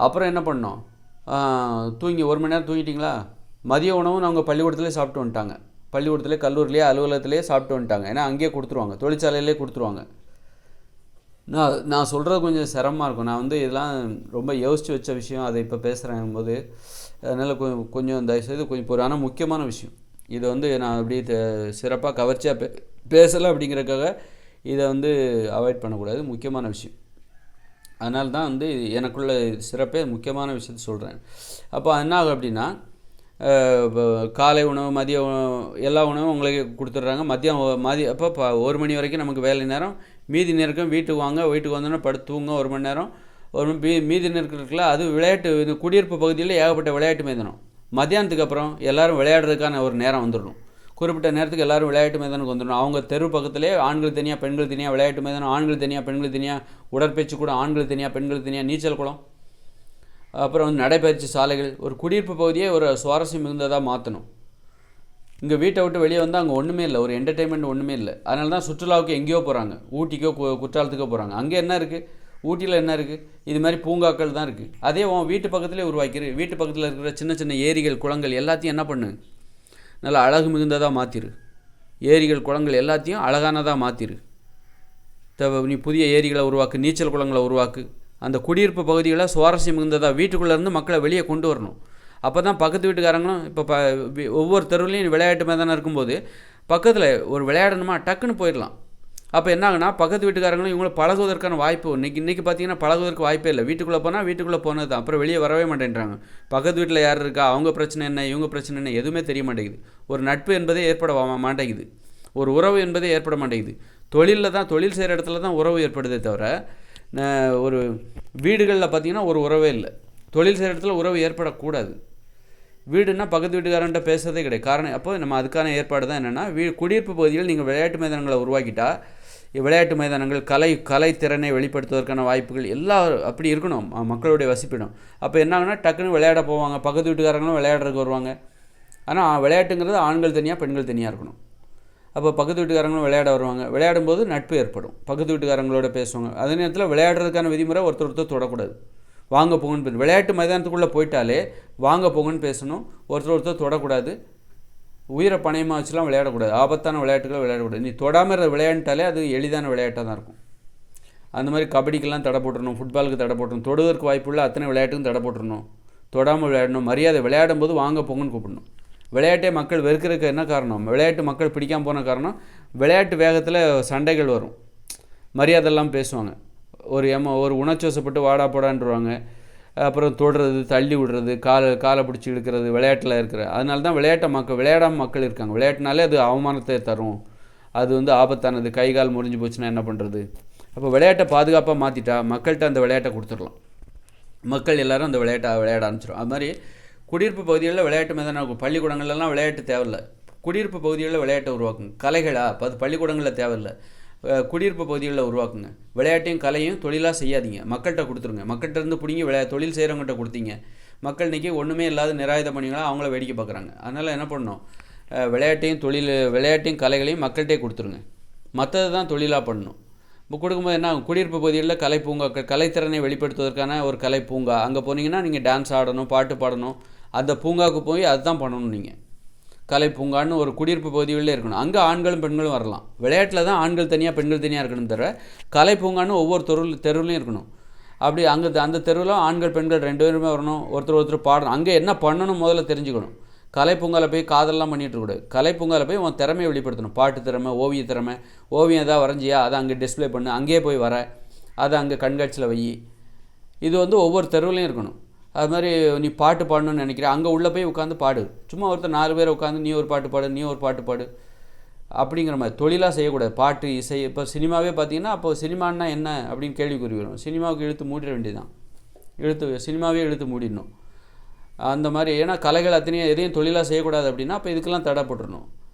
அப்புறம் என்ன பண்ணோம், தூங்கி 1 மணி நேரம் தூங்கிட்டிங்களா, மதிய உணவும் அவங்க பள்ளிக்கூடத்துலேயே சாப்பிட்டு வந்துட்டாங்க, பள்ளிக்கூடத்துலேயே, கல்லூரிலேயே, அலுவலகத்துலேயே சாப்பிட்டு வந்துட்டாங்க. ஏன்னா அங்கேயே கொடுத்துருவாங்க, தொழிற்சாலையிலே கொடுத்துருவாங்க. நான் சொல்கிறது கொஞ்சம் சிரமமாக இருக்கும். நான் இதெல்லாம் ரொம்ப யோசித்து வச்ச விஷயம், அதை இப்போ பேசுகிறேன் போது அதனால் கொஞ்சம் தயவுசெய்து கொஞ்சம் ஆனால் முக்கியமான விஷயம். இதை நான் அப்படி சிறப்பாக கவர்ச்சியாக பேசலை அப்படிங்கிறதுக்காக இதை அவாய்ட் பண்ணக்கூடாது, முக்கியமான விஷயம். அதனால தான் எனக்குள்ள சிறப்பே முக்கியமான விஷயத்தை சொல்கிறேன். அப்போ என்ன ஆகும் அப்படின்னா, காலை உணவு, மதிய உணவு, எல்லா உணவும் உங்களுக்கு கொடுத்துட்றாங்க. அப்போ 1 மணி வரைக்கும் நமக்கு வேலை நேரம். மீதி நேரம் வீட்டுக்கு வாங்க, வீட்டுக்கு வந்தோன்னா படுத்து தூங்க 1 மணி நேரம். மீதி நேரத்துக்குள்ள அது விளையாட்டு, குடியிருப்பு பகுதியில் ஏகப்பட்ட விளையாட்டு மைதானம். மத்தியானத்துக்கு அப்புறம் எல்லோரும் விளையாடுறதுக்கான ஒரு நேரம் வந்துடணும். குறிப்பிட்ட நேரத்துக்கு எல்லோரும் விளையாட்டு மைதானுக்கு வந்துடணும். அவங்க தெரு பக்கத்துலேயே ஆண்கள் தனியாக, பெண்கள் தனியாக, விளையாட்டு மைதானம் ஆண்கள் தனியாக, பெண்கள் தனியாக, உடற்பயிற்சி கூட ஆண்கள் தனியாக, பெண்கள் தனியாக, நீச்சல் குளம், அப்புறம் நடைப்பயிற்சி சாலைகள். ஒரு குடியிருப்பு பகுதியே ஒரு சுவாரஸ்யம் மிகுந்ததாக மாற்றணும். இங்கே வீட்டை விட்டு வெளியே வந்தால் அங்கே ஒன்றுமே இல்லை, ஒரு என்டர்டெயின்மெண்ட் ஒன்றுமே இல்லை. அதனால தான் சுற்றுலாவுக்கு எங்கேயோ போகிறாங்க, ஊட்டிக்கோ குற்றாலத்துக்கோ போகிறாங்க. அங்கே என்ன இருக்குது, ஊட்டியில் என்ன இருக்குது? இது மாதிரி பூங்காக்கள் தான் இருக்குது. அதே உன் வீட்டு பக்கத்துலேயே உருவாக்கிரு. வீட்டு பக்கத்தில் இருக்கிற சின்ன சின்ன ஏரிகள், குளங்கள் எல்லாத்தையும் என்ன பண்ணு, நல்லா அழகு மிகுந்ததாக மாற்றிரு. ஏரிகள், குளங்கள் எல்லாத்தையும் அழகானதாக மாற்றிரு. நீ புதிய ஏரிகளை உருவாக்கு, நீச்சல் குளங்களை உருவாக்கு. அந்த குடியிருப்பு பகுதிகளை சுவாரஸ்யம் மிகுந்ததாக வீட்டுக்குள்ளேருந்து மக்களை வெளியே கொண்டு வரணும். அப்போ தான் பக்கத்து வீட்டுக்காரங்களும் இப்போ ஒவ்வொரு தெருவுலையும் விளையாட்டு மைதானம் இருக்கும்போது பக்கத்தில் ஒரு விளையாடணுமா டக்குன்னு போயிடலாம். அப்போ என்ன ஆகுனா, பக்கத்து வீட்டுக்காரங்களும் இவங்களை பழகுவதற்கான வாய்ப்பு இன்றைக்கி பார்த்தீங்கன்னா பழகுவதற்கு வாய்ப்பே இல்லை. வீட்டுக்குள்ளே போனால் வீட்டுக்குள்ளே போனது தான், அப்புறம் வெளியே வரவே மாட்டேன்றாங்க. பக்கத்து வீட்டில் யார் இருக்கா, அவங்க பிரச்சனை என்ன, இவங்க பிரச்சனை என்ன, எதுவுமே தெரிய மாட்டேங்குது. ஒரு நட்பு என்பதே ஏற்பட மாட்டேங்குது. ஒரு உறவு என்பதே ஏற்பட மாட்டேங்குது. தொழிலில் தான், தொழில் செய்கிற இடத்துல தான் உறவு ஏற்படுதே தவிர, ஒரு வீடுகளில் பார்த்திங்கன்னா ஒரு உறவே இல்லை. தொழில் செய்கிற இடத்துல உறவு ஏற்படக்கூடாது. வீடுன்னா பக்கத்து வீட்டுக்காரன்ட்ட பேசுறதே கிடையாது. காரணம் அப்போ நம்ம அதுக்கான ஏற்பாடு தான் என்னென்னா, குடியிருப்பு பகுதியில் நீங்கள் விளையாட்டு மைதானங்களை உருவாக்கிட்டா, விளையாட்டு மைதானங்கள் கலைத்திறனை வெளிப்படுத்துவதற்கான வாய்ப்புகள் எல்லாம் அப்படி இருக்கணும், மக்களுடைய வசிப்பிடும். அப்போ என்ன ஆகுனா, டக்குன்னு விளையாட போவாங்க, பக்கத்து வீட்டுக்காரங்களும் விளையாடுறதுக்கு வருவாங்க. ஆனால் விளையாட்டுங்கிறது ஆண்கள் தனியாக பெண்கள் தனியாக இருக்கணும். அப்போ பக்கத்து வீட்டுக்காரங்களும் விளையாட வருவாங்க. விளையாடும்போது நட்பு ஏற்படும், பக்கத்து வீட்டுக்காரங்களோட பேசுவாங்க. அதே நேரத்தில் விளையாடுறதுக்கான விதிமுறை ஒருத்தர் தொடக்கூடாது. வாங்க போங்கன்னு விளையாட்டு மைதானத்துக்குள்ளே போயிட்டாலே வாங்க போங்கன்னு பேசணும். ஒருத்தர் தொடக்கூடாது. உயிரை பணையமாக வச்சுலாம் விளையாடக்கூடாது. ஆபத்தான விளையாட்டுகளை விளையாடக்கூடாது. நீ தொடாமல் விளையாண்டாலே அது எளிதான விளையாட்டாக தான் இருக்கும். அந்த மாதிரி கபடிக்கெல்லாம் தடை போட்டுடணும், ஃபுட்பாலுக்கு தடை போட்டுடணும், தொடுவதற்கு வாய்ப்புள்ள அத்தனை விளையாட்டுக்கும் தடை போட்டுடணும். தொடாமல் விளையாடணும். மரியாதை, விளையாடும்போது வாங்க போங்கன்னு கூப்பிடணும். விளையாட்டே மக்கள் வெறுக்கிறதுக்கு என்ன காரணம்? விளையாட்டு மக்கள் பிடிக்காமல் போன காரணம், விளையாட்டு வேகத்தில் சண்டைகள் வரும், மரியாதைலாம் பேசுவாங்க, ஒரு உணர்ச்சிவசப்பட்டு வாடா போடான்றுவாங்க. அப்புறம் தொடுறது, தள்ளி விடுறது, காலை பிடிச்சி இழுக்கிறது விளையாட்டில் இருக்கிற. அதனால தான் விளையாடாமல் மக்கள் இருக்காங்க. விளையாட்டுனாலே அது அவமானத்தை தரும், அது ஆபத்தானது, கை கால் முறிஞ்சு போச்சுன்னா என்ன பண்ணுறது? அப்போ விளையாட்டை பாதுகாப்பாக மாற்றிட்டா மக்கள்கிட்ட அந்த விளையாட்டை கொடுத்துடலாம். மக்கள் எல்லோரும் அந்த விளையாட்டை விளையாட ஆரம்பிச்சிடும். அது மாதிரி குடியிருப்பு பகுதிகளில் விளையாட்டு மைதானம் இருக்கும். பள்ளிக்கூடங்கள்லாம் விளையாட்டு தேவையில்லை. குடியிருப்பு பகுதிகளில் விளையாட்டை உருவாக்குங்க. கலைகளாக பள்ளிக்கூடங்களில் தேவையில்லை, குடியிருப்பு பகுதிகளில் உருவாக்குங்க. விளையாட்டையும் கலையும் தொழிலாக செய்யாதீங்க, மக்கள்கிட்ட கொடுத்துருங்க. மக்கள்கிட்ட இருந்து பிடிங்கி தொழில் செய்கிறவங்ககிட்ட கொடுத்தீங்க. மக்கள் இன்றைக்கி ஒன்றுமே இல்லாத நிராயுத பணிகளாக அவங்கள வேடிக்கை பார்க்குறாங்க. அதனால் என்ன பண்ணணும், விளையாட்டையும் கலைகளையும் மக்கள்கிட்டே கொடுத்துருங்க. மற்றது தான் தொழிலாக பண்ணணும். இப்போ கொடுக்கும்போது என்ன ஆகும், குடியிருப்பு பகுதிகளில் கலை பூங்காக்கள், கலைத்திறனை வெளிப்படுத்துவதற்கான ஒரு கலை பூங்கா. அங்கே போனீங்கன்னா நீங்கள் டான்ஸ் ஆடணும், பாட்டு பாடணும். அந்த பூங்காவுக்கு போய் அதுதான் பண்ணணும். நீங்கள் கலை பூங்கான்னு ஒரு குடியிருப்பு பகுதிகளில் இருக்கணும். அங்கே ஆண்களும் பெண்களும் வரலாம். விளையாட்டில் தான் ஆண்கள் தனியாக பெண்கள் தனியாக இருக்கணும் தவிர, கலை பூங்கான்னு ஒவ்வொரு தெருவுலையும் இருக்கணும். அப்படி அந்த தெருவில் ஆண்கள் பெண்கள் 2 பேருமே வரணும். ஒருத்தர் பாடணும். அங்கே என்ன பண்ணணும் முதல்ல தெரிஞ்சுக்கணும். கலை பூங்காவில் போய் காதெல்லாம் பண்ணிகிட்டு இருக்கக்கூடாது. கலை பூங்காவில் போய் உன் திறமையை வெளிப்படுத்தணும். பாட்டு திறமை, ஓவிய திறமை, ஓவியம் எதாவது வரைஞ்சியா அதை அங்கே டிஸ்பிளே பண்ணு, அங்கேயே போய் வர அதை அங்கே கண்காட்சியில் வை. இது ஒவ்வொரு தெருவுலையும் இருக்கணும். அது மாதிரி நீ பாட்டு பாடணும்னு நினைக்கிற, அங்கே உள்ளே போய் உட்காந்து பாடு. சும்மா ஒருத்தர் 4 பேர் உட்காந்து நீ ஒரு பாட்டு பாடு, நீ ஒரு பாட்டு பாடு அப்படிங்கிற மாதிரி தொழிலாக செய்யக்கூடாது. பாட்டு, இசை. இப்போ சினிமாவே பார்த்தீங்கன்னா, அப்போ சினிமான்னா என்ன அப்படின்னு கேள்விக்குறி வரும். சினிமாவுக்கு இழுத்து மூடிட வேண்டியதுதான். சினிமாவே இழுத்து மூடிடணும். அந்த மாதிரி. ஏன்னா கலைகள் அத்தனையும் எதையும் தொழிலாக செய்யக்கூடாது அப்படின்னா அப்போ இதுக்கெல்லாம் தடை போட்டுடணும்.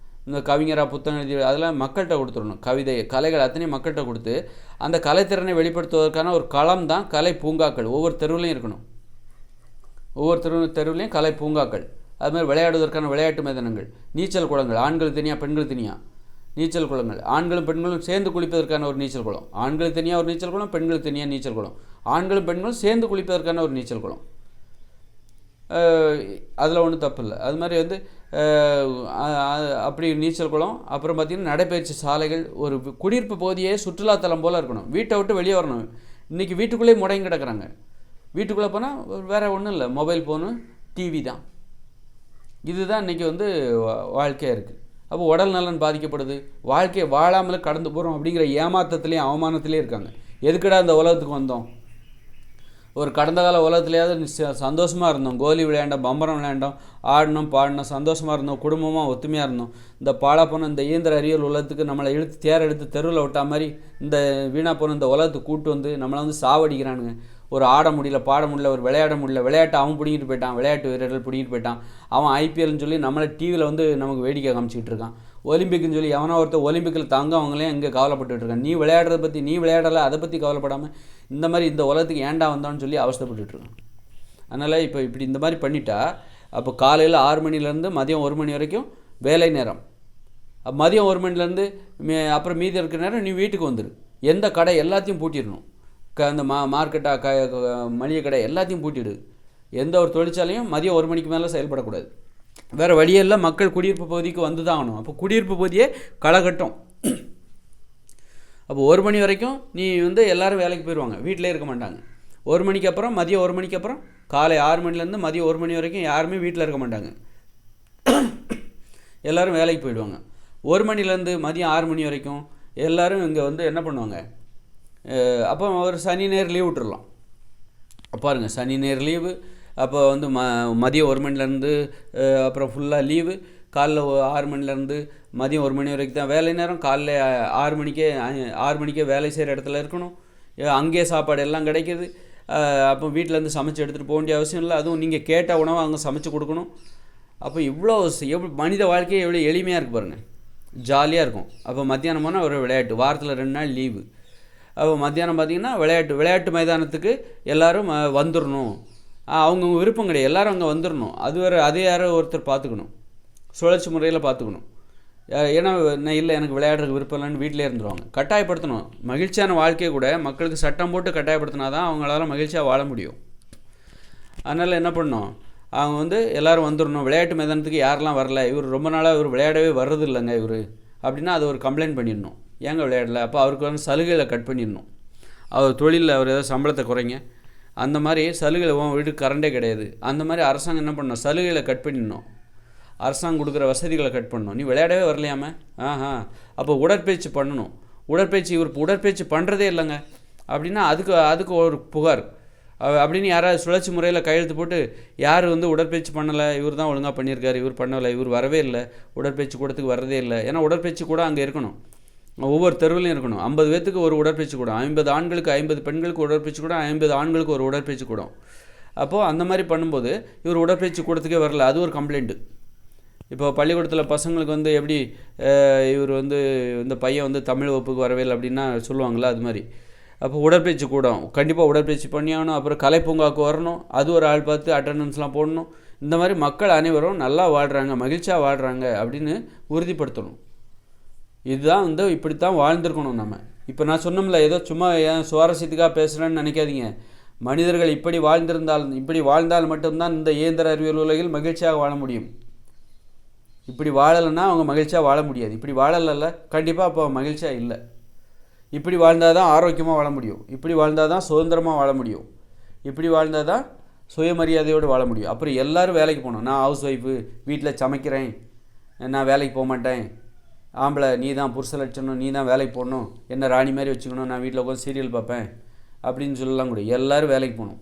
இந்த கவிஞராக புத்தகம் எழுதி அதெல்லாம் மக்கள்கிட்ட கொடுத்துடணும். கவிதை, கலைகள் அத்தனையும் மக்கள்கிட்ட கொடுத்து அந்த கலைத்திறனை வெளிப்படுத்துவதற்கான ஒரு களம் தான் கலை பூங்காக்கள். ஒவ்வொரு தெருவுலையும் இருக்கணும். ஒவ்வொரு தெருவுலையும் கலை பூங்காக்கள். அதுமாதிரி விளையாடுவதற்கான விளையாட்டு மைதானங்கள், நீச்சல் குளங்கள், ஆண்கள் தனியாக பெண்கள் தனியாக நீச்சல் குளங்கள், ஆண்களும் பெண்களும் சேர்ந்து குளிப்பதற்கான ஒரு நீச்சல் குளம், ஆண்கள் தனியாக ஒரு நீச்சல் குளம், பெண்கள் தனியாக நீச்சல் குளம், ஆண்களும் பெண்களும் சேர்ந்து குளிப்பதற்கான ஒரு நீச்சல் குளம். அதில் ஒன்றும் தப்பு இல்லை. அது மாதிரி அப்படி நீச்சல் குளம். அப்புறம் பார்த்திங்கன்னா நடைப்பயிற்சி சாலைகள். ஒரு குடியிருப்பு பகுதியே சுற்றுலாத்தலம் போல் இருக்கணும். வீட்டை விட்டு வெளியே வரணும். இன்றைக்கி வீட்டுக்குள்ளேயே முடங்கி கிடக்குறாங்க. வீட்டுக்குள்ளே போனால் வேறு ஒன்றும் இல்லை, மொபைல் ஃபோனு, டிவி தான். இதுதான் இன்றைக்கி வாழ்க்கையாக இருக்குது. அப்போ உடல் நலன் பாதிக்கப்படுது. வாழ்க்கையை வாழாமலே கடந்து போகிறோம் அப்படிங்கிற ஏமாற்றத்துலேயும் அவமானத்துலேயும் இருக்காங்க. எதுக்கடா இந்த உலகத்துக்கு வந்தோம்? ஒரு கடந்த கால உலகத்துலையாவது சந்தோஷமாக இருந்தோம். கோலி விளையாண்டோம், பம்பரம் விளையாண்டோம், ஆடினோம், பாடினோம், சந்தோஷமாக இருந்தோம், குடும்பமாக ஒத்துமையாக இருந்தோம். இந்த பாழாப்போன இந்த இயந்திர அறிவியல் உலகத்துக்கு நம்மளை தேர் எடுத்து தெருவில் விட்டா மாதிரி இந்த வீணாக போன இந்த உலகத்துக்கு கூட்டு நம்மளை சாவடிக்கிறானுங்க. ஒரு ஆட முடியல, பாட முடியல, ஒரு விளையாட முடியல. விளையாட்டு அவன் பிடிங்கிட்டு போயிட்டான், விளையாட்டு வீரர்கள் பிடிங்கிட்டு போயிட்டான். அவன் ஐபிஎல்னு சொல்லி நம்மளை டிவியில் நமக்கு வேடிக்கை காமிச்சிக்கிட்டு இருக்கான். ஒலிம்பிக்குன்னு சொல்லி எவனோ ஒருத்தர் ஒலிம்பிக்கில் அவங்களே இங்கே கவலைப்பட்டுட்டு இருக்கான். நீ விளையாடுறத பற்றி, நீ விளையாடலை அதை பற்றி கவலைப்படாமல் இந்த மாதிரி இந்த உலகத்துக்கு ஏண்டா வந்தோன்னு சொல்லி அவஸ்தைப்பட்டுருக்கான். அதனால் இப்போ இப்படி இந்த மாதிரி பண்ணிட்டா, அப்போ காலையில் 6 மணிலேருந்து மதியம் 1 மணி வரைக்கும் வேலை நேரம். மதியம் 1 மணிலேருந்து அப்புறம் மீதி இருக்கிற நேரம் நீ வீட்டுக்கு வந்துடு. எந்த கடை எல்லாத்தையும் பூட்டிடணும். அந்த மார்க்கெட்டாக மளிகை கடை எல்லாத்தையும் பூட்டிடு. எந்த ஒரு தொழிற்சாலையும் மதியம் 1 மணிக்கு மேலே செயல்படக்கூடாது. வேறு வழியெல்லாம் மக்கள் குடியிருப்பு பகுதிக்கு வந்து தான் ஆகணும். அப்போ குடியிருப்பு பகுதியே களகட்டும். அப்போ 1 மணி வரைக்கும் நீ எல்லோரும் வேலைக்கு போயிடுவாங்க, வீட்டிலே இருக்க மாட்டாங்க. 1 மணிக்கு அப்புறம் மதியம் 1 மணிக்கு அப்புறம் காலை 6 மணிலேருந்து மதியம் 1 மணி வரைக்கும் யாருமே வீட்டில் இருக்க மாட்டாங்க, எல்லோரும் வேலைக்கு போயிடுவாங்க. 1 மணிலேருந்து மதியம் 6 மணி வரைக்கும் எல்லோரும் இங்கே என்ன பண்ணுவாங்க, அப்போ ஒரு சனி ஞாயிறு லீவ் விட்டுறலாம். பாருங்கள், சனி ஞாயிறு லீவு. அப்போ மதியம் 1 மணிலேருந்து அப்புறம் ஃபுல்லாக லீவு. காலைல 6 மணிலேருந்து மதியம் 1 மணி வரைக்கும் தான் வேலை நேரம். காலைல 6 மணிக்கே வேலை செய்கிற இடத்துல இருக்கணும். அங்கேயே சாப்பாடு எல்லாம் கிடைக்கிது. அப்போ வீட்டிலேருந்து சமைச்சு எடுத்துகிட்டு போக வேண்டிய அவசியம் இல்லை. அதுவும் நீங்கள் கேட்ட உணவை அங்கே சமைச்சு கொடுக்கணும். அப்போ இவ்வளோ மனித வாழ்க்கையை எவ்வளோ எளிமையாக இருக்குது பாருங்கள், ஜாலியாக இருக்கும். அப்போ மத்தியானம் போனால் ஒரு விளையாட்டு, வாரத்தில் 2 நாள் லீவு. அப்போ மத்தியானம் பார்த்திங்கன்னா விளையாட்டு மைதானத்துக்கு எல்லோரும் வந்துடணும். அவங்கவுங்க விருப்பம் கிடையாது, எல்லோரும் அங்கே வந்துடணும். அது யாரோ ஒருத்தர் பார்த்துக்கணும், சுழற்சி முறையில் பார்த்துக்கணும். ஏன்னா இல்லை எனக்கு விளையாடுறதுக்கு விருப்பம் இல்லைன்னு வீட்டிலே இருந்துருவாங்க. கட்டாயப்படுத்தணும். மகிழ்ச்சியான வாழ்க்கையை கூட மக்களுக்கு சட்டம் போட்டு கட்டாயப்படுத்தினா தான் அவங்களால மகிழ்ச்சியாக வாழ முடியும். அதனால் என்ன பண்ணணும், அவங்க எல்லோரும் வந்துடணும். விளையாட்டு மைதானத்துக்கு யாரெல்லாம் வரல, இவர் ரொம்ப நாளாக இவர் விளையாடவே வர்றது இல்லைங்க இவர் அப்படின்னா அது ஒரு கம்ப்ளைண்ட் பண்ணிடணும். ஏங்க விளையாடல, அப்போ அவருக்கு சலுகைகளை கட் பண்ணிடணும். அவர் தொழிலில் அவர் ஏதாவது சம்பளத்தை குறைங்க, அந்த மாதிரி சலுகைகளை வீட்டுக்கு கரண்டே கிடையாது, அந்த மாதிரி அரசாங்கம் என்ன பண்ணணும், சலுகைகளை கட் பண்ணிடணும். அரசாங்கம் கொடுக்குற வசதிகளை கட் பண்ணணும். நீ விளையாடவே வரலையாம, அப்போ உடற்பயிற்சி பண்ணணும். இவர் உடற்பயிற்சி பண்ணுறதே இல்லைங்க அப்படின்னா அதுக்கு ஒரு புகார் அப்படின்னு யாராவது சுழற்சி முறையில் கையெழுத்து போட்டு யார் உடற்பயிற்சி பண்ணலை, இவர் தான் ஒழுங்காக பண்ணியிருக்காரு, இவர் பண்ணலை, இவர் வரவே இல்லை, உடற்பயிற்சி கூடத்துக்கு வரதே இல்லை. ஏன்னா உடற்பயிற்சி கூட அங்கே இருக்கணும், ஒவ்வொரு தெருவிலையும் இருக்கணும். 50 பேத்துக்கு ஒரு உடற்பயிற்சி கூடம், 50 ஆண்களுக்கு 50 பெண்களுக்கு உடற்பயிற்சி கூடம், 50 ஆண்களுக்கு ஒரு உடற்பயிற்சி கூடம். அப்போது அந்த மாதிரி பண்ணும்போது இவர் உடற்பயிற்சி கூடத்துக்கே வரல, அது ஒரு கம்ப்ளைண்ட்டு. இப்போ பள்ளிக்கூடத்தில் பசங்களுக்கு எப்படி இவர் இந்த பையன் தமிழ் வகுப்புக்கு வரவே இல்லை அப்படின்னா சொல்லுவாங்களா, அது மாதிரி. அப்போ உடற்பயிற்சி கூடம் கண்டிப்பாக உடற்பயிற்சி பண்ணியாகணும். அப்புறம் கலைப்பூங்காவுக்கு வரணும், அது ஒரு ஆள் பார்த்து அட்டண்டன்ஸ்லாம் போடணும். இந்த மாதிரி மக்கள் அனைவரும் நல்லா வாழ்கிறாங்க, மகிழ்ச்சியாக வாழ்கிறாங்க அப்படின்னு உறுதிப்படுத்தணும். இதுதான் இப்படித்தான் வாழ்ந்துருக்கணும் நம்ம. இப்போ நான் சொன்னோம்ல, ஏதோ சும்மா ஏன் சுவாரஸ்யத்துக்காக பேசுகிறேன்னு நினைக்காதீங்க. மனிதர்கள் இப்படி வாழ்ந்தால் மட்டும்தான் இந்த இயந்திர அறிவியல் உலகில் மகிழ்ச்சியாக வாழ முடியும். இப்படி வாழலைன்னா அவங்க மகிழ்ச்சியாக வாழ முடியாது. இப்படி வாழலைல்ல, கண்டிப்பாக அப்போ மகிழ்ச்சியாக இல்லை. இப்படி வாழ்ந்தால் தான் ஆரோக்கியமாக வாழ முடியும், இப்படி வாழ்ந்தால் தான் சுதந்திரமாக வாழ முடியும், இப்படி வாழ்ந்தால் தான் சுயமரியாதையோடு வாழ முடியும். அப்புறம் எல்லோரும் வேலைக்கு போகணும். நான் ஹவுஸ் ஒய்ஃபு, வீட்டில் சமைக்கிறேன், நான் வேலைக்கு போக மாட்டேன், ஆம்பளை நீ தான் புருஷ லட்சணும், நீ தான் வேலைக்கு போகணும், என்ன ராணி மாதிரி வச்சுக்கணும், நான் வீட்டில் உட்காந்து சீரியல் பார்ப்பேன் அப்படின்னு சொல்லலாம் கூட. எல்லோரும் வேலைக்கு போகணும்.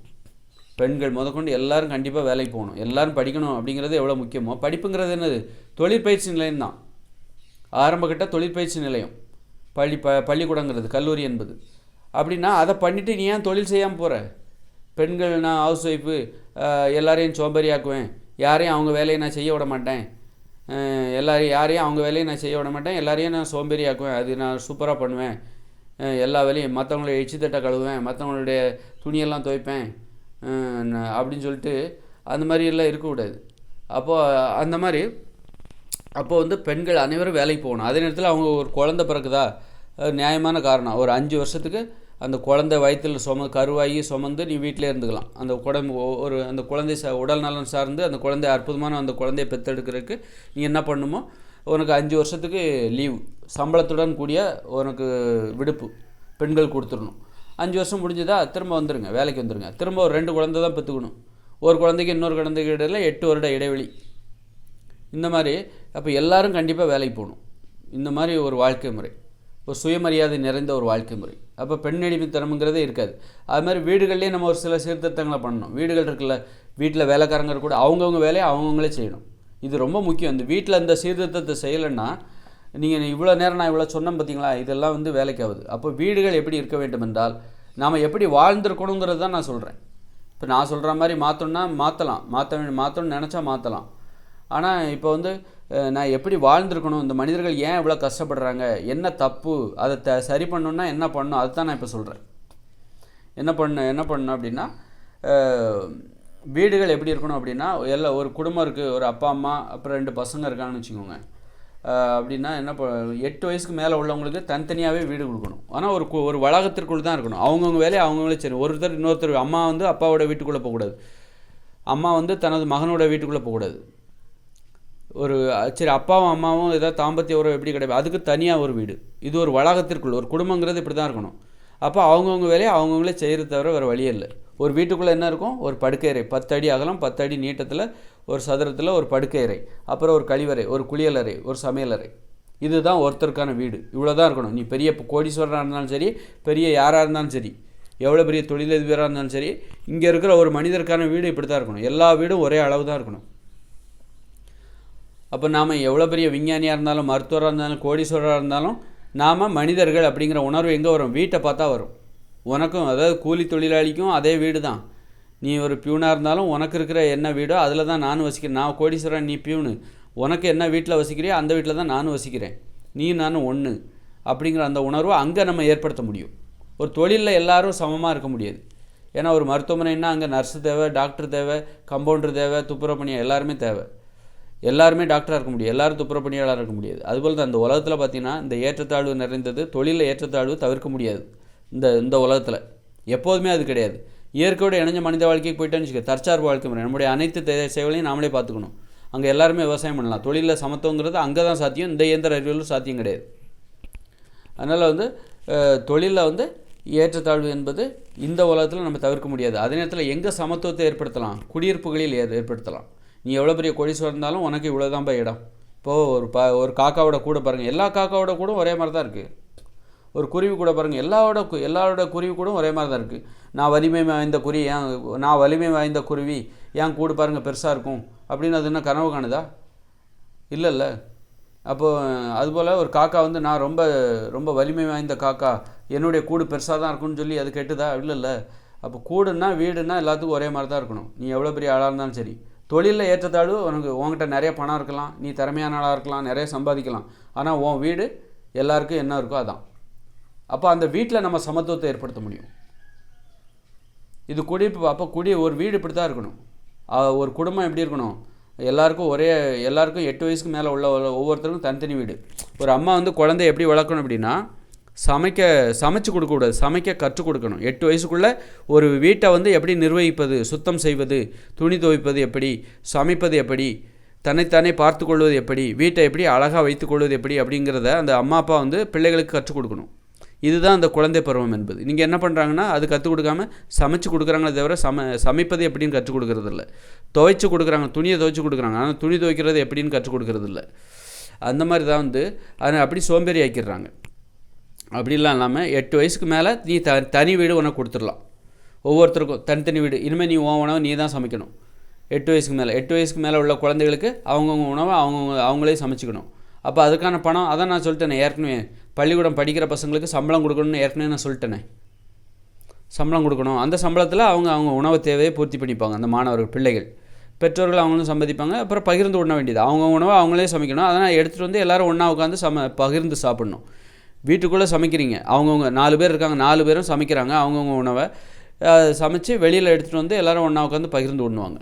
பெண்கள் முதற்கொண்டு எல்லோரும் கண்டிப்பாக வேலைக்கு போகணும், எல்லோரும் படிக்கணும். அப்படிங்கிறது எவ்வளோ முக்கியமோ, படிப்புங்கிறது என்னது, தொழிற்பயிற்சி நிலையம் தான். ஆரம்பகட்ட தொழிற்பயிற்சி நிலையம் பள்ளிக்கூடங்கிறது, கல்லூரி என்பது. அப்படின்னா அதை பண்ணிவிட்டு நீ ஏன் தொழில் செய்யாமல் போகிற? பெண்கள் நான் ஹவுஸ் ஒய்ஃபு, எல்லாரையும் சோம்பேறியாக்குவேன், யாரையும் அவங்க வேலையை நான் செய்ய விட மாட்டேன், யாரையும் அவங்க வேலையை நான் செய்ய விட மாட்டேன், எல்லாரையும் நான் சோம்பேறியாக்குவேன், அது நான் சூப்பராக பண்ணுவேன், எல்லா வேலையும் மற்றவங்களுடைய எச்சி தட்டை கழுவுவேன், மற்றவங்களுடைய துணியெல்லாம் துவைப்பேன் அப்படின்னு சொல்லிட்டு அந்த மாதிரியெல்லாம் இருக்கக்கூடாது. அந்த மாதிரி அப்போது பெண்கள் அனைவரும் வேலைக்கு போகணும். அதே நேரத்தில் அவங்க ஒரு குழந்தை பிறக்குதா, நியாயமான காரணம், ஒரு 5 வருஷத்துக்கு அந்த குழந்தை வயிற்றில் கருவாகி சுமந்து நீ வீட்டிலே இருந்துக்கலாம். அந்த குழந்தை உடல் நலன் சார்ந்து அந்த குழந்தை அற்புதமான அந்த குழந்தையை பெற்றெடுக்கிறதுக்கு நீ என்ன பண்ணுமோ, உனக்கு 5 வருஷத்துக்கு லீவு, சம்பளத்துடன் கூடிய உனக்கு விடுப்பு பெண்கள் கொடுத்துடணும். 5 வருஷம் முடிஞ்சதா திரும்ப வந்துடுங்க, வேலைக்கு வந்துடுங்க. திரும்ப ஒரு 2 குழந்தை தான் பெற்றுக்கணும். ஒரு குழந்தைக்கு இன்னொரு குழந்தைக்கு இடையில 8 வருட இடைவெளி. இந்த மாதிரி அப்போ எல்லோரும் கண்டிப்பாக வேலைக்கு போகணும். இந்த மாதிரி ஒரு வாழ்க்கை முறை, ஒரு சுயமரியாதை நிறைந்த ஒரு வாழ்க்கை முறை. அப்போ பெண்ணடிமைத்தனம்ங்கிறதே இருக்காது. அது மாதிரி வீடுகள்லேயே நம்ம ஒரு சில சீர்திருத்தங்களை பண்ணணும். வீடுகள் இருக்குல்ல, வீட்டில் வேலைக்காரங்க கூட அவங்கவுங்க வேலையை அவங்கவுங்களே செய்யணும். இது ரொம்ப முக்கியம். இந்த வீட்டில் இந்த சீர்திருத்தத்தை செய்யலைன்னா, நீங்கள் இவ்வளோ நேரம் நான் இவ்வளோ சொன்னேன் பார்த்தீங்களா, இதெல்லாம் வேலைக்கு ஆகுது. அப்போ வீடுகள் எப்படி இருக்க வேண்டும் என்றால், நாம் எப்படி வாழ்ந்துருக்கணுங்கிறது தான் நான் சொல்கிறேன். இப்போ நான் சொல்கிற மாதிரி மாற்றணும்னா மாற்றணும்னு நினச்சா மாற்றலாம். ஆனால் இப்போ நான் எப்படி வாழ்ந்துருக்கணும், இந்த மனிதர்கள் ஏன் இவ்வளோ கஷ்டப்படுறாங்க, என்ன தப்பு, அதை சரி பண்ணணுன்னா என்ன பண்ணணும், அதுதான் நான் இப்போ சொல்கிறேன். என்ன பண்ணணும் அப்படின்னா, வீடுகள் எப்படி இருக்கணும் அப்படின்னா, ஒரு குடும்பம் இருக்குது, ஒரு அப்பா அம்மா அப்புறம் 2 பசங்க இருக்காங்கன்னு வச்சுக்கோங்க. அப்படின்னா என்ன 8 வயசுக்கு மேலே உள்ளவங்களுக்கு தனித்தனியாகவே வீடு கொடுக்கணும். ஆனால் ஒரு வளாகத்திற்குள் தான் இருக்கணும். அவங்கவுங்க வேலையை அவங்கவுங்களே சரி. ஒருத்தர் இன்னொருத்தர் அம்மா வந்து அப்பாவோட வீட்டுக்குள்ளே போகக்கூடாது, அம்மா வந்து தனது மகனோட வீட்டுக்குள்ளே போகக்கூடாது. சரி அப்பாவும் அம்மாவும் ஏதாவது தாம்பத்திய உறவு எப்படி கிடையாது, அதுக்கு தனியாக ஒரு வீடு. இது ஒரு வளாகத்திற்குள் ஒரு குடும்பங்கிறது இப்படி தான் இருக்கணும். அப்போ அவங்கவுங்க வேலையை அவங்கவுங்களே செய்கிறது தவிர வேறு வழியே இல்லை. ஒரு வீட்டுக்குள்ளே என்ன இருக்கும், ஒரு படுக்கையறை 10 அடி அகலம் 10 அடி நீட்டத்தில் ஒரு சதுரத்தில் ஒரு படுக்கையறை, அப்புறம் ஒரு கழிவறை, ஒரு குளியலறை, ஒரு சமையலறை. இதுதான் ஒருத்தருக்கான வீடு. இவ்வளோ தான் இருக்கணும். நீ பெரிய கோடீஸ்வரராக இருந்தாலும் சரி, பெரிய யாராக இருந்தாலும் சரி, எவ்வளோ பெரிய தொழிலதிபராக இருந்தாலும் சரி, இங்கே இருக்கிற ஒரு மனிதருக்கான வீடு இப்படி தான் இருக்கணும். எல்லா வீடும் ஒரே அளவு தான் இருக்கணும். அப்போ நாம் எவ்வளோ பெரிய விஞ்ஞானியாக இருந்தாலும், மருத்துவராக இருந்தாலும், கோடீஸ்வரராக இருந்தாலும், நாம் மனிதர்கள் அப்படிங்கிற உணர்வு எங்கே வரும், வீட்டை பார்த்தா வரும். உனக்கும் அதாவது கூலி தொழிலாளிக்கும் அதே வீடு தான். நீ ஒரு பியூனாக இருந்தாலும் உனக்கு இருக்கிற என்ன வீடோ அதில் தான் நானும் வசிக்கிறேன். நான் கோடீஸ்வரன், நீ பியூனு. உனக்கு என்ன வீட்டில் வசிக்கிறியோ அந்த வீட்டில் தான் நானும் வசிக்கிறேன். நீ நானும் ஒன்று அப்படிங்கிற அந்த உணர்வை அங்கே நம்ம ஏற்படுத்த முடியும். ஒரு தொழிலில் எல்லாரும் சமமாக இருக்க முடியாது. ஏன்னா ஒரு மருத்துவமனைன்னா அங்கே நர்ஸு தேவை, டாக்டர் தேவை, கம்பவுண்டர் தேவை, துப்புரவு பணியாளர் எல்லாருமே தேவை. எல்லாருமே டாக்டராக இருக்க முடியாது, எல்லோரும் துப்புரவு பணியாளராக இருக்க முடியாது. அதுபோல் தான் இந்த உலகத்தில் பார்த்திங்கன்னா இந்த ஏற்றத்தாழ்வு நிறைந்தது. தொழிலில் ஏற்றத்தாழ்வு தவிர்க்க முடியாது. இந்த உலகத்தில் எப்போதுமே அது கிடையாது. இயற்கையோடு இணைஞ்ச மனித வாழ்க்கைக்கு போயிட்டேன்னு வச்சுக்க, தற்சார்பு வாழ்க்கை முறை. நம்முடைய அனைத்து சேவைகளையும் நாமளே பார்த்துக்கணும். அங்கே எல்லாருமே விவசாயம் பண்ணலாம். தொழிலில் சமத்துவங்கிறது அங்கே தான் சாத்தியம். இந்த இயந்திர அறிவியலும் சாத்தியம் கிடையாது. அதனால் வந்து தொழிலில் வந்து ஏற்றத்தாழ்வு என்பது இந்த உலகத்தில் நம்ம தவிர்க்க முடியாது. அதே நேரத்தில் எங்கே சமத்துவத்தை ஏற்படுத்தலாம், குடியிருப்புகளில் ஏற்படுத்தலாம். நீ எவ்வளோ பெரிய கோடீஸ்வரர் இருந்தாலும் உனக்கு இவ்வளோ தான் இடம். இப்போது ஒரு காக்காவோட கூட பாருங்கள், எல்லா காக்காவோட கூட ஒரே மாதிரி தான் இருக்குது. ஒரு குருவி கூட பாருங்கள், எல்லாரோட குருவி கூட ஒரே மாதிரி தான் இருக்குது. நான் வலிமை வாய்ந்த குருவி ஏன் கூடு பாருங்கள் பெருசாக இருக்கும் அப்படின்னு அது என்ன கனவு காணுதா? இல்லைல்ல. அப்போது அதுபோல் ஒரு காக்கா வந்து நான் ரொம்ப ரொம்ப வலிமை வாய்ந்த காக்கா, என்னுடைய கூடு பெருசாக தான் இருக்கும்னு சொல்லி அது கெட்டுதா? இல்லைல்ல. அப்போ கூடுன்னா வீடுன்னா எல்லாத்துக்கும் ஒரே மாதிரி தான் இருக்கணும். நீ எவ்வளோ பெரிய ஆளாக இருந்தாலும் சரி. தொழிலில் ஏற்றத்தாழ்வு உங்ககிட்ட நிறைய பணம் இருக்கலாம், நீ திறமையான ஆளாக இருக்கலாம், நிறைய சம்பாதிக்கலாம். ஆனால் உன் வீடு எல்லாருக்கும் என்ன இருக்கோ அதான். அப்போ அந்த வீட்டில் நம்ம சமத்துவத்தை ஏற்படுத்த முடியும். இது குடியிருப்பு. அப்போ ஒரு வீடு இப்படி தான் இருக்கணும். ஒரு குடும்பம் எப்படி இருக்கணும், எல்லாருக்கும் 8 வயசுக்கு மேலே உள்ள ஒவ்வொருத்தருக்கும் தனித்தனி வீடு. ஒரு அம்மா வந்து குழந்தைய எப்படி வளர்க்கணும் அப்படின்னா, சமைச்சு கொடுக்கக்கூடாது, சமைக்க கற்றுக் கொடுக்கணும். 8 வயசுக்குள்ளே ஒரு வீட்டை வந்து எப்படி நிர்வகிப்பது, சுத்தம் செய்வது, துணி துவைப்பது எப்படி, சமைப்பது எப்படி, தன்னைத்தானே பார்த்து கொள்வது எப்படி, வீட்டை எப்படி அழகாக வைத்துக்கொள்வது எப்படி அப்படிங்கிறத அந்த அம்மா அப்பா வந்து பிள்ளைகளுக்கு கற்றுக் கொடுக்கணும். இதுதான் அந்த குழந்தை பருவம் என்பது. நீங்கள் என்ன பண்ணுறாங்கன்னா அது கற்றுக் கொடுக்காம சமைச்சு கொடுக்குறாங்களே தவிர சமைப்பது எப்படின்னு கற்றுக் கொடுக்கறது இல்லை. துவைச்சு கொடுக்குறாங்க, துணியை துவைச்சி கொடுக்குறாங்க, ஆனால் துணி துவைக்கிறது எப்படின்னு கற்றுக் கொடுக்கறது இல்லை. அந்த மாதிரி தான் வந்து அதை அப்படி சோம்பேறி ஆக்கிடுறாங்க. அப்படிலாம் இல்லாமல் 8 வயசுக்கு மேலே நீ தனி வீடு உனக்கு கொடுத்துடலாம். ஒவ்வொருத்தருக்கும் தனித்தனி வீடு. இனிமேல் நீ உன் உணவை நீ தான் சமைக்கணும். 8 வயசுக்கு மேலே உள்ள குழந்தைகளுக்கு அவங்கவுங்க உணவை அவங்களே சமைச்சிக்கணும். அப்போ அதுக்கான பணம் அதான் நான் சொல்லிட்டேனே ஏற்கனவே, பள்ளிக்கூடம் படிக்கிற பசங்களுக்கு சம்பளம் கொடுக்கணும்னு ஏற்கனவே நான் சொல்லிட்டேனே. சம்பளம் கொடுக்கணும். அந்த சம்பளத்தில் அவங்க உணவு தேவையை பூர்த்தி பண்ணிப்பாங்க. அந்த மாணவர்கள் பிள்ளைகள், பெற்றோர்கள் அவங்களும் சம்பாதிப்பாங்க. அப்புறம் பகிர்ந்து உண்ண வேண்டியது. அவங்க உணவை அவங்களே சமைக்கணும். அதனால் எடுத்துகிட்டு வந்து எல்லோரும் ஒன்றா உட்காந்து பகிர்ந்து சாப்பிட்ணும். வீட்டுக்குள்ளே சமைக்கிறீங்க, அவங்கவுங்க 4 பேர் இருக்காங்க, 4 பேரும் சமைக்கிறாங்க. அவங்கவுங்க உணவை சமைச்சு வெளியில் எடுத்துகிட்டு வந்து எல்லோரும் ஒன்றா உட்காந்து பகிர்ந்து உண்ணுவாங்க.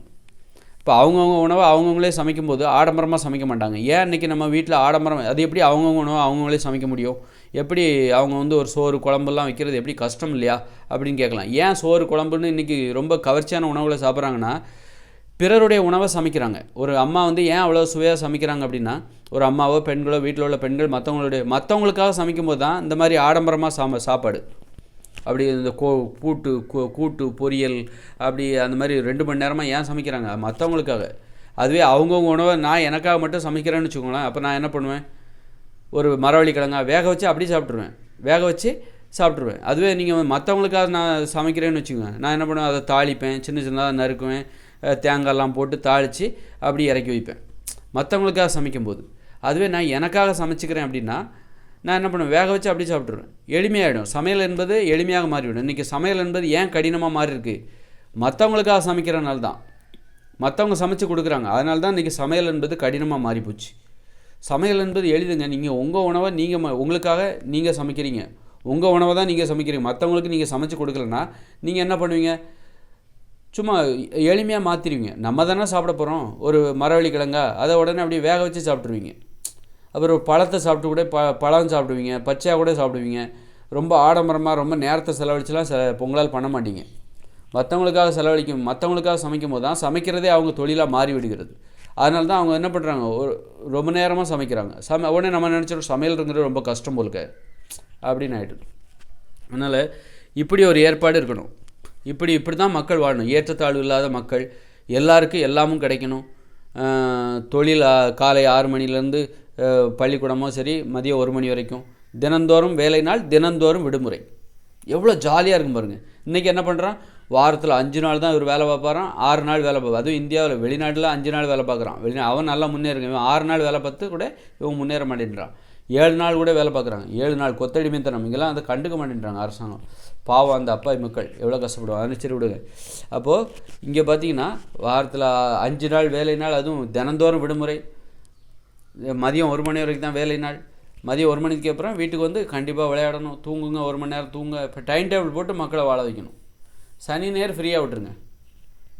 இப்போ அவங்கவுங்க உணவை அவங்கவுங்களே சமைக்கும்போது ஆடம்பரமாக சமைக்க மாட்டாங்க. ஏன் இன்றைக்கி நம்ம வீட்டில் ஆடம்பரம், அது எப்படி அவங்கவுங்க உணவை அவங்கவுங்களே சமைக்க முடியும்? எப்படி அவங்க வந்து ஒரு சோறு குழம்புலாம் வைக்கிறது எப்படி கஷ்டம் இல்லையா அப்படின்னு கேட்கலாம். ஏன் சோறு குழம்புன்னு இன்றைக்கி ரொம்ப கவர்ச்சியான உணவுகளை சாப்பிட்றாங்கன்னா, பிறருடைய உணவை சமைக்கிறாங்க. ஒரு அம்மா வந்து ஏன் அவ்வளோ சுவையாக சமைக்கிறாங்க அப்படின்னா, ஒரு அம்மாவோ பெண்களோ வீட்டில் உள்ள பெண்கள் மற்றவங்களுக்காக சமைக்கும்போது தான் இந்த மாதிரி ஆடம்பரமாக சாப்பாடு. அப்படி இந்த கூட்டு பொரியல் அப்படி அந்த மாதிரி 2 மணி நேரமாக ஏன் சமைக்கிறாங்க? மற்றவங்களுக்காக. அதுவே அவங்கவுங்க உணவை நான் எனக்காக மட்டும் சமைக்கிறேன்னு வச்சுக்கோங்களேன். அப்போ நான் என்ன பண்ணுவேன், ஒரு மரவள்ளி கிழங்கா வேக வச்சு அப்படி சாப்பிட்ருவேன். அதுவே நீங்கள் மற்றவங்களுக்காக நான் சமைக்கிறேன்னு வச்சுக்கோங்க, நான் என்ன பண்ணுவேன், அதை தாளிப்பேன், சின்ன சின்னதாக நறுக்குவேன், தேங்காயெல்லாம் போட்டு தாளித்து அப்படி இறக்கி வைப்பேன் மற்றவங்களுக்காக சமைக்கும்போது. அதுவே நான் எனக்காக சமைச்சிக்கிறேன் அப்படின்னா நான் என்ன பண்ணுவேன், வேக வச்சு அப்படி சாப்பிட்ருவேன். எளிமையாகிடும். சமையல் என்பது எளிமையாக மாறிவிடும். இன்றைக்கி சமையல் என்பது ஏன் கடினமாக மாறி இருக்குது, மற்றவங்களுக்காக சமைக்கிறனால தான். மற்றவங்க சமைச்சு கொடுக்குறாங்க, அதனால தான் இன்றைக்கி சமையல் என்பது கடினமாக மாறிப்போச்சு. சமையல் என்பது எளிதுங்க. நீங்கள் உங்கள் உணவை உங்களுக்காக நீங்கள் சமைக்கிறீங்க, உங்கள் உணவை தான் நீங்கள் சமைக்கிறீங்க. மற்றவங்களுக்கு நீங்கள் சமைச்சு கொடுக்கலன்னா நீங்கள் என்ன பண்ணுவீங்க, சும்மா எளிமையாக மாற்றிடுவீங்க. நம்ம தானே சாப்பிட போகிறோம், ஒரு மரவள்ளி கிழங்கா அதை உடனே அப்படியே வேக வச்சு சாப்பிட்ருவீங்க. அப்புறம் பழத்தை சாப்பிட்டு கூட பழம் சாப்பிடுவீங்க, பச்சையாக கூட சாப்பிடுவீங்க. ரொம்ப ஆடம்பரமாக ரொம்ப நேரத்தை செலவழிச்சுலாம் உங்களால் பண்ண மாட்டீங்க. மற்றவங்களுக்காக சமைக்கும் போது தான் சமைக்கிறதே அவங்க தொழிலாக மாறி விடுகிறது. அதனால தான் அவங்க என்ன பண்ணுறாங்க, ரொம்ப நேரமாக சமைக்கிறாங்க. உடனே நம்ம நினச்சிடும் சமையல்ங்கிறது ரொம்ப கஷ்டம் போலுக்க அப்படின்னு ஆகிடுது. அதனால் இப்படி ஒரு ஏற்பாடு இருக்கணும். இப்படி தான் மக்கள் வாழணும். ஏற்றத்தாழ்வு இல்லாத மக்கள், எல்லாருக்கும் எல்லாமும் கிடைக்கணும். தொழில் காலை 6 மணிலேருந்து பள்ளிக்கூடமோ சரி, மதியம் 1 மணி வரைக்கும், தினந்தோறும் வேலை நாள், தினந்தோறும் விடுமுறை. எவ்வளோ ஜாலியாக இருக்கும் பாருங்கள். இன்றைக்கி என்ன பண்ணுறான், வாரத்தில் 5 நாள் தான் இவர் வேலை பார்ப்பாரான், 6 நாள் வேலை பார்ப்பார். அதுவும் இந்தியாவில் வெளிநாட்டில் 5 நாள் வேலை பார்க்குறான். அவன் நல்லா முன்னேறுங்க. இவன் 6 நாள் வேலை பார்த்து கூட இவன் முன்னேற மாட்டேன்றான். 7 நாள் கூட வேலை பார்க்குறாங்க. 7 நாள் கொத்தடிமைத்தனம். இங்கெல்லாம் அதை கண்டுக்க மாட்டேன்றாங்க அரசாங்கம். பாவம் அந்த அப்பாவி மக்கள் எவ்வளோ கஷ்டப்படுவாங்க. அனுப்பிச்சிட்டு விடுங்க. அப்போது இங்கே பார்த்தீங்கன்னா வாரத்தில் 5 நாள் வேலை நாள், அதுவும் தினந்தோறும் விடுமுறை. மதியம் 1 மணி வரைக்கும் தான் வேலை நாள். மதியம் 1 மணிக்கு அப்புறம் வீட்டுக்கு வந்து கண்டிப்பாக விளையாடணும், தூங்குங்க, 1 மணி நேரம் தூங்க. இப்போ டைம் டேபிள் போட்டு மக்களை வாழ வைக்கணும். சனி நேரம் ஃப்ரீயாக விட்டுருங்க.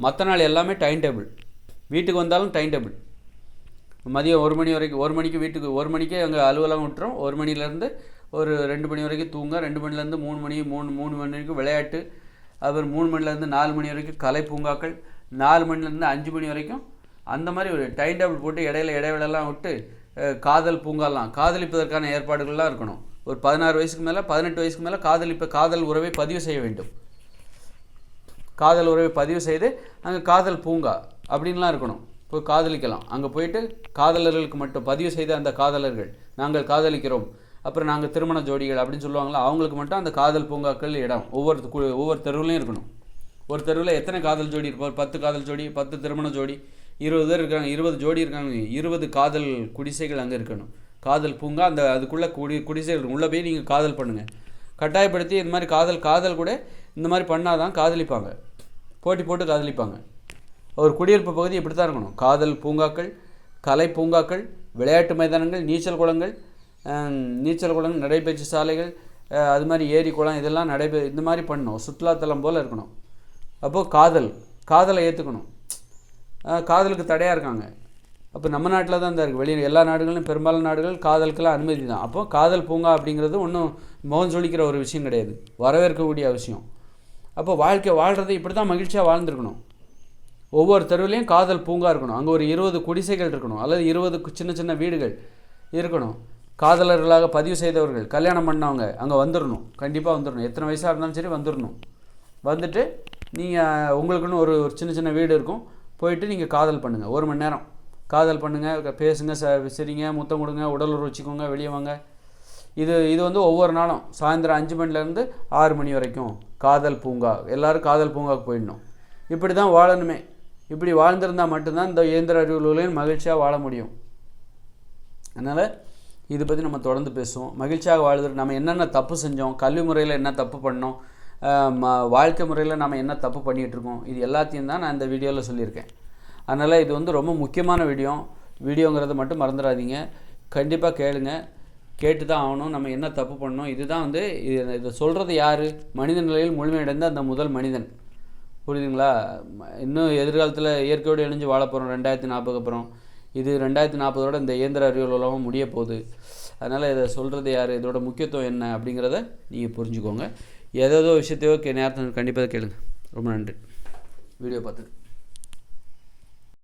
மற்ற நாள் எல்லாமே டைம் டேபிள். வீட்டுக்கு வந்தாலும் டைம் டேபிள். மதியம் 1 மணி வரைக்கும், 1 மணிக்கு வீட்டுக்கு, 1 மணிக்கே அங்கே அலுவலகம் விட்டுரும். 1 மணிலேருந்து ஒரு 2 மணி வரைக்கும் தூங்க, 2 மணிலேருந்து 3 மணி வரைக்கும் விளையாட்டு, அப்புறம் 3 மணிலேருந்து 4 மணி வரைக்கும் கலை பூங்காக்கள், 4 மணிலேருந்து 5 மணி வரைக்கும். அந்த மாதிரி ஒரு டைம் டேபிள் போட்டு இடைவேளெல்லாம் விட்டு காதல் பூங்காலாம், காதலிப்பதற்கான ஏற்பாடுகள்லாம் இருக்கணும். ஒரு 16 வயசுக்கு மேலே, 18 வயசுக்கு மேலே காதல் உறவை பதிவு செய்ய வேண்டும். காதல் உறவை பதிவு செய்து அங்கே காதல் பூங்கா அப்படின்லாம் இருக்கணும். போய் காதலிக்கலாம். அங்கே போயிட்டு காதலர்களுக்கு மட்டும் பதிவு செய்த அந்த காதலர்கள், நாங்கள் காதலிக்கிறோம், அப்புறம் நாங்கள் திருமண ஜோடிகள் அப்படின்னு சொல்லுவாங்களா, அவங்களுக்கு மட்டும் அந்த காதல் பூங்காக்கள் இடம் ஒவ்வொரு தெருவுலையும் இருக்கணும். ஒரு தெருவில் எத்தனை காதல் ஜோடி இருப்பார்? 10 காதல் ஜோடி, 10 திருமண ஜோடி, 20 பேர் இருக்காங்க, 20 ஜோடி இருக்காங்க, 20 காதல் குடிசைகள் அங்கே இருக்கணும். காதல் பூங்கா, அதுக்குள்ளே குடிசைகள் உள்ளே போய் நீங்கள் காதல் பண்ணுங்கள். கட்டாயப்படுத்தி இந்த மாதிரி காதல் கூட இந்த மாதிரி பண்ணால் தான் காதலிப்பாங்க. போட்டி போட்டு காதலிப்பாங்க. ஒரு குடியிருப்பு பகுதி இப்படி தான் இருக்கணும். காதல் பூங்காக்கள், கலை பூங்காக்கள், விளையாட்டு மைதானங்கள், நீச்சல் குளங்கள், நடைபயிற்சி சாலைகள், அது மாதிரி ஏரி குளம், இதெல்லாம் இந்த மாதிரி பண்ணணும். சுற்றுலாத்தலம் போல் இருக்கணும். அப்போது காதலை ஏற்றுக்கணும். காதலுக்கு தடையாக இருக்காங்க. அப்போ நம்ம நாட்டில் தான் இருக்குது. வெளியே எல்லா நாடுகளிலும் பெரும்பாலான நாடுகள் காதலுக்கெல்லாம் அனுமதி தான். அப்போது காதல் பூங்கா அப்படிங்கிறது ஒன்றும் முகம் சொல்லிக்கிற ஒரு விஷயம் கிடையாது, வரவேற்கக்கூடிய விஷயம். அப்போ வாழ்க்கை வாழ்கிறது இப்படி தான் மகிழ்ச்சியாக வாழ்ந்துருக்கணும். ஒவ்வொரு தெருவிலையும் காதல் பூங்கா இருக்கணும். அங்கே ஒரு 20 குடிசைகள் இருக்கணும், அல்லது 20 சின்ன சின்ன வீடுகள் இருக்கணும். காதலர்களாக பதிவு செய்தவர்கள், கல்யாணம் பண்ணவங்க அங்கே வந்துடணும். கண்டிப்பாக வந்துடணும். எத்தனை வயசாக இருந்தாலும் சரி வந்துடணும். வந்துட்டு நீங்கள் உங்களுக்குன்னு ஒரு சின்ன வீடு இருக்கும். போயிட்டு நீங்கள் காதல் பண்ணுங்கள். 1 மணி நேரம் காதல் பண்ணுங்கள், பேசுங்க, சிரிங்க, முத்தம் கொடுங்க, உடல் உறவு வச்சுக்கோங்க, வெளியே வாங்க. இது வந்து ஒவ்வொரு நாளும் சாயந்தரம் 5 மணிலேருந்து 6 மணி வரைக்கும் காதல் பூங்கா. எல்லோரும் காதல் பூங்காவுக்கு போயிடணும். இப்படி தான் வாழணுமே. இப்படி வாழ்ந்திருந்தால் மட்டும்தான் இந்த இயந்திர அறிவுலையும் மகிழ்ச்சியாக வாழ முடியும். அதனால் இதை பற்றி நம்ம தொடர்ந்து பேசுவோம். மகிழ்ச்சியாக வாழ்றது நம்ம என்னென்ன தப்பு செஞ்சோம், கல்வி முறையில் என்ன தப்பு பண்ணோம், வாழ்க்கை முறையில் நம்ம என்ன தப்பு பண்ணிகிட்ருக்கோம், இது எல்லாத்தையும் தான் நான் இந்த வீடியோவில் சொல்லியிருக்கேன். அதனால் இது வந்து ரொம்ப முக்கியமான வீடியோங்கிறத மட்டும் மறந்துடாதீங்க. கண்டிப்பாக கேட்டு தான் ஆகணும். நம்ம என்ன தப்பு பண்ணோம், இதுதான் வந்து இதை சொல்கிறது யார்? மனித நிலையில் முழுமையடைந்த அந்த முதல் மனிதன். புரியுதுங்களா? இன்னும் எதிர்காலத்தில் இயற்கையோடு இணைஞ்சு வாழ போகிறோம் 2040 அப்புறம். இது 2040 இந்த இயந்திர அறிவியல் உலகம் முடிய போகுது. அதனால் இதை சொல்கிறது யார், இதோட முக்கியத்துவம் என்ன அப்படிங்கிறத நீங்கள் புரிஞ்சுக்கோங்க. ஏதோ விஷயத்தையோ நேரத்தை கண்டிப்பாக கேளுங்க. ரொம்ப நன்றி வீடியோ பார்த்துக்கு.